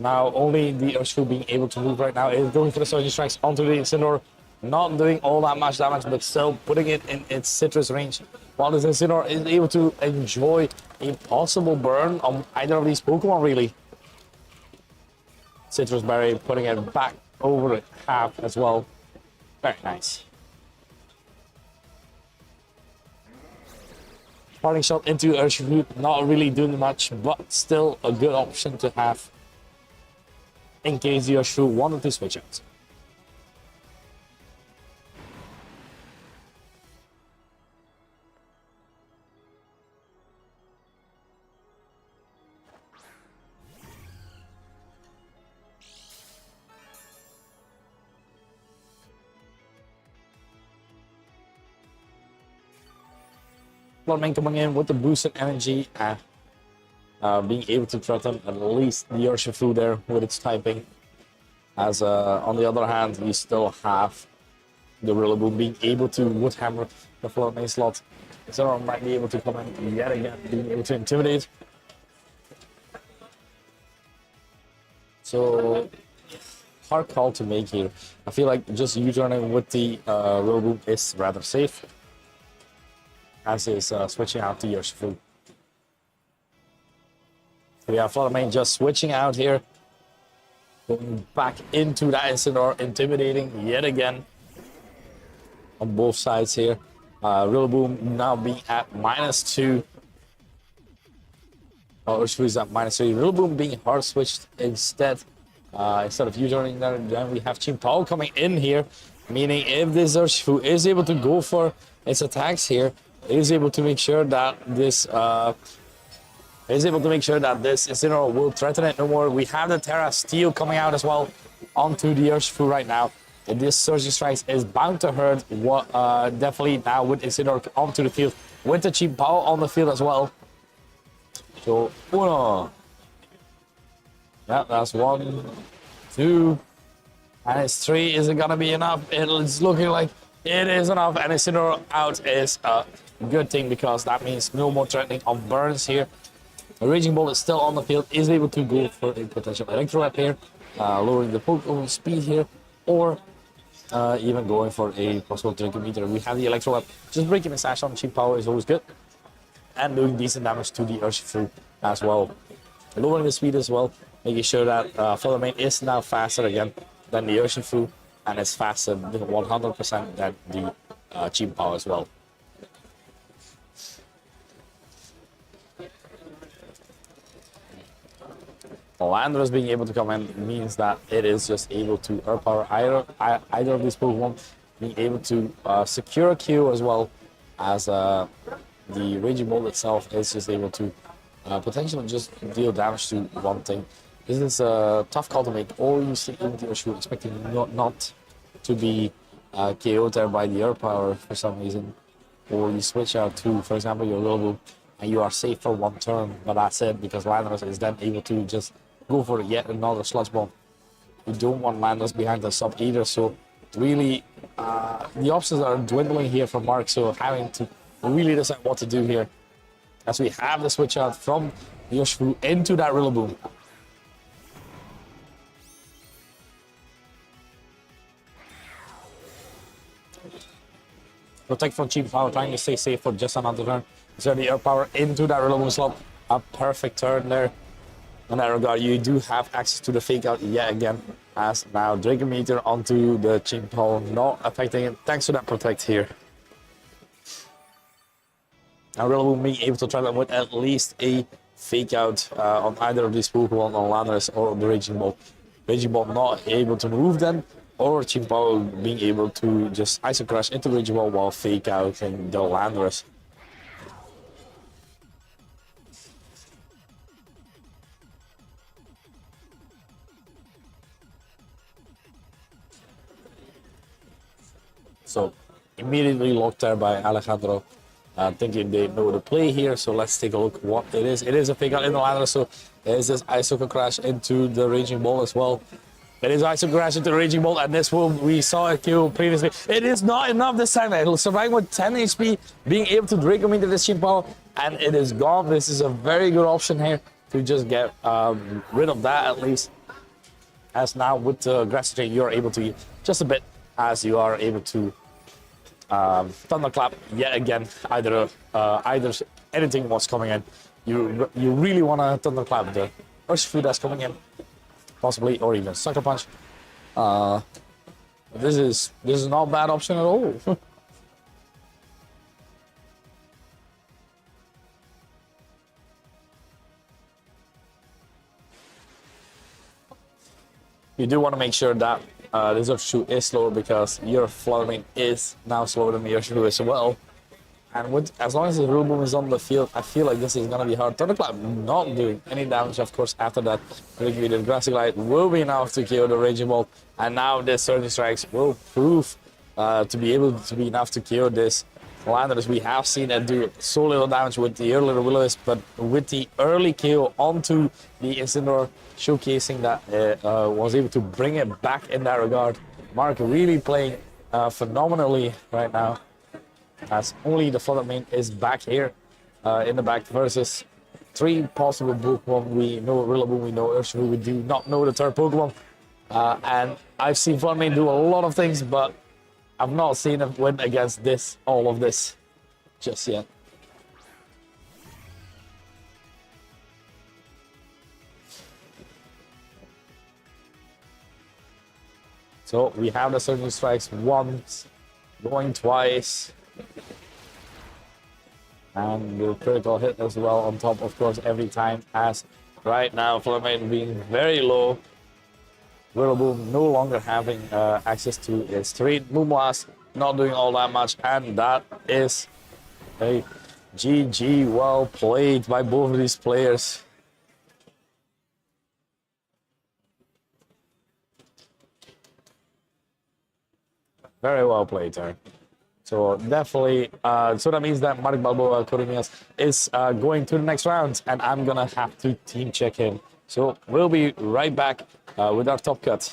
Now only the Urshifu being able to move right now is going for the Surging Strikes onto the Incineroar. Not doing all that much damage, but still putting it in its citrus range. While this Incineroar is able to enjoy a possible burn on either of these Pokemon, really. Citrus Berry putting it back over half as well. Very nice. Parting shot into Urshifu, not really doing much, but still a good option to have in case the Urshifu wanted to switch out. Floodman coming in with the boosted energy and being able to threaten at least the Urshifu there with its typing. As on the other hand, you still have the Rillaboom being able to Wood Hammer the Floodman slot. So might be able to come in yet again, being able to intimidate. So hard call to make here. I feel like just U-turning with the Rillaboom is rather safe, as is switching out to Urshifu. We have Fluttermane just switching out here, going back into that Incineroar, intimidating yet again on both sides here. Rillaboom now being at -2. Urshifu is at -3. Rillaboom being hard switched instead. Instead of U-turning there, then we have Chimpao coming in here, meaning if this Urshifu is able to go for its attacks here, it is able to make sure that this Incineroar will threaten it no more. We have the Terra Steel coming out as well onto the Urshifu right now. And this Surging Strikes is bound to hurt. Definitely now with Incineroar onto the field, with the Chimpao on the field as well. So, uno. Yeah, that's 1, 2, and it's 3. Is it gonna be enough? It's looking like it is enough, and Incineroar out is a good thing because that means no more threatening of burns here. The Raging Bolt is still on the field, is able to go for a potential Electro Wrap here, lowering the Pokemon speed here, or even going for a possible Draco Meteor. We have the Electro Wrap, just breaking the sash on cheap power is always good, and doing decent damage to the Urshifu as well. Lowering the speed as well, making sure that Fluttermane is now faster again than the Urshifu, and it's faster 100% than the cheap power as well. Landorus being able to come in means that it is just able to overpower either of these Pokemon, being able to secure a KO as well as the Raging Bolt itself is just able to potentially just deal damage to one thing. This is a tough call to make, or you see into the Urshifu expecting not to be KO'd there by the overpower for some reason, or you switch out to, for example, your Rillaboom, and you are safe for one turn, but that's it, because Landorus is then able to just go for yet another Sludge Bomb. You don't want Landorus behind the sub either, so really the options are dwindling here for Mark, so having to really decide what to do here, as we have the switch out from Urshifu into that Rillaboom. Protect from cheap power, trying to stay safe for just another turn. So the air power into that Rillaboom slot. A perfect turn there. In that regard, you do have access to the fake out yet again, as now Draco Meteor onto the Chimpao, not affecting it thanks to that protect here. Now Rillaboom being able to try that with at least a fake out on either of these Pokemon, on Landorus or the Raging Bolt. Raging Bolt not able to move then, or Chimpao being able to just Iso Crush into Raging Bolt while fake out and the Landorus. So immediately locked there by Alejandro, thinking they know the play here. So let's take a look what it is. It is a fake out in the ladder, so there's this Isoka Crash into the Raging Bolt as well. It is Isoka Crash into the Raging Bolt, and this one we saw it kill previously. It is not enough this time. It'll survive with 10 HP, being able to Draco into this Chimpao, and it is gone. This is a very good option here to just get rid of that at least. As now with the Grass Chain, you're able to eat just a bit, as you are able to Thunderclap yet again. Either anything was coming in, you really want to Thunderclap the Urshifu that's coming in, possibly, or even Sucker Punch. This is not a bad option at all. You do want to make sure that this Urshifu is slower, because your Fluttermane is now slower than the Urshifu as well. And as long as the Rillaboom is on the field, I feel like this is going to be hard. Thunderclap not doing any damage, of course, after that. The Grassy Glide will be enough to KO the Raging Bolt. And now this Surging Strikes will prove to be able to be enough to KO this Landorus. We have seen it do so little damage with the earlier Will-O-Wisp, but with the early KO onto the Incineroar, showcasing that it was able to bring it back in that regard. Mark really playing phenomenally right now, as only the Fluttermane is back here in the back versus three possible Pokemon. We know Rillaboom, we know Urshifu, we do not know the third Pokemon. And I've seen Funmain do a lot of things, but I've not seen him win against all of this, just yet. So we have the Surging Strikes once, going twice. And the critical hit as well on top, of course, every time, as right now Flamengo being very low. Rillaboom no longer having access to its three. Moonblast not doing all that much, and that is a GG. Well played by both of these players. Very well played there. So definitely, so that means that Mark Balboa Corinthians is going to the next round, and I'm gonna have to team check him. So we'll be right back with our top cut.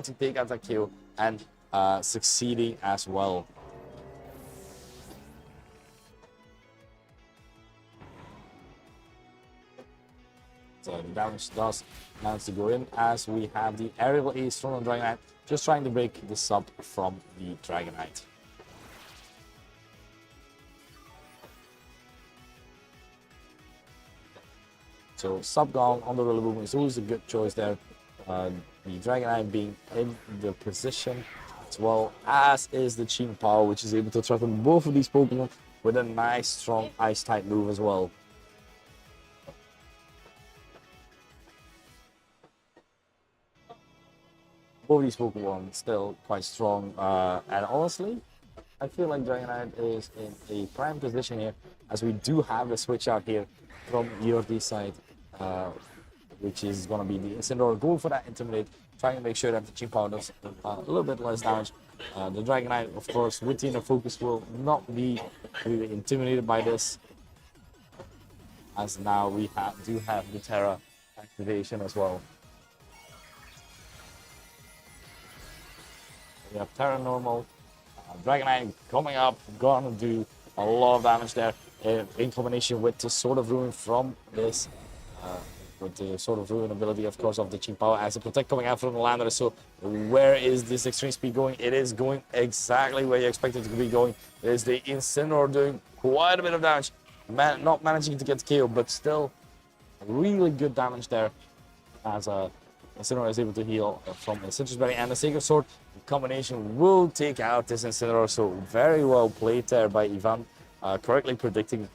to take out that kill and succeeding as well. So the damage does manage to go in as we have the aerial ace from the Dragonite, just trying to break the sub from the Dragonite. So sub gone on the Rillaboom is always a good choice there. The Dragonite being in the position, as well as is the Ching Power, which is able to threaten both of these Pokemon with a nice strong ice type move as well. Both of these Pokemon still quite strong, and honestly, I feel like Dragonite is in a prime position here, as we do have a switch out here from Yordi's side, which is going to be the Incineroar. Going for that Intimidate, trying to make sure that the Ching Power does a little bit less damage. The Dragonite, of course, with the inner focus, will not be really intimidated by this, as now we do have the Terra activation as well. We have Terra Normal, Dragonite coming up, gonna do a lot of damage there in combination with the Sword of Ruin from this, with the Sword of Ruin ability, of course, of the Ching Power as a Protect coming out from the Landorus. So where is this Extreme Speed going? It is going exactly where you expect it to be going. It is the Incineroar doing quite a bit of damage, not managing to get the KO, but still really good damage there as Incineroar is able to heal from a Citrus Berry and a Sacred Sword. The combination will take out this Incineroar, so very well played there by Ivan, correctly predicting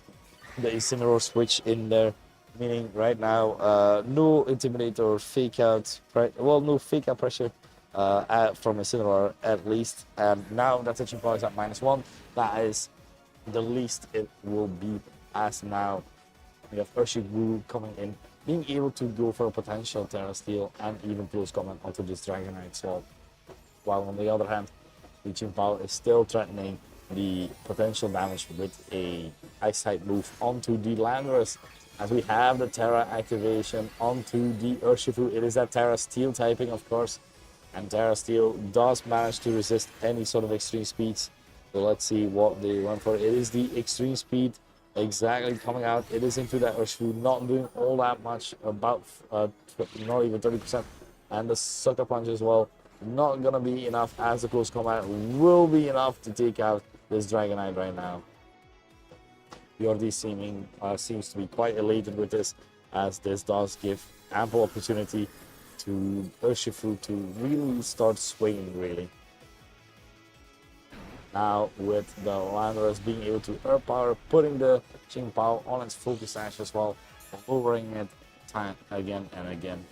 the Incineroar switch in there, meaning right now no Intimidate or Fake Out, no Fake Out pressure from Incineroar at least, and now that Ching Power is at -1, that is the least it will be, as now we have Urshifu coming in, being able to go for a potential Terra Steel and even close combat onto this Dragonite Sword. While on the other hand, the Ching Power is still threatening the potential damage with a Ice type move onto the Landorus, as we have the Terra activation onto the Urshifu. It is that Terra Steel typing, of course, and Terra Steel does manage to resist any sort of extreme speeds. So let's see what they went for. It is the extreme speed exactly coming out. It is into that Urshifu, not doing all that much, about not even 30%, and the Sucker Punch as well. Not gonna be enough, as the close combat will be enough to take out this Dragonite right now. Yordi seems to be quite elated with this, as this does give ample opportunity to Urshifu to really start swinging, really. Now with the Landorus being able to Earth Power, putting the Ching Power on its Focus Sash as well, lowering it time again and again.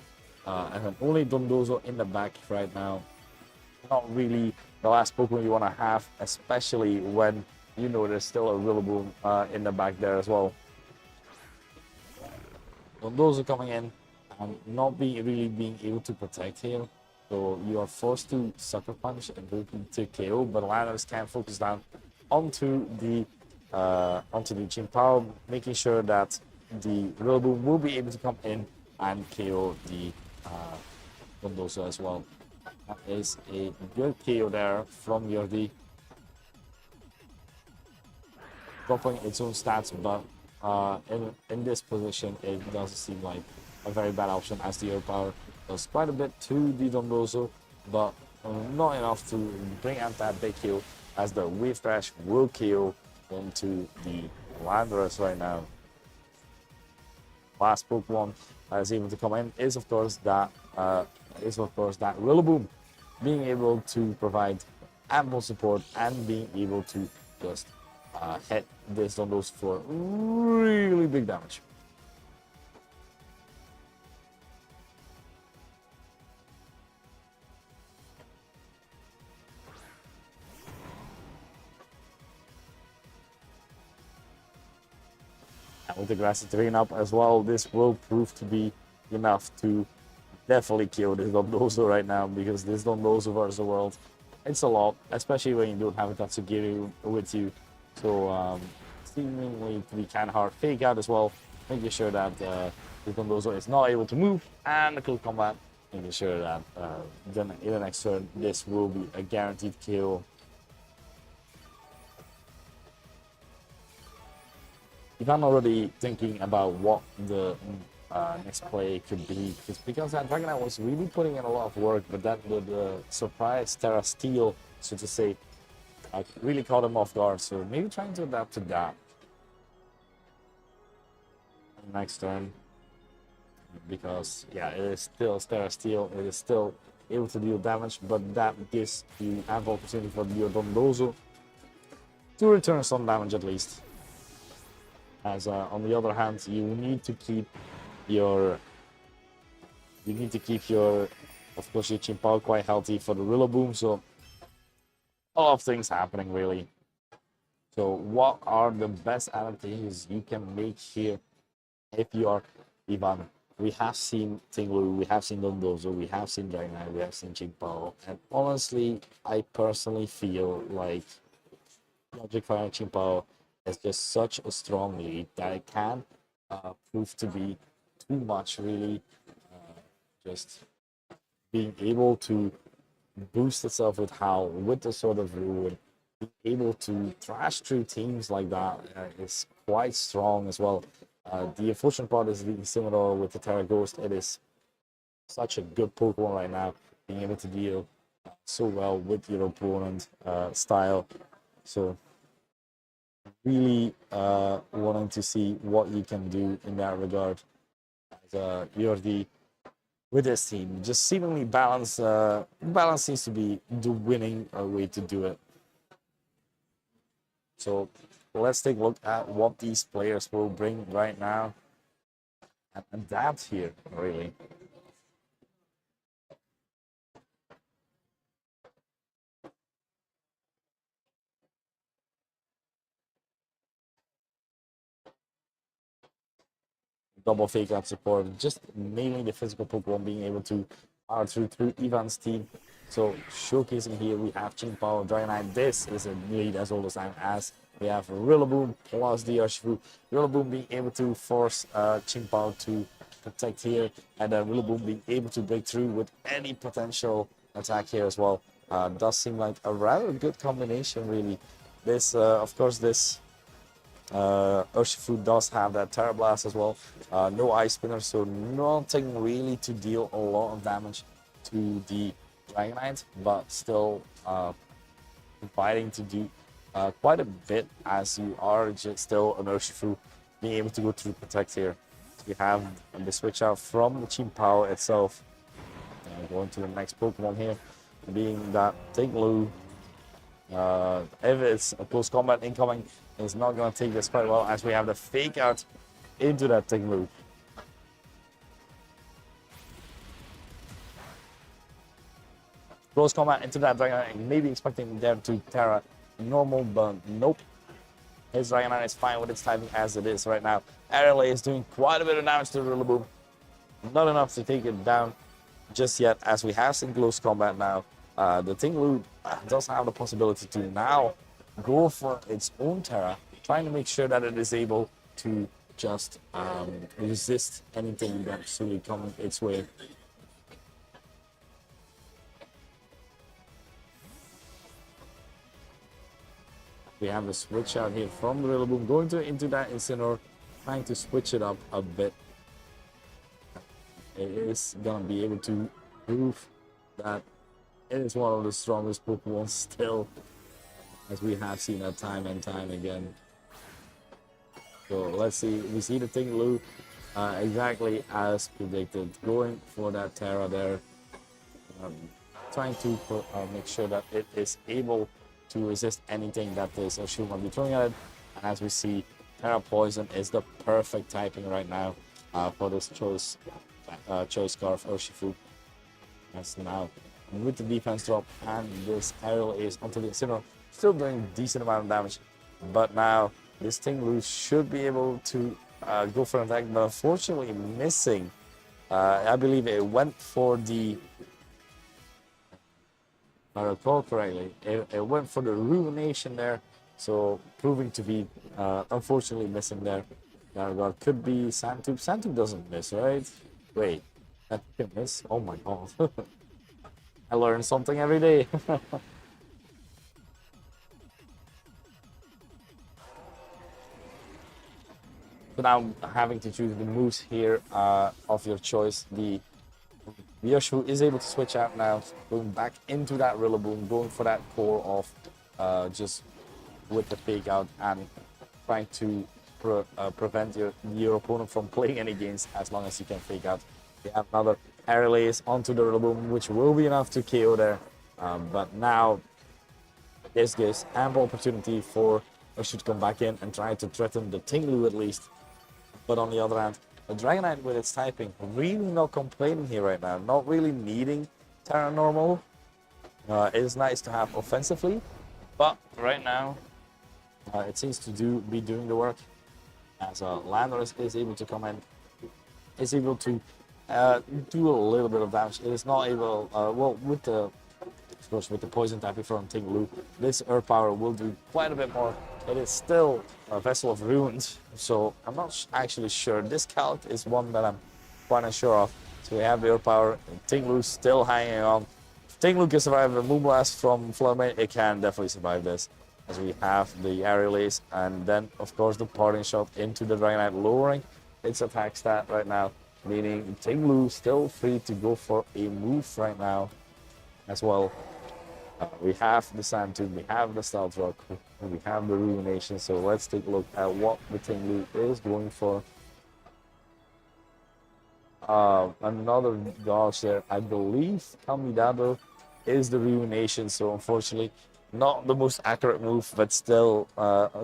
And then only Dondozo in the back right now. Not really the last Pokemon you want to have, especially when you know there's still a Rillaboom in the back there as well. Dondozo coming in and not really being able to protect here. So you are forced to Sucker Punch and hoping to KO, but Landorus can focus down onto the Ching Power, making sure that the Rillaboom will be able to come in and KO the Dondozo as well. That is a good KO there from Yordi, dropping its own stats, but in this position it doesn't seem like a very bad option, as the Earth Power does quite a bit to the Dondozo, but not enough to bring out that big kill, as the Wave Crash will kill into the Landorus right now. Last Pokemon that is able to come in is of course that Rillaboom, being able to provide ample support and being able to just hit this Dondozo for really big damage. And with the grassy terrain up as well, this will prove to be enough to definitely kill this Dondozo right now, because this Dondozo versus the world, it's a lot, especially when you don't have a Tatsugiri with you. So seemingly to be kind of hard. Fake Out as well, making sure that this Dondozo is not able to move, and the close combat making sure that then in the next turn this will be a guaranteed kill. If I'm already thinking about what the next play could be, because that Dragonite was really putting in a lot of work, but that the surprise Terra Steel, so to say, really caught him off guard. So maybe trying to adapt to that next turn, because yeah, it is still Terra Steel, it is still able to deal damage, but that gives you ample opportunity for your Dondozo to return some damage at least. As on the other hand, you need to keep your, of course, your Chimpao quite healthy for the Rillaboom. So a lot of things happening really. So what are the best adaptations you can make here if you are Ivan? We have seen Tinglu, we have seen Dondozo, we have seen Dragonite, we have seen Chimpao, and honestly, I personally feel like Logic Fire Chimpao is just such a strong lead that it can prove to be too much, really. Just being able to boost itself with Howl, with the sort of Ruin, being able to thrash through teams like that is quite strong as well. The unfortunate part is the similar with the Terra Ghost. It is such a good Pokemon right now, being able to deal so well with your opponent style. So really wanting to see what you can do in that regard. As, you're the with this team, just seemingly balance. Balance seems to be the winning way to do it. So let's take a look at what these players will bring right now and adapt here, really. Double fake out support, just mainly the physical Pokemon being able to power through Ivan's team. So showcasing here, we have Chimpao, Dragonite. This is a lead as old as time, as we have Rillaboom plus the Urshifu. Rillaboom being able to force Chimpao to protect here, and then Rillaboom being able to break through with any potential attack here as well. Does seem like a rather good combination, really. This, of course, this Urshifu does have that Terra Blast as well. No Ice Spinner, so nothing really to deal a lot of damage to the Dragonite, but still providing to do quite a bit, as you are just still an Urshifu being able to go through Protect here. So we have the switch out from the Chimpao itself. Going to the next Pokemon here, being that Tinglu. If it's a close combat incoming, it's not going to take this quite well, as we have the fake out into that Tinglu. Close combat into that Dragonite, maybe expecting there to Terra normal, but nope. His Dragonite is fine with its typing as it is right now. RLA is doing quite a bit of damage to Rillaboom. Not enough to take it down just yet, as we have seen close combat now. The Tinglu does have the possibility to now go for its own Terra, trying to make sure that it is able to just resist anything that's really coming its way. We have a switch out here from the Rillaboom, going into that Incineroar, trying to switch it up a bit. It is going to be able to prove that it is one of the strongest Pokemon still, as we have seen that time and time again. So let's see, we see the Tinglu exactly as predicted, going for that Terra there, trying to make sure that it is able to resist anything that this Urshifu might be throwing at it. And as we see, Terra Poison is the perfect typing right now for this choice scarf Urshifu. As now, with the defense drop and this aerial is onto the Incineroar, still doing a decent amount of damage. But now this Tinglu should be able to go for an attack, but unfortunately missing. I believe it went for the, if I recall correctly, it went for the Ruination there, so proving to be unfortunately missing there. That regard could be Sandtube. Sandtube doesn't miss, right? Wait, Goodness, oh my god. I learn something every day. So now having to choose the moves here of your choice, the Yoshu is able to switch out now, going back into that Rillaboom, going for that core of just with the fake out and trying to prevent your opponent from playing any games as long as you can fake out. They have another air lace onto the Rillaboom, which will be enough to KO there. But now this gives ample opportunity for Yoshu to come back in and try to threaten the Tinglu at least. But on the other hand, the Dragonite with its typing, really not complaining here right now, not really needing Terra Normal. It is nice to have offensively, but right now it seems to be doing the work. As Landorus is able to come in, is able to do a little bit of damage. It is not able, well, with the of course, with the poison typing from Tinglu, this Earth Power will do quite a bit more. It is still a Vessel of Runes, so I'm not actually sure. This calc is one that I'm quite unsure of. So we have the Earth Power, and Tinglu still hanging on. If Tinglu can survive a Moonblast from Floodmane, it can definitely survive this. As we have the Aerial Ace, and then, of course, the Parting Shot into the Dragonite, lowering its attack stat right now, meaning Tinglu still free to go for a move right now as well. We have the Sand Tomb, we have the Stealth Rock, we have the Ruination, so let's take a look at what the Tinglu is going for. Another dodge there, I believe Kamidado is the Ruination, so unfortunately not the most accurate move, but still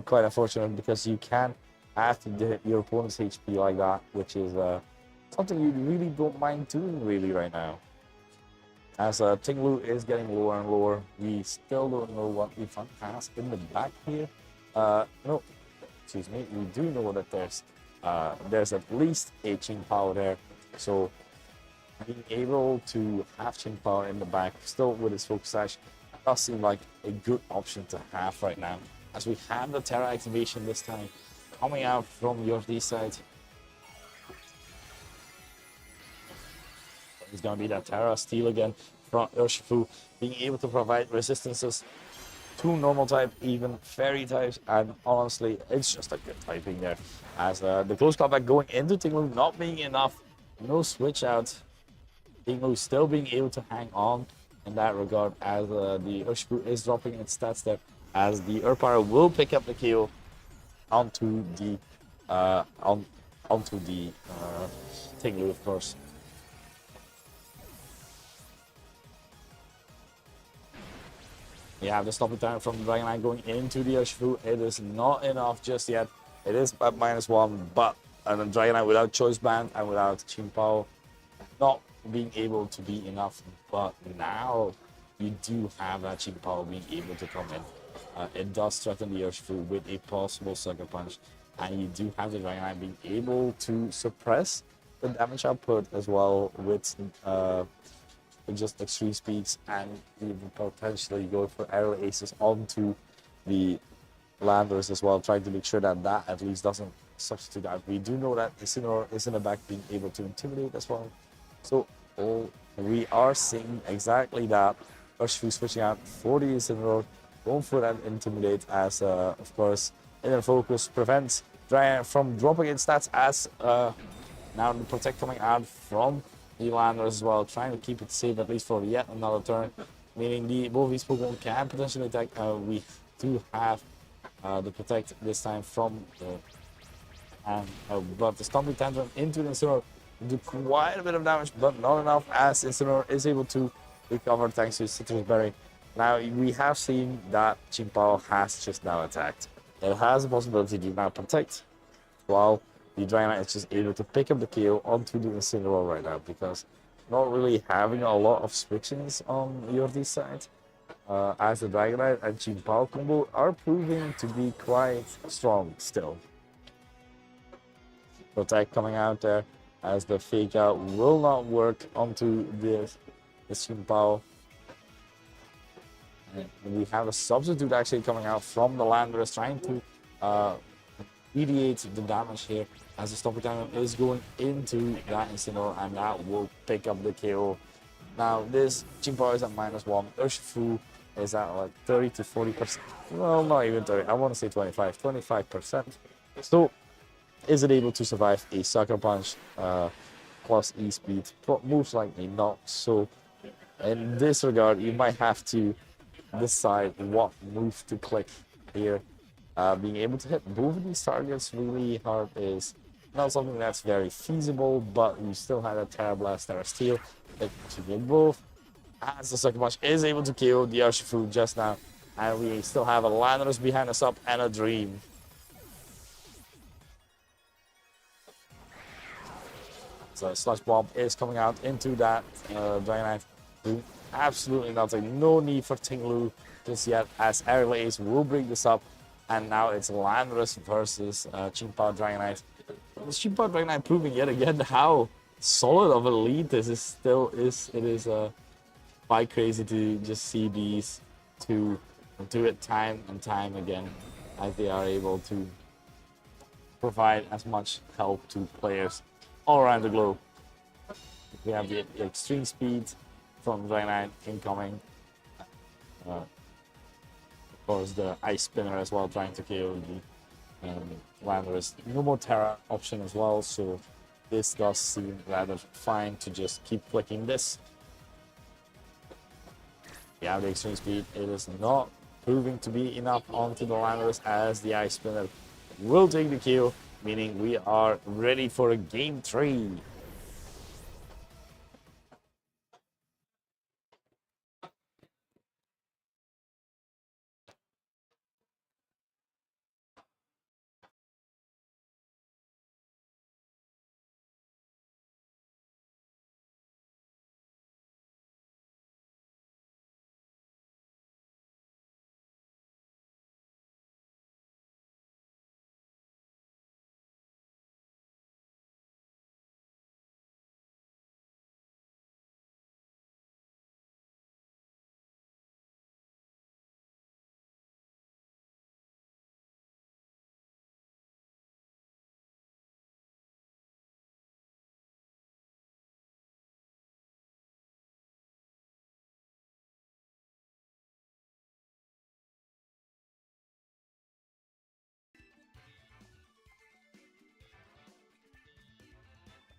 quite unfortunate because you can have to hit your opponent's HP like that, which is something you really don't mind doing really right now. As Tinglu is getting lower and lower, we still don't know what Ifan has in the back here. No, excuse me, we do know that there's at least a Ching Power there. So being able to have Ching Power in the back, still with his Focus Sash, does seem like a good option to have right now. As we have the Terra activation this time coming out from your D side. It's going to be that Terra Steel again from Urshifu, being able to provide resistances to normal type, even fairy types, and honestly, it's just a good typing there. As the close combat going into Tinglu not being enough, no switch out. Tinglu still being able to hang on in that regard, as the Urshifu is dropping its stats there, as the Earth Power will pick up the KO onto the Tinglu, of course. You have the stopping time from the Dragonite going into the Urshifu. It is not enough just yet. It is at -1, but the Dragonite without Choice Band and without Ching Pao not being able to be enough. But now you do have that Ching Pao being able to come in. It does threaten the Urshifu with a possible Sucker Punch. And you do have the Dragonite being able to suppress the damage output as well with just extreme speeds, and even potentially go for aerial aces onto the Landers as well, trying to make sure that that at least doesn't substitute out. We do know that Incineroar is in the back being able to intimidate as well. So we are seeing exactly that. Urshifu switching out for the Incineroar, going for that intimidate as of course inner focus prevents Dragon from dropping its stats, as now the Protect coming out from the Landers as well, trying to keep it safe at least for yet another turn, meaning both these Pokemon can potentially attack. We do have the Protect this time from the but the Stomping Tantrum into the Incineroar do quite a bit of damage, but not enough, as Incineroar is able to recover thanks to Citrus Berry. Now we have seen that Ching Pao has just now attacked. It has the possibility to now Protect, while the Dragonite is just able to pick up the KO onto the Incineroar right now, because not really having a lot of switchings on Yordi's side, as the Dragonite and Ching Pao combo are proving to be quite strong still. Protect coming out there, as the fake out will not work onto this Ching Pao. And we have a substitute actually coming out from the Landers, trying to mediate the damage here as the Stopper Cannon is going into that Incineroar, and that will pick up the KO. Now this Chimpa is at -1, Urshifu is at like 30 to 40%. Well, not even 30, I want to say 25%. So is it able to survive a Sucker Punch plus E-Speed? Most likely not. So in this regard, you might have to decide what move to click here. Being able to hit both of these targets really hard is not something that's very feasible, but you still have a Terra Blast, Terra Steel, that you get both. As the Sucker Punch is able to KO the Urshifu just now, and we still have a Landorus behind us up and a Dream. So Sludge Bomb is coming out into that Dragonite. Doing absolutely nothing. No need for Tinglu just yet, as Aerial Ace will break this up. And now it's Landorus versus Chimpa Dragonite. This Chimpa Dragonite proving yet again how solid of a lead this is still is. It is quite crazy to just see these two do it time and time again, as they are able to provide as much help to players all around the globe. We have the extreme speed from Dragonite incoming. Of course, the Ice Spinner as well, trying to KO the Landorus. No more Terra option as well, so this does seem rather fine to just keep clicking this. We have the extreme speed. It is not proving to be enough onto the Landorus, as the Ice Spinner will take the kill, meaning we are ready for a game 3.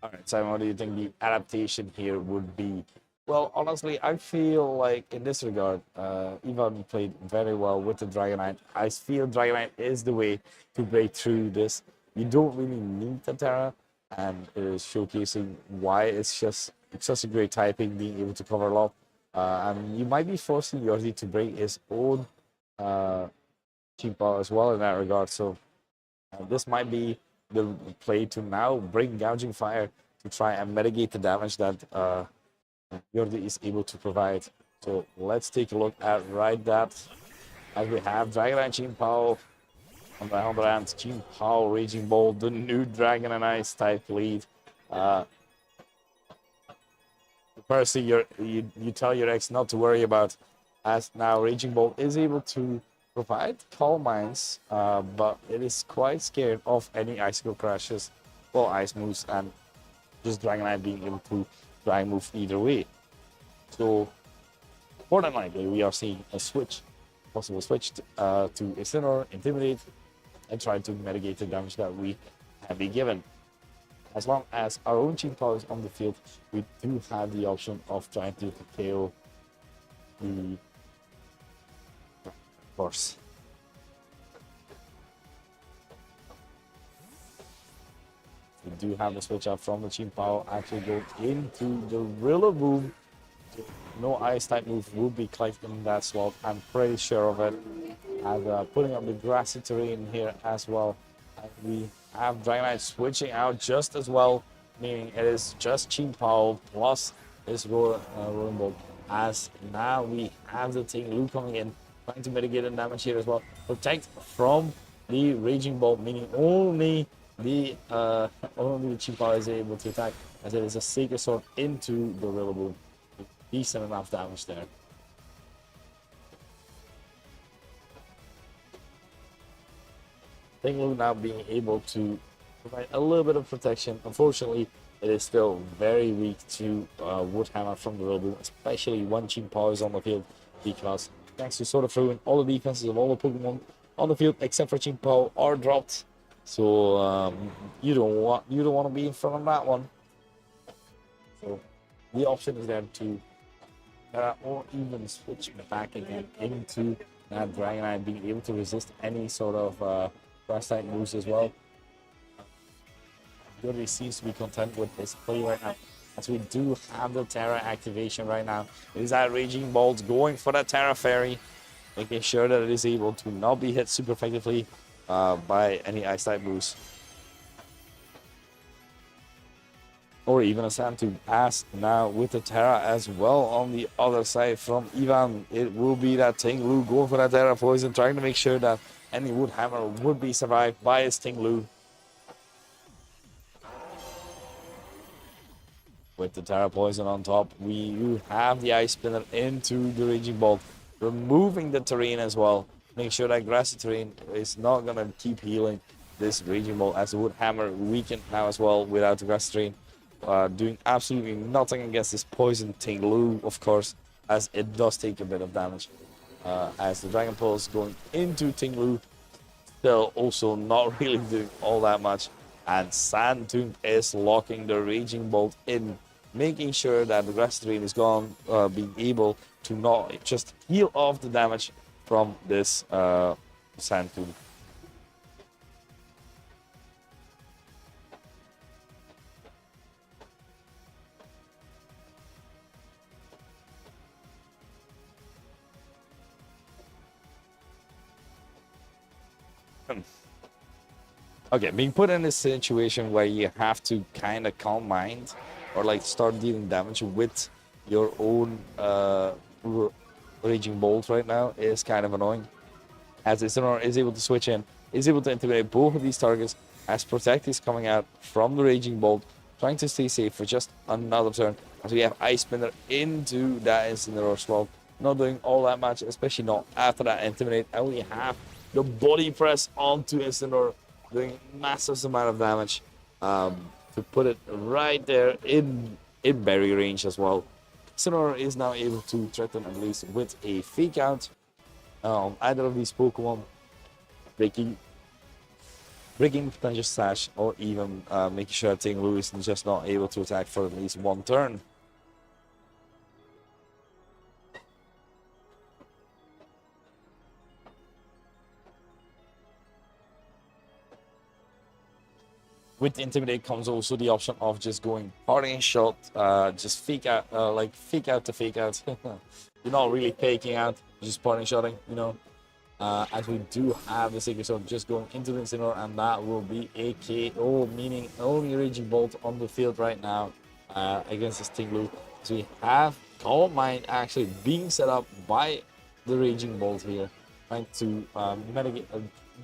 All right, Simon, what do you think the adaptation here would be? Well, honestly, I feel like in this regard, Ivan played very well with the Dragonite. I feel Dragonite is the way to break through this. You don't really need the Terra, and it is showcasing why it's such a great typing, being able to cover a lot. And you might be forcing Yordi to break his own Chimpa as well in that regard. So this might be the play to now bring Gouging Fire to try and mitigate the damage that Yordi is able to provide. So let's take a look at that. As we have Dragonite Chimpa on the other hand, Chimpa Raging Bolt, the new Dragon and Ice type lead. Percy, you tell your ex not to worry about, as now Raging Bolt is able to provide Calm Minds, but it is quite scared of any icicle crashes or ice moves, and just Dragonite being able to try and move either way. So more than likely we are seeing a possible switch to Incineroar, Intimidate, and try to mitigate the damage that we have been given. As long as our own Chimpa is on the field, we do have the option of trying to KO the horse. We do have the switch up from the Chimpa, actually go into the Rillaboom. No ice type move will be collecting that slot, I'm pretty sure of it. And putting up the grassy terrain here as well. And we have Dragonite switching out just as well, meaning it is just Chimpa plus this Rolling Bolt. As now we have the Tinglu coming in, trying to mitigate the damage here as well. Protect from the Raging Bolt, meaning only the Chimpa is able to attack, as it is a Sacred Sword into the Rillaboom. Decent enough damage there. Tinglu now being able to provide a little bit of protection. Unfortunately, it is still very weak to Wood Hammer from the Rillaboom, especially when Chien-Pao is on the field, because thanks to Sword of Ruin, all the defenses of all the Pokemon on the field except for Chien-Pao are dropped. So you don't want to be in front of that one. So the option is there to or even switch back again into that Dragonite, being able to resist any sort of grass type moves as well. Really seems to be content with his play right now, as we do have the Terra activation right now. It is that Raging Bolt going for that Terra Fairy, making sure that it is able to not be hit super effectively by any Ice type moves. Or even a Sandtube, as now with the Terra as well on the other side from Ivan. It will be that Tinglu going for that Terra Poison, trying to make sure that any Wood Hammer would be survived by his Tinglu. With the Terra Poison on top, we have the Ice Spinner into the Raging Bolt, removing the terrain as well. Make sure that grassy terrain is not going to keep healing this Raging Bolt, as the Wood Hammer weakened now as well without the grassy terrain. Doing absolutely nothing against this Poison Tinglu, of course, as it does take a bit of damage. As the Dragon Pulse going into Tinglu, still also not really doing all that much. And Sandtube is locking the Raging Bolt in, making sure that the grass terrain is gone, being able to not just heal off the damage from this Sandtube. Okay, being put in this situation where you have to kind of calm mind or like start dealing damage with your own Raging Bolt right now is kind of annoying. As Incineroar is able to switch in, is able to intimidate both of these targets, as Protect is coming out from the Raging Bolt, trying to stay safe for just another turn. As we have Ice Spinner into that Incineroar swamp, not doing all that much, especially not after that Intimidate. And we have the Body Press onto Incineroar, doing massive amount of damage to put it right there in berry range as well. Incineroar is now able to threaten at least with a Fake Out on either of these Pokemon, breaking potential Sash, or even making sure Tinglu is just not able to attack for at least one turn. With Intimidate comes also the option of just going Parting Shot, just fake out, like fake out to fake out. You're not really faking out, you're just Parting Shotting, you know. As we do have the Sacred Sword just going into the Incineroar, and that will be a KO, meaning only Raging Bolt on the field right now against this Tinglu. So we have Calm Mind actually being set up by the Raging Bolt here, trying to mitigate,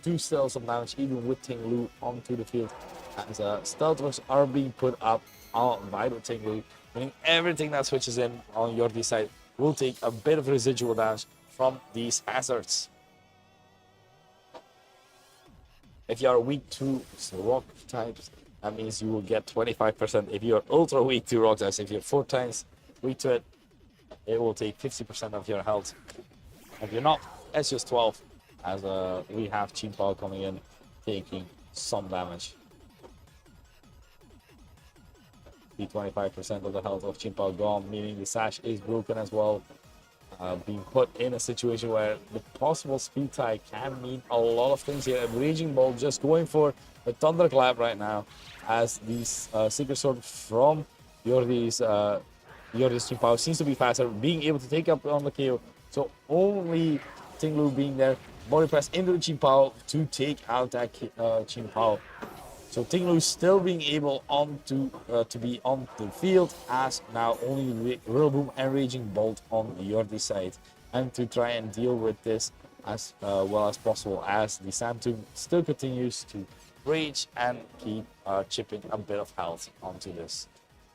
do still some damage even with Tinglu onto the field. As Stealth Rocks are being put up by the Tinglu, meaning everything that switches in on your side will take a bit of residual damage from these hazards. If you are weak to rock types, that means you will get 25%. If you are ultra weak to rock types, if you're 4 times weak to it, it will take 50% of your health. If you're not, it's just 12, as we have Chien-Pao coming in, taking some damage. The 25% of the health of Chien-Pao gone, meaning the Sash is broken as well. Being put in a situation where the possible speed tie can mean a lot of things here. Raging Bolt just going for the Thunderclap right now, as these Secret Sword from Yordi's Chien-Pao seems to be faster, being able to take up on the KO. So only Tinglu being there, Body Press into the Chien-Pao to take out that Chien-Pao. So Tinglu still being able to be on the field, as now only Rillaboom and Raging Bolt on Yordi's side, and to try and deal with this as well as possible, as the Sandtube still continues to rage and keep chipping a bit of health onto this.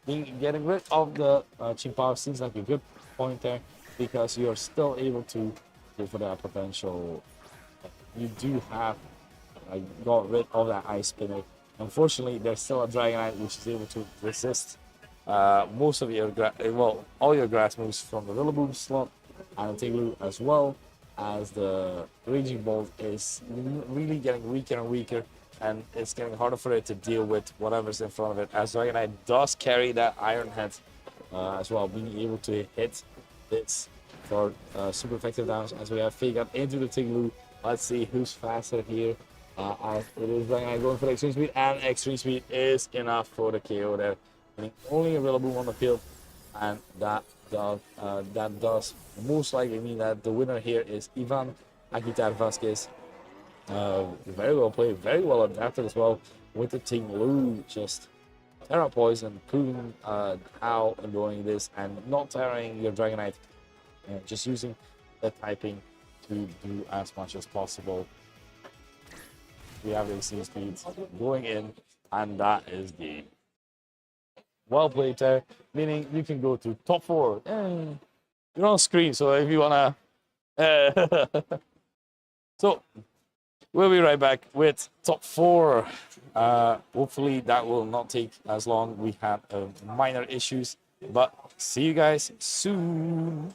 Getting rid of the Chien-Pao seems like a good point there, because you are still able to go for that potential. You do have got rid of that ice spinner. Unfortunately, there's still a Dragonite which is able to resist most of your all your grass moves from the Rillaboom slot and the Tinglu, as well as the Raging Bolt is really getting weaker and weaker, and it's getting harder for it to deal with whatever's in front of it, as Dragonite does carry that Iron Head as well, being able to hit this for super effective damage. As we have Fake into the Tinglu. Let's see who's faster here. As it is Dragonite going for the extreme speed, and extreme speed is enough for the KO there. Only a Rillaboom on the field, and that does most likely mean that the winner here is Ivan Aguitar Vasquez. Very well played, very well adapted as well with the Tinglu. Just Terra Poison, proving how annoying it is, and not tiring your Dragonite, and just using the typing to do as much as possible. We have the extreme speeds going in, and that is the well played there, meaning you can go to top 4. You're on screen, so if you wanna so we'll be right back with top 4. Hopefully that will not take as long. We had minor issues, but see you guys soon.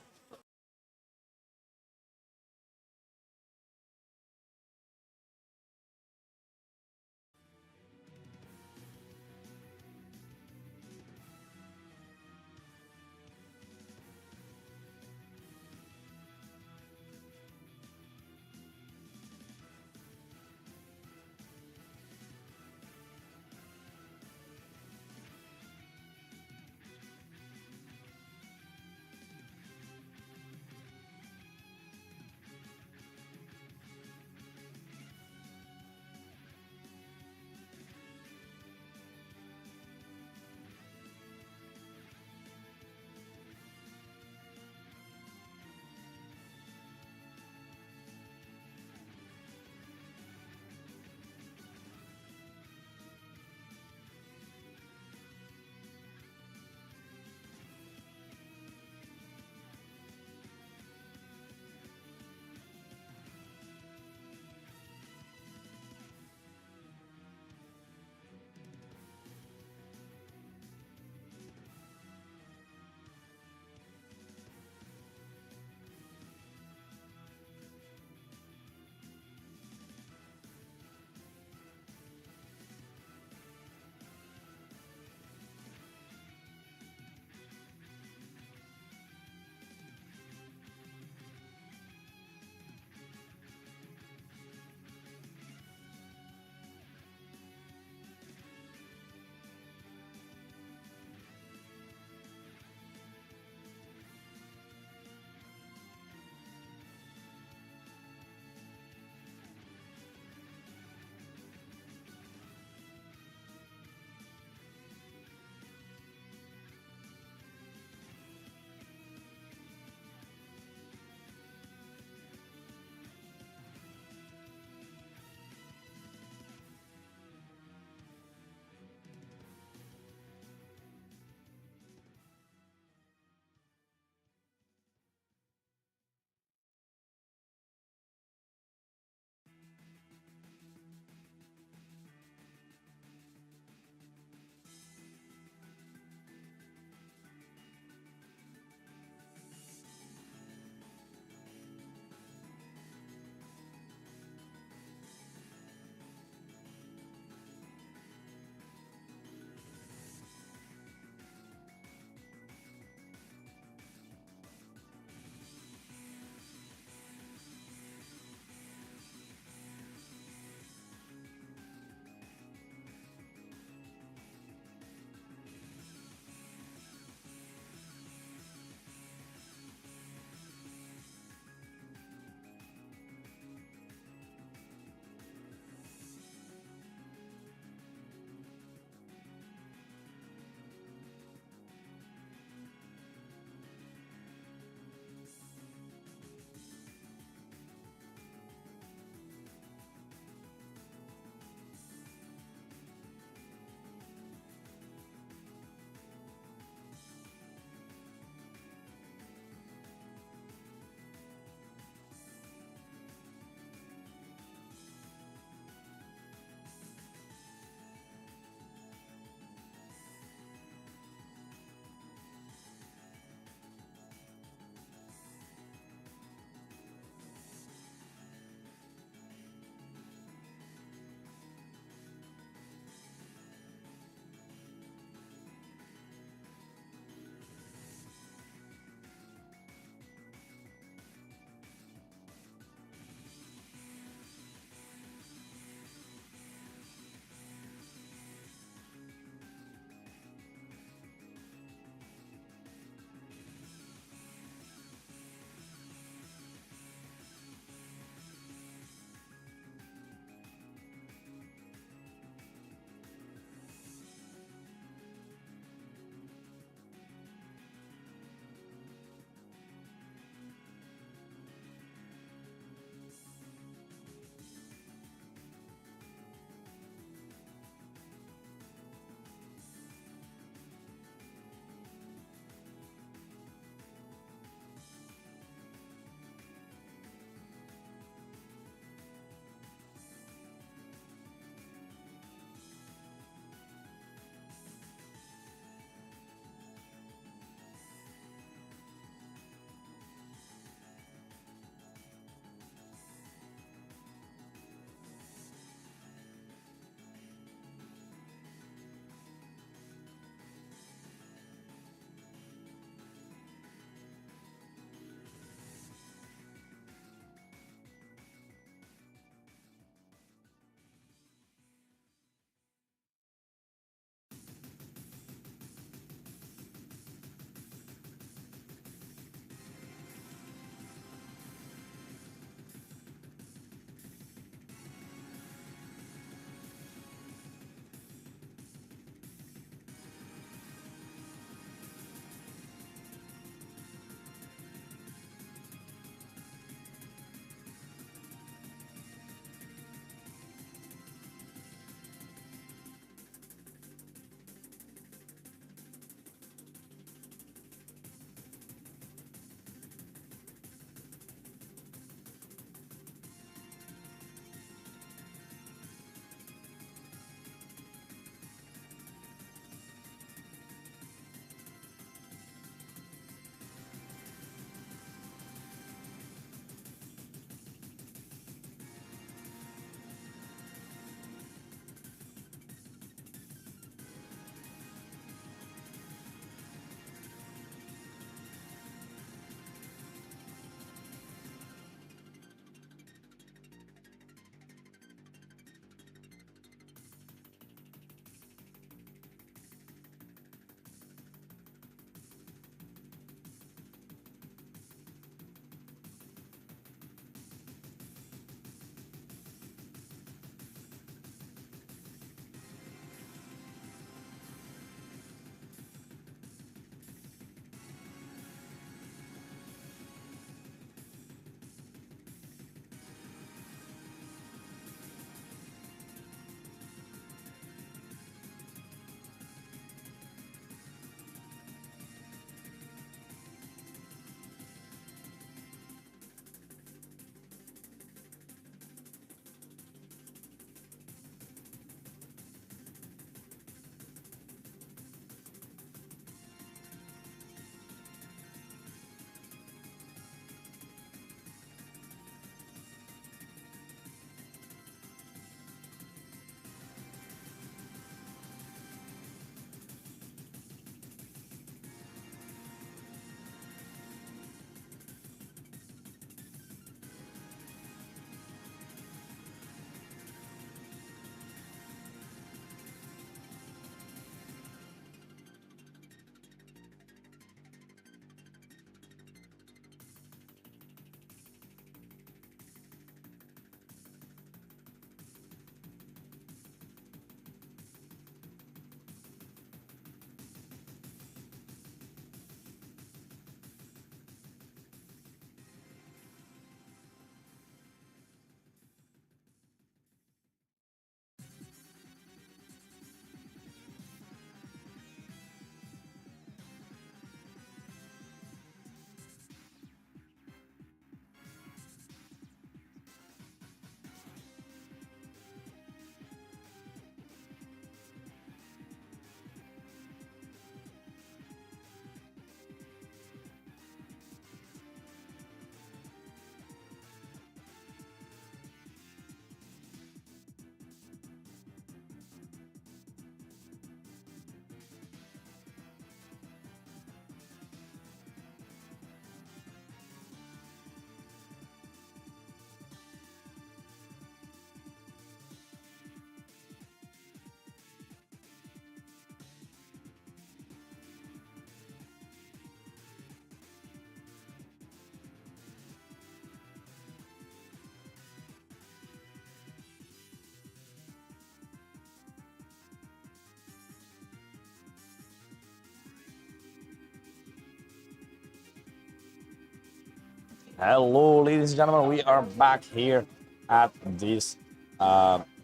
Hello, ladies and gentlemen. We are back here at this.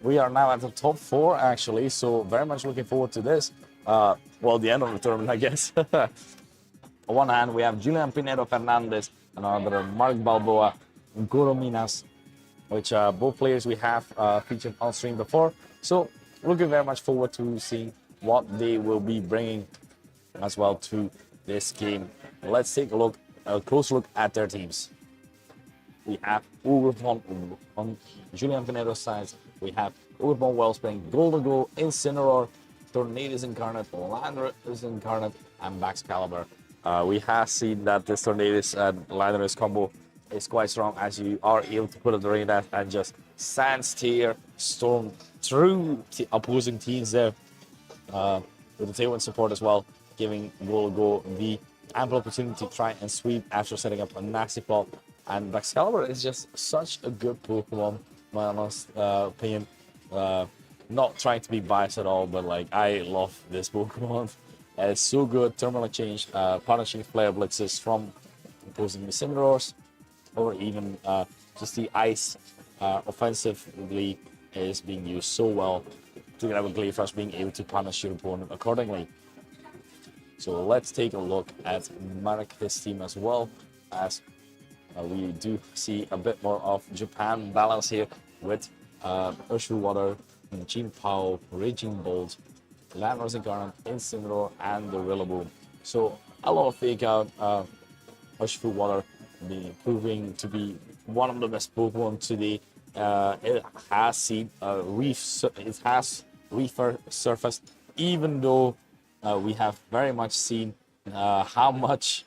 We are now at the top 4, actually. So very much looking forward to this. Well, the end of the tournament, I guess. On one hand, we have Julian Pinedo Fernandez, another Mark Balboa, Goro Minas, which both players we have featured on stream before. So looking very much forward to seeing what they will be bringing as well to this game. Let's take a close look at their teams. We have Uberpon on Julian Pinedo's side. We have Uberpon Wellspring, Golden Glow, Incineroar, Tornadus Incarnate, Landorus Incarnate, and Baxcalibur. We have seen that this Tornadus and Landorus combo is quite strong, as you are able to put it during that and just sand steer, storm through the opposing teams there with the tailwind support as well, giving Golden Glow the ample opportunity to try and sweep after setting up a nasty plot. And Baxcalibur is just such a good Pokemon, my honest opinion. Not trying to be biased at all, but like I love this Pokemon. It's so good. Thermal Exchange, punishing Flare Blitzes from opposing Incineroars, or even just the Ice offensively is being used so well, together with Gleefrush being able to punish your opponent accordingly. So let's take a look at Marquez's team as well, as we do see a bit more of Japan balance here with Urshifu Water, Gene Pao, Raging Bolt, Landorus Incarnate, Incineroar, and the Rillaboom. So a lot of fake out. Urshifu Water proving to be one of the best Pokemon today. It has seen it has resurfaced, even though we have very much seen how much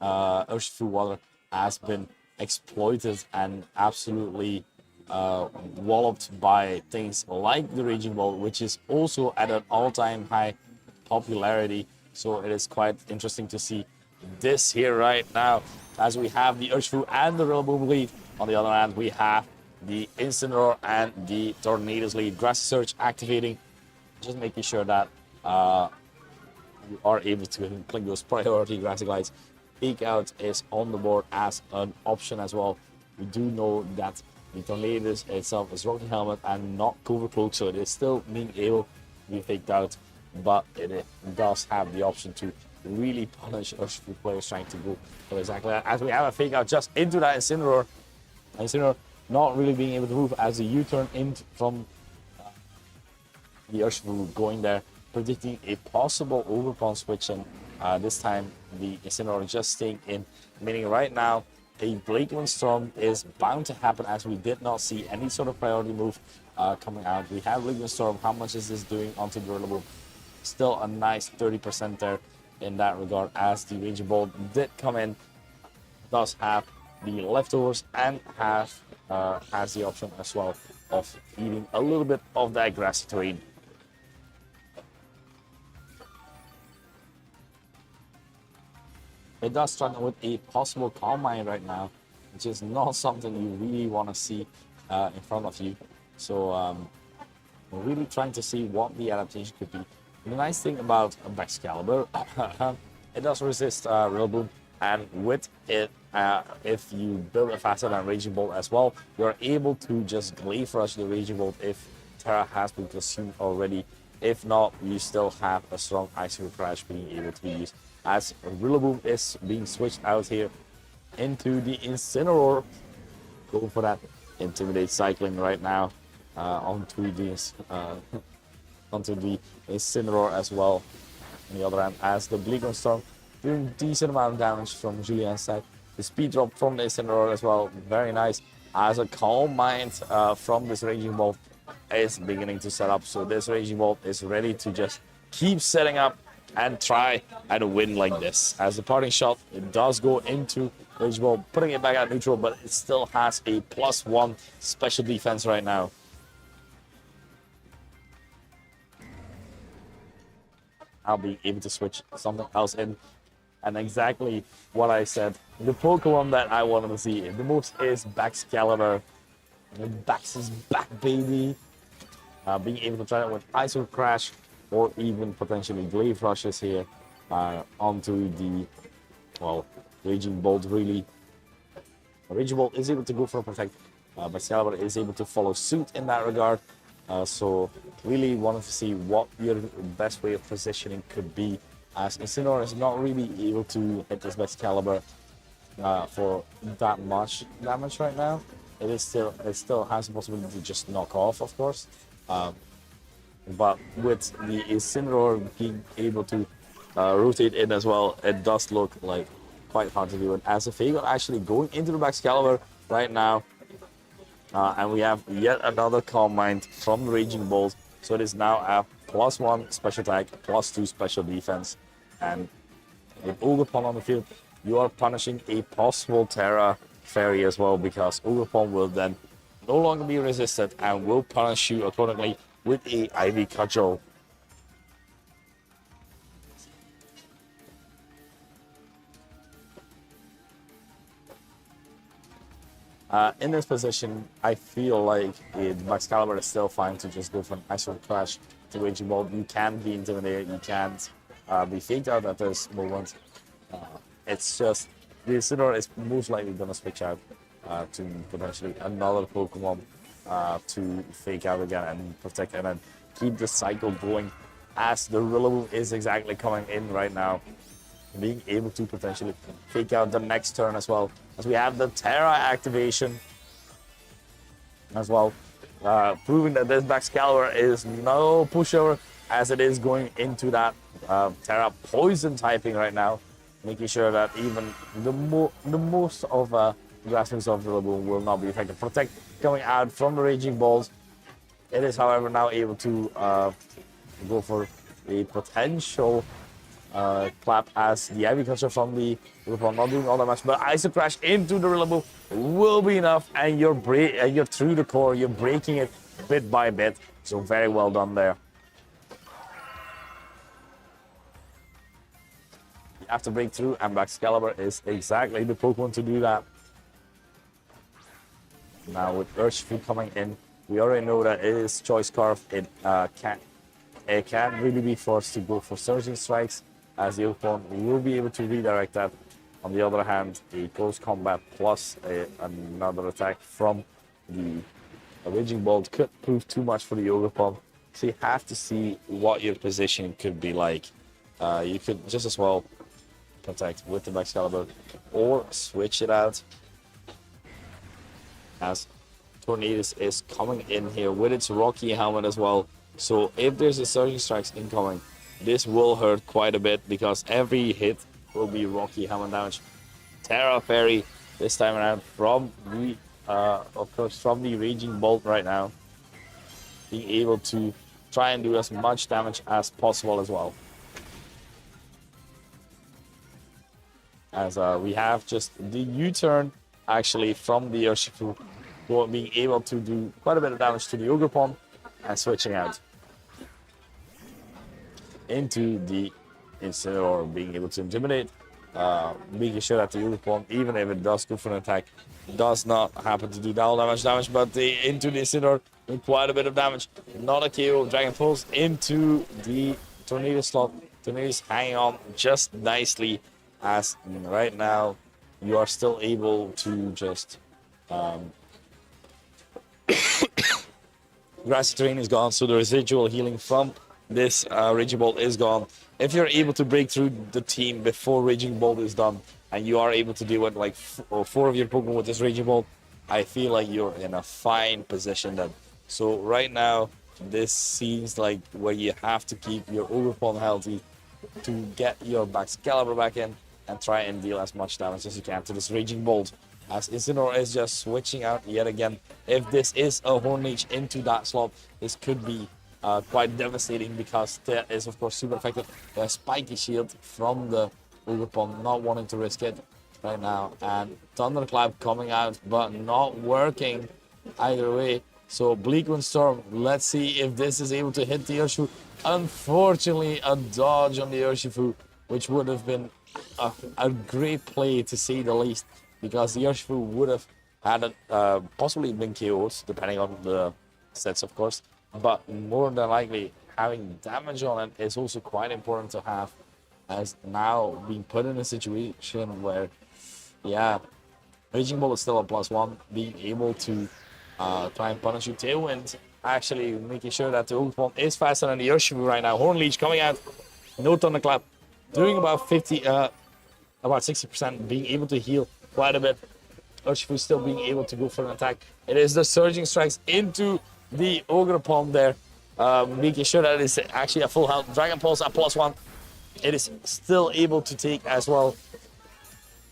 Urshifu Water has been exploited and absolutely walloped by things like the Raging Ball, which is also at an all-time high popularity. So it is quite interesting to see this here right now, as we have the Urshifu and the Rillaboom lead. On the other hand, we have the Incineroar and the Tornadus lead. Grass Search activating, just making sure that you are able to click those priority Grassy Glides. Peek Out is on the board as an option as well. We do know that the Tornadus itself is Rocky Helmet and not Cover Cloak, so it is still being able to be faked out, but it does have the option to really punish Urshifu players trying to go for exactly that. As we have a fake out just into that Incineroar. Incineroar not really being able to move as the U-turn in from the Urshifu going there, predicting a possible Overpawn switch, and this time the Incineroar just staying in, meaning right now a Blakeland Storm is bound to happen, as we did not see any sort of priority move coming out. We have Blakeland Storm. How much is this doing onto the Rillaboom? Still a nice 30% there in that regard, as the Raging Bolt did come in, does have the leftovers, and has the option as well of eating a little bit of that grassy terrain. It does struggle with a possible Calm Mind right now, which is not something you really want to see in front of you. So we're really trying to see what the adaptation could be. And the nice thing about Baxcalibur, it does resist Rillaboom, and with it, if you build it faster than Raging Bolt as well, you're able to just Glaive Rush the Raging Bolt if Terra has been consumed already. If not, you still have a strong Ice Crash being able to be used, as Rillaboom is being switched out here into the Incineroar. Go for that Intimidate cycling right now onto the Incineroar as well. On the other hand, as the Bleaker Storm doing decent amount of damage from Julian's side. The speed drop from the Incineroar as well, very nice. As a Calm Mind from this Raging Bolt is beginning to set up. So this Raging Bolt is ready to just keep setting up and try and win like this. As the parting shot, it does go into Raging Bolt, putting it back at neutral, but it still has a +1 special defense right now. I'll be able to switch something else in. And exactly what I said, the Pokemon that I wanted to see the most is Baxcalibur. Bax is back, baby. Being able to try it with Ice Crash, or even potentially Glaive Rushes here onto the, well, Raging Bolt really Raging Bolt is able to go for a protect, but Excalibur is able to follow suit in that regard. So really wanted to see what your best way of positioning could be, as Incineroar is not really able to hit this Excalibur for that much damage right now. It still has the possibility to just knock off, of course. But with the Incineroar being able to rotate in as well, it does look like quite hard to do. And as a Fagon actually going into the Excalibur right now, and we have yet another Calm Mind from the Raging Bolt. So it is now a +1 special attack, +2 special defense. And with Ogerpon on the field, you are punishing a possible Terra Fairy as well, because Ogerpon will then no longer be resisted and will punish you accordingly with a Ivy Cudgel. In this position, I feel like Excalibur is still fine to just go for an Ice Crash to Raging Bolt. You can be intimidated, you can't be faked out at this moment. It's just the Incineroar is most likely going to switch out to potentially another Pokemon to fake out again and protect and then keep the cycle going, as the Rillaboom is exactly coming in right now, being able to potentially fake out the next turn as well, as we have the Terra activation as well, proving that this Excalibur is no pushover, as it is going into that Terra Poison typing right now, making sure that even the most of the graspings of the Rillaboom will not be affected. Protect coming out from the Raging Balls. It is, however, now able to go for a potential clap, as the Ivy Culture from the Rillaboom not doing all that much, but Ice Crash into the Rillaboom will be enough, and you're through the core, you're breaking it bit by bit. So very well done there. You have to break through, and Excalibur is exactly the Pokemon to do that. Now with Urshifu coming in, we already know that it is Choice Scarf. It can't really be forced to go for Surging Strikes, as the opponent will be able to redirect that. On the other hand, a Close Combat plus another attack from the Raging Bolt could prove too much for the Ogerpon. So you have to see what your position could be like. You could just as well protect with the Excalibur or switch it out, as Tornadus is coming in here with its Rocky Helmet as well. So if there's a Surging Strikes incoming, this will hurt quite a bit, because every hit will be Rocky Helmet damage. Terra Fairy this time around from the, of course, from the Raging Bolt right now, being able to try and do as much damage as possible as well. As we have just the U-turn actually from the Urshifu, being able to do quite a bit of damage to the Ogerpon and switching out into the Incineroar, being able to intimidate, making sure that the Ogerpon, even if it does go for an attack, does not happen to do that much damage, but into the Incineroar with quite a bit of damage. Not a KO. Dragon Pulse into the Tornado slot. Tornado's hanging on just nicely, as right now you are still able to just grassy terrain is gone, so the residual healing from this Raging Bolt is gone. If you're able to break through the team before Raging Bolt is done, and you are able to deal with like 4 of your Pokemon with this Raging Bolt, I feel like you're in a fine position then. So right now, this seems like where you have to keep your Ogerpon healthy to get your Excalibur back in and try and deal as much damage as you can to this Raging Bolt, as Incineroar is just switching out yet again. If this is a Horn Leech into that slot, this could be quite devastating, because there is of course super effective. There's Spiky Shield from the Ogerpon, not wanting to risk it right now, and Thunderclap coming out but not working either way. So Bleak Wind Storm, let's see if this is able to hit the Urshifu. Unfortunately, a dodge on the Urshifu, which would have been a great play to say the least, because the Urshifu would have had possibly been KO'd, depending on the sets of course, but more than likely having damage on it is also quite important to have, as now being put in a situation where, yeah, Raging Ball is still a +1, being able to try and punish you. Tailwind actually making sure that the Ultimate is faster than the Urshifu right now. Horn Leech coming out, no Thunderclap, doing about 60%, being able to heal quite a bit. Urshifu still being able to go for an attack. It is the Surging Strikes into the Ogre Palm there, making sure that it's actually a full health. Dragon Pulse at +1. It is still able to take as well.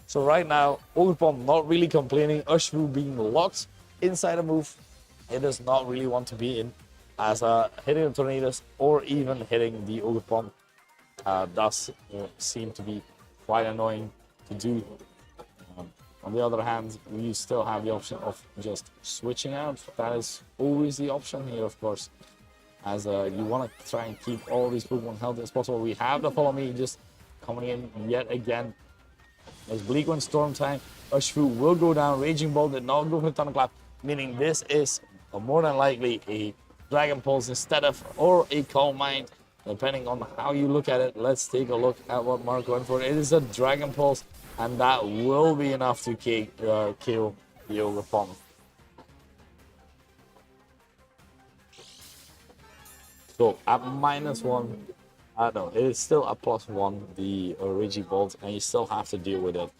So right now, Ogre Palm not really complaining. Urshifu being locked inside a move. It does not really want to be in, as hitting the Tornadoes or even hitting the Ogre Palm does seem to be quite annoying to do. On the other hand, you still have the option of just switching out. That is always the option here, of course, as you want to try and keep all these Pokemon healthy as possible. We have the Follow Me just coming in yet again. There's Bleak Wind Storm time. Urshifu will go down. Raging Ball did not go for Thunderclap, meaning this is more than likely a Dragon Pulse instead of, or a Calm Mind, depending on how you look at it. Let's take a look at what Mark went for. It is a Dragon Pulse, and that will be enough to kill the Ogre Palm. So at -1, no, it is still a +1, the Raging Bolt, and you still have to deal with it.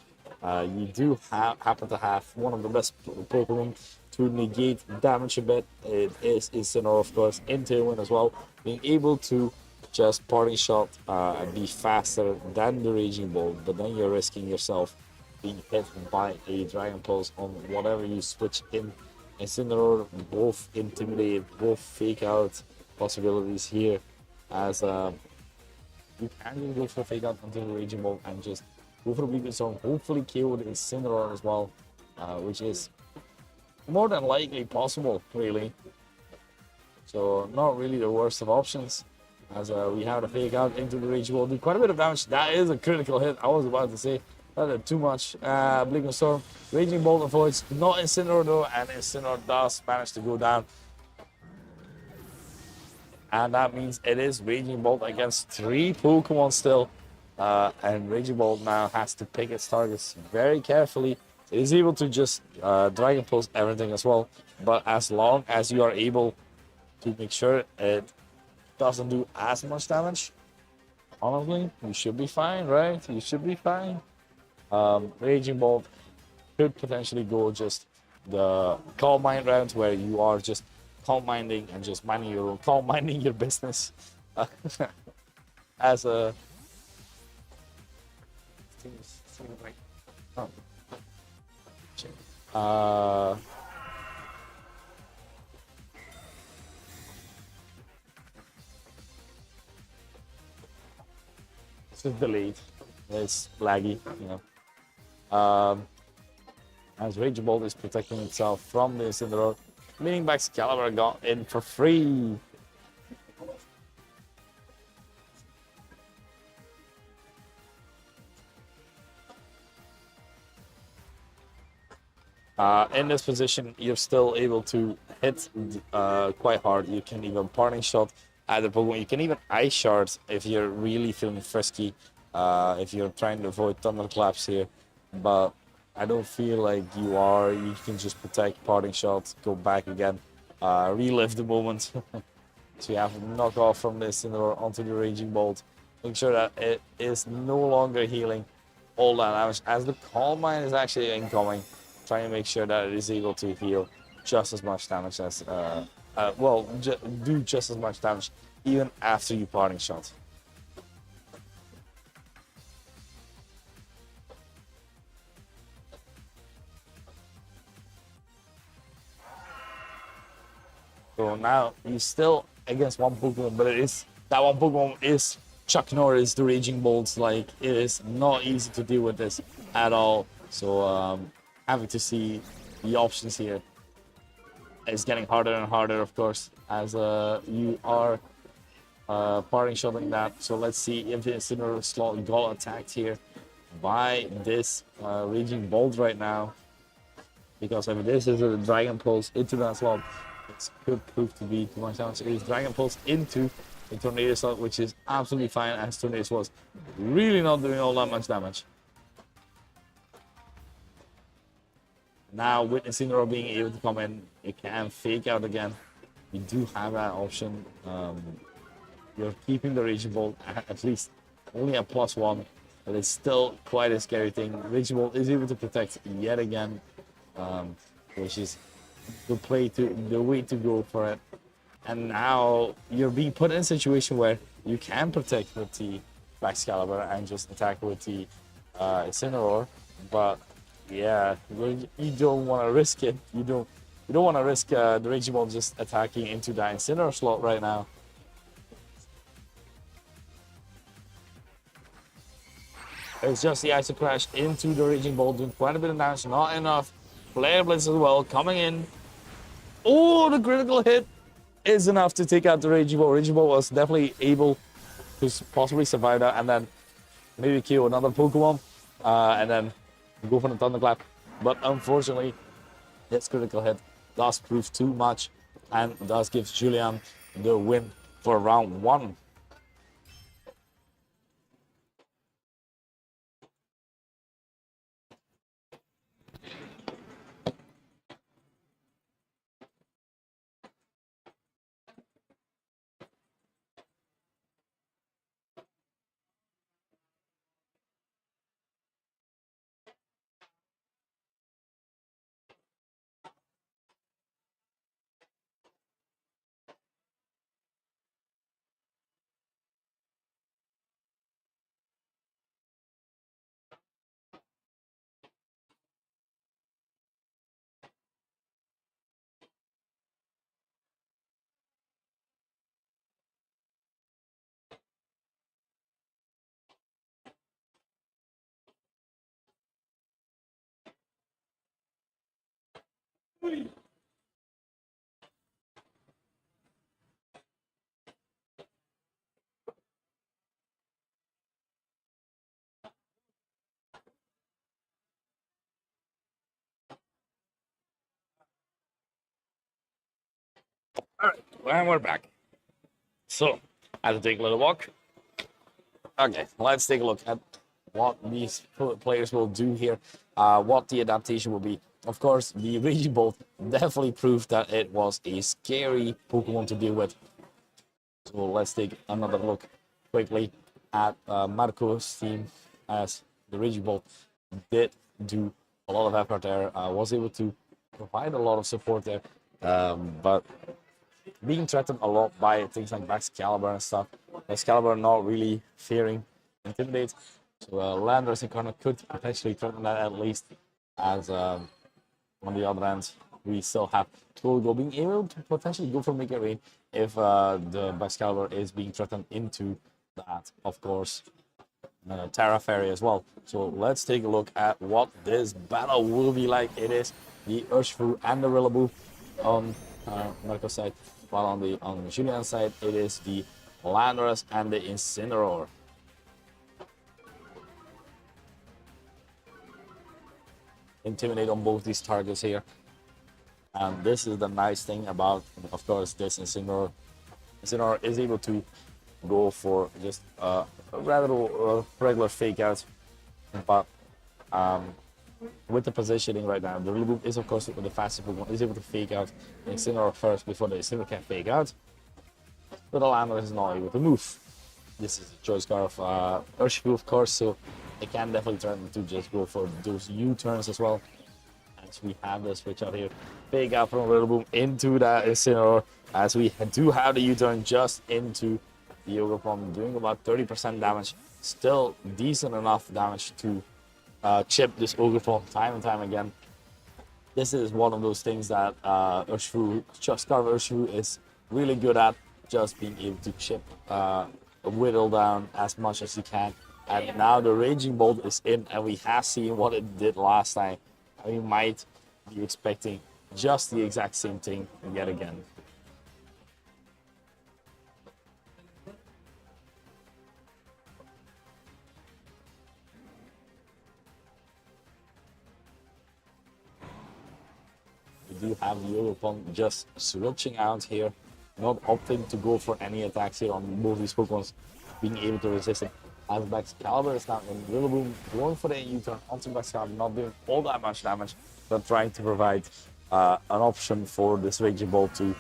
You do happen to have one of the best Pokemon to negate damage a bit. It is Incineroar, of course, in Tailwind as well, being able to just Parting Shot and be faster than the Raging Bolt, but then you're risking yourself being hit by a Dragon Pulse on whatever you switch in. Incineroar, both Intimidate, both Fake Out possibilities here, as you can just go for Fake Out until the Raging Bolt and just go for a Bleak Wind Storm, hopefully KO the Incineroar as well, which is more than likely possible, really. So not really the worst of options, as we have the Fake Out into the Raging Bolt, do quite a bit of damage. That is a critical hit, I was about to say. That did too much. Bleak Wind Storm, Raging Bolt avoids, not Incineroar though, and Incineroar does manage to go down. And that means it is Raging Bolt against 3 Pokemon still. And Raging Bolt now has to pick its targets very carefully. It is able to just Dragon Pulse everything as well. But as long as you are able to make sure it doesn't do as much damage, honestly, you should be fine, right? You should be fine. Raging Bolt could potentially go just the Calm Mind round, where you are just calm minding and just minding your own, calm minding your business. As a this is delayed. It's laggy, you know. As Raging Bolt is protecting itself from the Incineroar, meaning Excalibur got in for free. In this position, you're still able to hit quite hard. You can even Parting Shot at the Pokemon. You can even Ice Shard if you're really feeling frisky, if you're trying to avoid Thunderclaps here. But I don't feel like you are. You can just protect Parting Shots, go back again, relive the moment. So you have to knock off from this Incineroar onto the Raging Bolt. Make sure that it is no longer healing all that damage, as the Calm Mind is actually incoming. Trying to make sure that it is able to heal just as much damage as, do just as much damage even after you Parting Shot. So now you still against one Pokemon, but that one Pokemon is Chuck Norris, the Raging Bolts. Like, it is not easy to deal with this at all. So having to see the options here is getting harder and harder, of course, as you are Parting Shotting that. So let's see if the Incineroar slot got attacked here by this Raging Bolt right now. Because if this is a Dragon Pulse into that slot, it could prove to be too much damage. It is Dragon Pulse into the Tornado slot, which is absolutely fine, as Tornado was really not doing all that much damage. Now with Incineroar being able to come in, you can fake out again. You do have that option. You're keeping the Raging Bolt at least only a +1, but it's still quite a scary thing. Raging Bolt is able to protect yet again, which is the way to go for it. And now you're being put in a situation where you can protect with the Excalibur and just attack with the Incineroar, but yeah, you don't want to risk it. You don't want to risk the Raging Ball just attacking into that Incineroar slot right now. It's just the Ice Crash into the Raging Ball, doing quite a bit of damage, not enough. Flare Blitz as well, coming in. Oh, the critical hit is enough to take out the Raging Ball. Raging Ball was definitely able to possibly survive that and then maybe kill another Pokemon and then go for the Thunderclap. But unfortunately, this critical hit does prove too much and does give Julian the win for round 1. All right, and we're back. So, I had to take a little walk. Okay, let's take a look at what these players will do here, what the adaptation will be. Of course, the Raging Bolt definitely proved that it was a scary Pokemon to deal with. So let's take another look quickly at Marco's team, as the Raging Bolt did do a lot of effort there, was able to provide a lot of support there, but being threatened a lot by things like Excalibur and stuff. Excalibur not really fearing Intimidate. So Landorus Incarnate could potentially threaten that at least, as on the other hand, we still have Go being able to potentially go for Make It Rain if the Excalibur is being threatened into that, of course. Terra Fairy as well. So let's take a look at what this battle will be like. It is the Urshifu and the Rillaboom on Marco's side, while on the Julian's side, it is the Landorus and the Incineroar. Intimidate on both these targets here. And this is the nice thing about, of course, this Incineroar. Incineroar is able to go for just a rather regular fake out, but with the positioning right now, the Rillaboom is of course the fastest Pokemon, is able to fake out the Incineroar first before the Incineroar can fake out, but the Landorus is not able to move. This is a choice card of Urshifu, of course, so it can definitely turn to just go for those U-turns as well. As we have the switch out here, fake out from Rillaboom into that Incineroar, as we do have the U-turn just into the Ogerpon, doing about 30% damage. Still decent enough damage to chip this Ogerpon time and time again. This is one of those things that Urshifu, Scarf Urshifu is really good at, just being able to chip, whittle down as much as you can. And now the Raging Bolt is in, and we have seen what it did last time. We might be expecting just the exact same thing yet again. We do have the Ogerpon just switching out here, not opting to go for any attacks here on both these Pokemon, being able to resist it. as Excalibur is now in Rillaboom, going for the U-turn onto Excalibur, not doing all that much damage, but trying to provide an option for this Raging Bolt to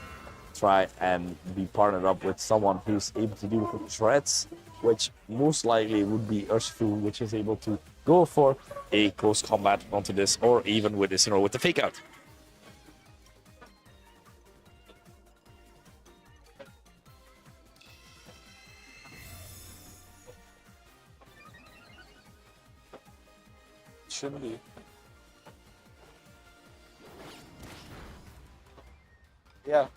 try and be partnered up with someone who's able to do threats, which most likely would be Urshifu, which is able to go for a close combat onto this, or even with this, with the fake out. Shouldn't be. Yeah.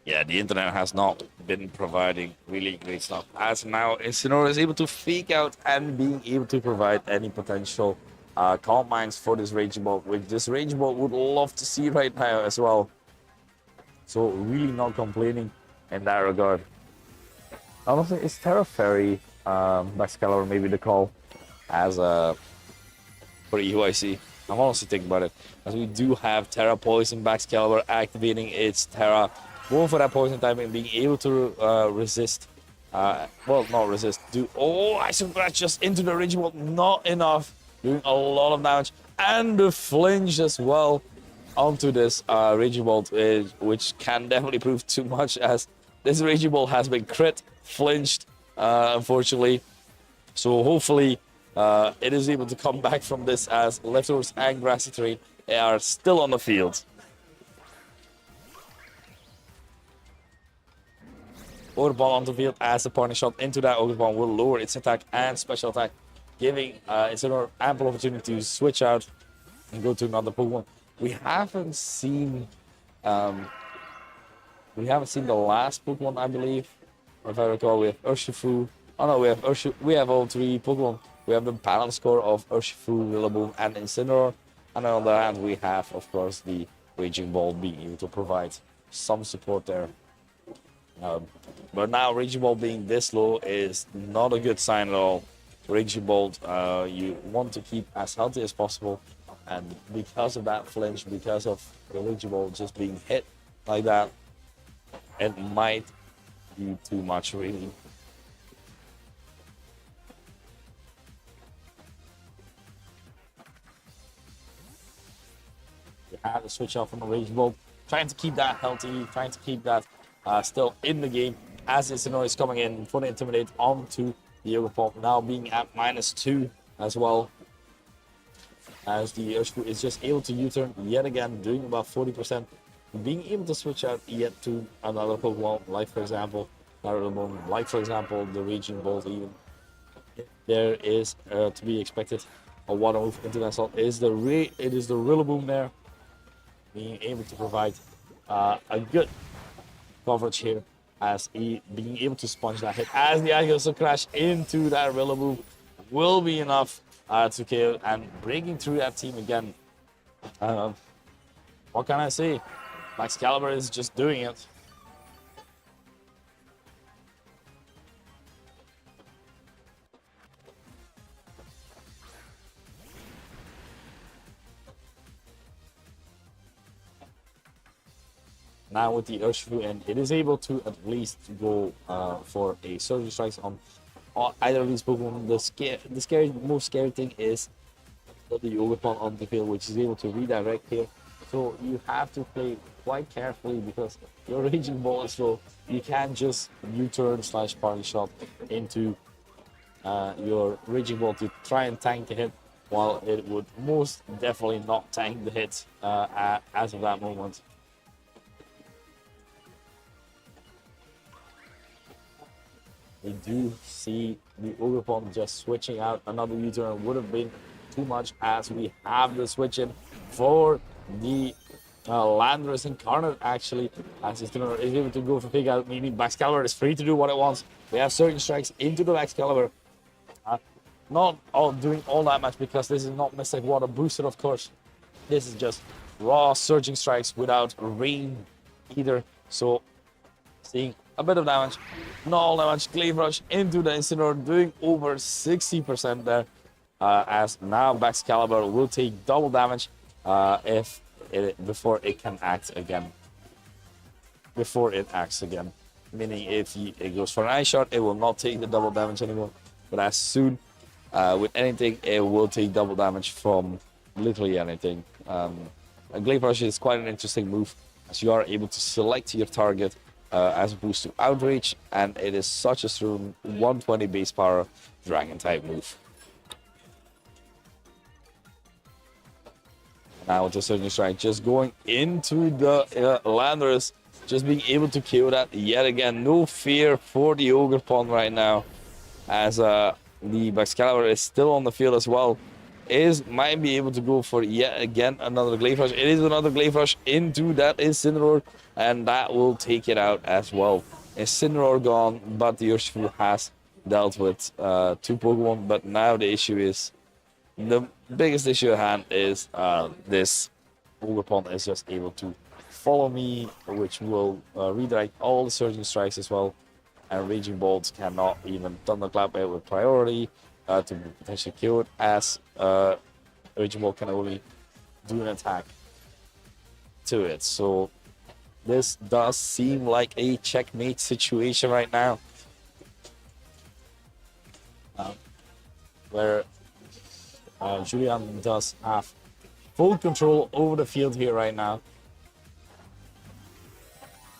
Yeah, the internet has not been providing really great stuff. As now, Incineroar is able to fake out and being able to provide any potential calm mines for this Raging Bolt, which this Raging Bolt would love to see right now as well. So really not complaining in that regard. Honestly, is Terra Fairy Excalibur maybe the call as for EUIC? I'm honestly thinking about it, as we do have Terra Poison Excalibur activating its Terra, going for that poison type and being able to resist. Well, not resist. Ice Crash just into the Raging Bolt, not enough, doing a lot of damage, and the flinch as well onto this Raging Bolt, which can definitely prove too much, as this Raging Bolt has been crit, flinched, unfortunately. So hopefully it is able to come back from this, as Leftovers and Grassy Terrain are still on the field. Overball on the field as the partner shot into that Overball will lower its attack and special attack, giving Incineroar ample opportunity to switch out and go to another Pokemon. We haven't seen the last Pokemon, I believe. If I recall, we have Urshifu. Oh no, we have all three Pokemon. We have the balance score of Urshifu, Rillaboom, and Incineroar. And on the other hand, we have, of course, the Raging Bolt being able to provide some support there. But now Raging Bolt being this low is not a good sign at all. Raging Bolt, you want to keep as healthy as possible, and because of that flinch, because of the Raging Bolt just being hit like that, it might be too much really. You have to switch off from the Raging Bolt, trying to keep that healthy, trying to keep that still in the game, as Incineroar is coming in for the Intimidate onto the Yoga Pop, now being at -2 as well, as the Urshifu is just able to U-turn yet again, doing about 40%, being able to switch out yet to another Pokemon, like for example like for example the Raging Bolt. Even there is to be expected a water move into that slot. It is the Rillaboom there, being able to provide a good coverage here, as being able to sponge that hit, as the Ice Crash into that Rillaboom will be enough to KO and breaking through that team again. What can I say? Excalibur is just doing it. Now with the Urshifu, and it is able to at least go for a Surgery Strikes on either of these Pokemon. The most scary thing is the Yoga on the field, which is able to redirect here. So you have to play quite carefully, because your Raging Ball is slow. You can't just U-turn / party shot into your Raging Ball to try and tank the hit, while it would most definitely not tank the hit as of that moment. We do see the Ogerpon just switching out. Another U-turn would have been too much, as we have the switch in for the Landorus Incarnate, actually, as Incineroar is able to go for fake out, meaning Excalibur is free to do what it wants. We have Surging Strikes into the Excalibur. Not doing all that much, because this is not Mystic Water boosted, of course. This is just raw Surging Strikes without rain either. So seeing a bit of damage. Not all damage. Glaive Rush into the Incineroar, doing over 60% there. As now Excalibur will take double damage before it can act again. Before it acts again. Meaning if it goes for an Ice Shot, it will not take the double damage anymore. But as soon with anything, it will take double damage from literally anything. A Glaive Rush is quite an interesting move, as you are able to select your target as opposed to Outrage, and it is such a strong 120 base power Dragon type move. Now with the Surging Strike, just going into the Landorus, just being able to kill that yet again. No fear for the Ogerpon right now, as the Excalibur is still on the field as well. Might be able to go for yet again another Glaive Rush. It is another Glaive Rush into that Incineroar, and that will take it out as well. Incineroar gone, but the Urshifu has dealt with 2 Pokemon. But now the issue is, the biggest issue at hand is this Ogerpon is just able to follow me, which will redirect all the Surging Strikes as well. And Raging Bolts cannot even Thunderclap it with priority to potentially kill it, as Raging Bolt can only do an attack to it. So this does seem like a checkmate situation right now, where Julian does have full control over the field here right now,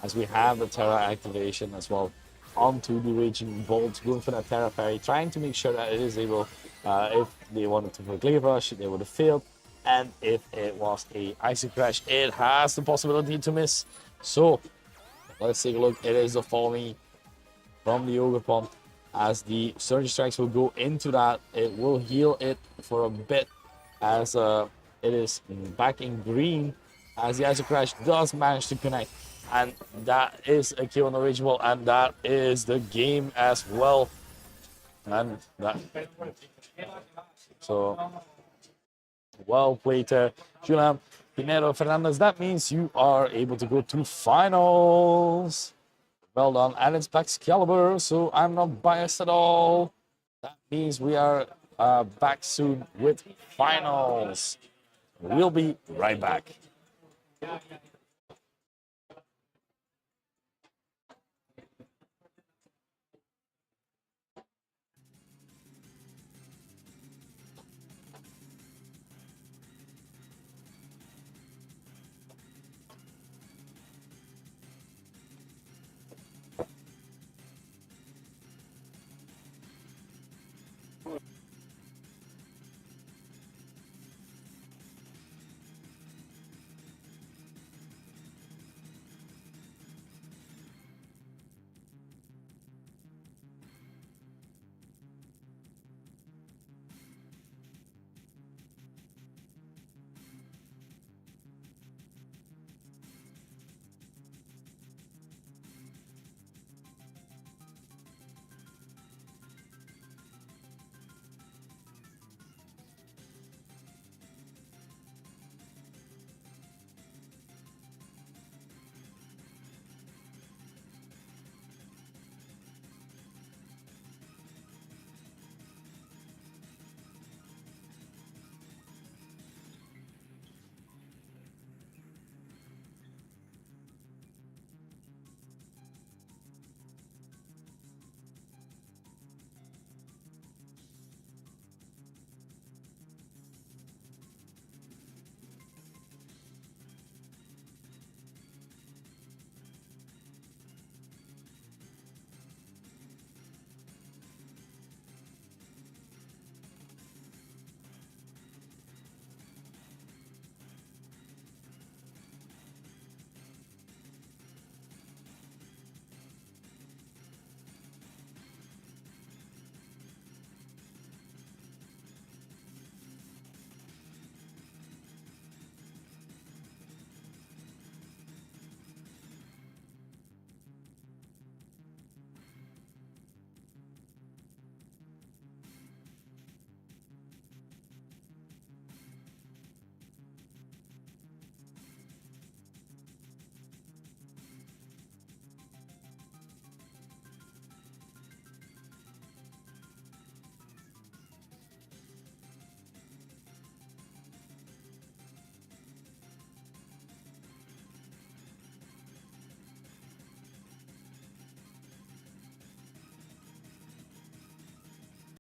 as we have the Terra activation as well onto the Raging Bolt, going for that Terra Fairy, trying to make sure that it is able, if they wanted to play Glaive Rush, they would have failed, and if it was a Icy Crash, it has the possibility to miss. So let's take a look. It is a Follow Me from the Ogerpon, as the Surge Strikes will go into that. It will heal it for a bit, as it is back in green, as the Icy Crash does manage to connect. And that is a kill on the Raging Ball, and that is the game as well. And that, so well played, Julian Pinero Fernandez. That means you are able to go to finals. Well done, and it's Excalibur, so I'm not biased at all. That means we are back soon with finals. We'll be right back.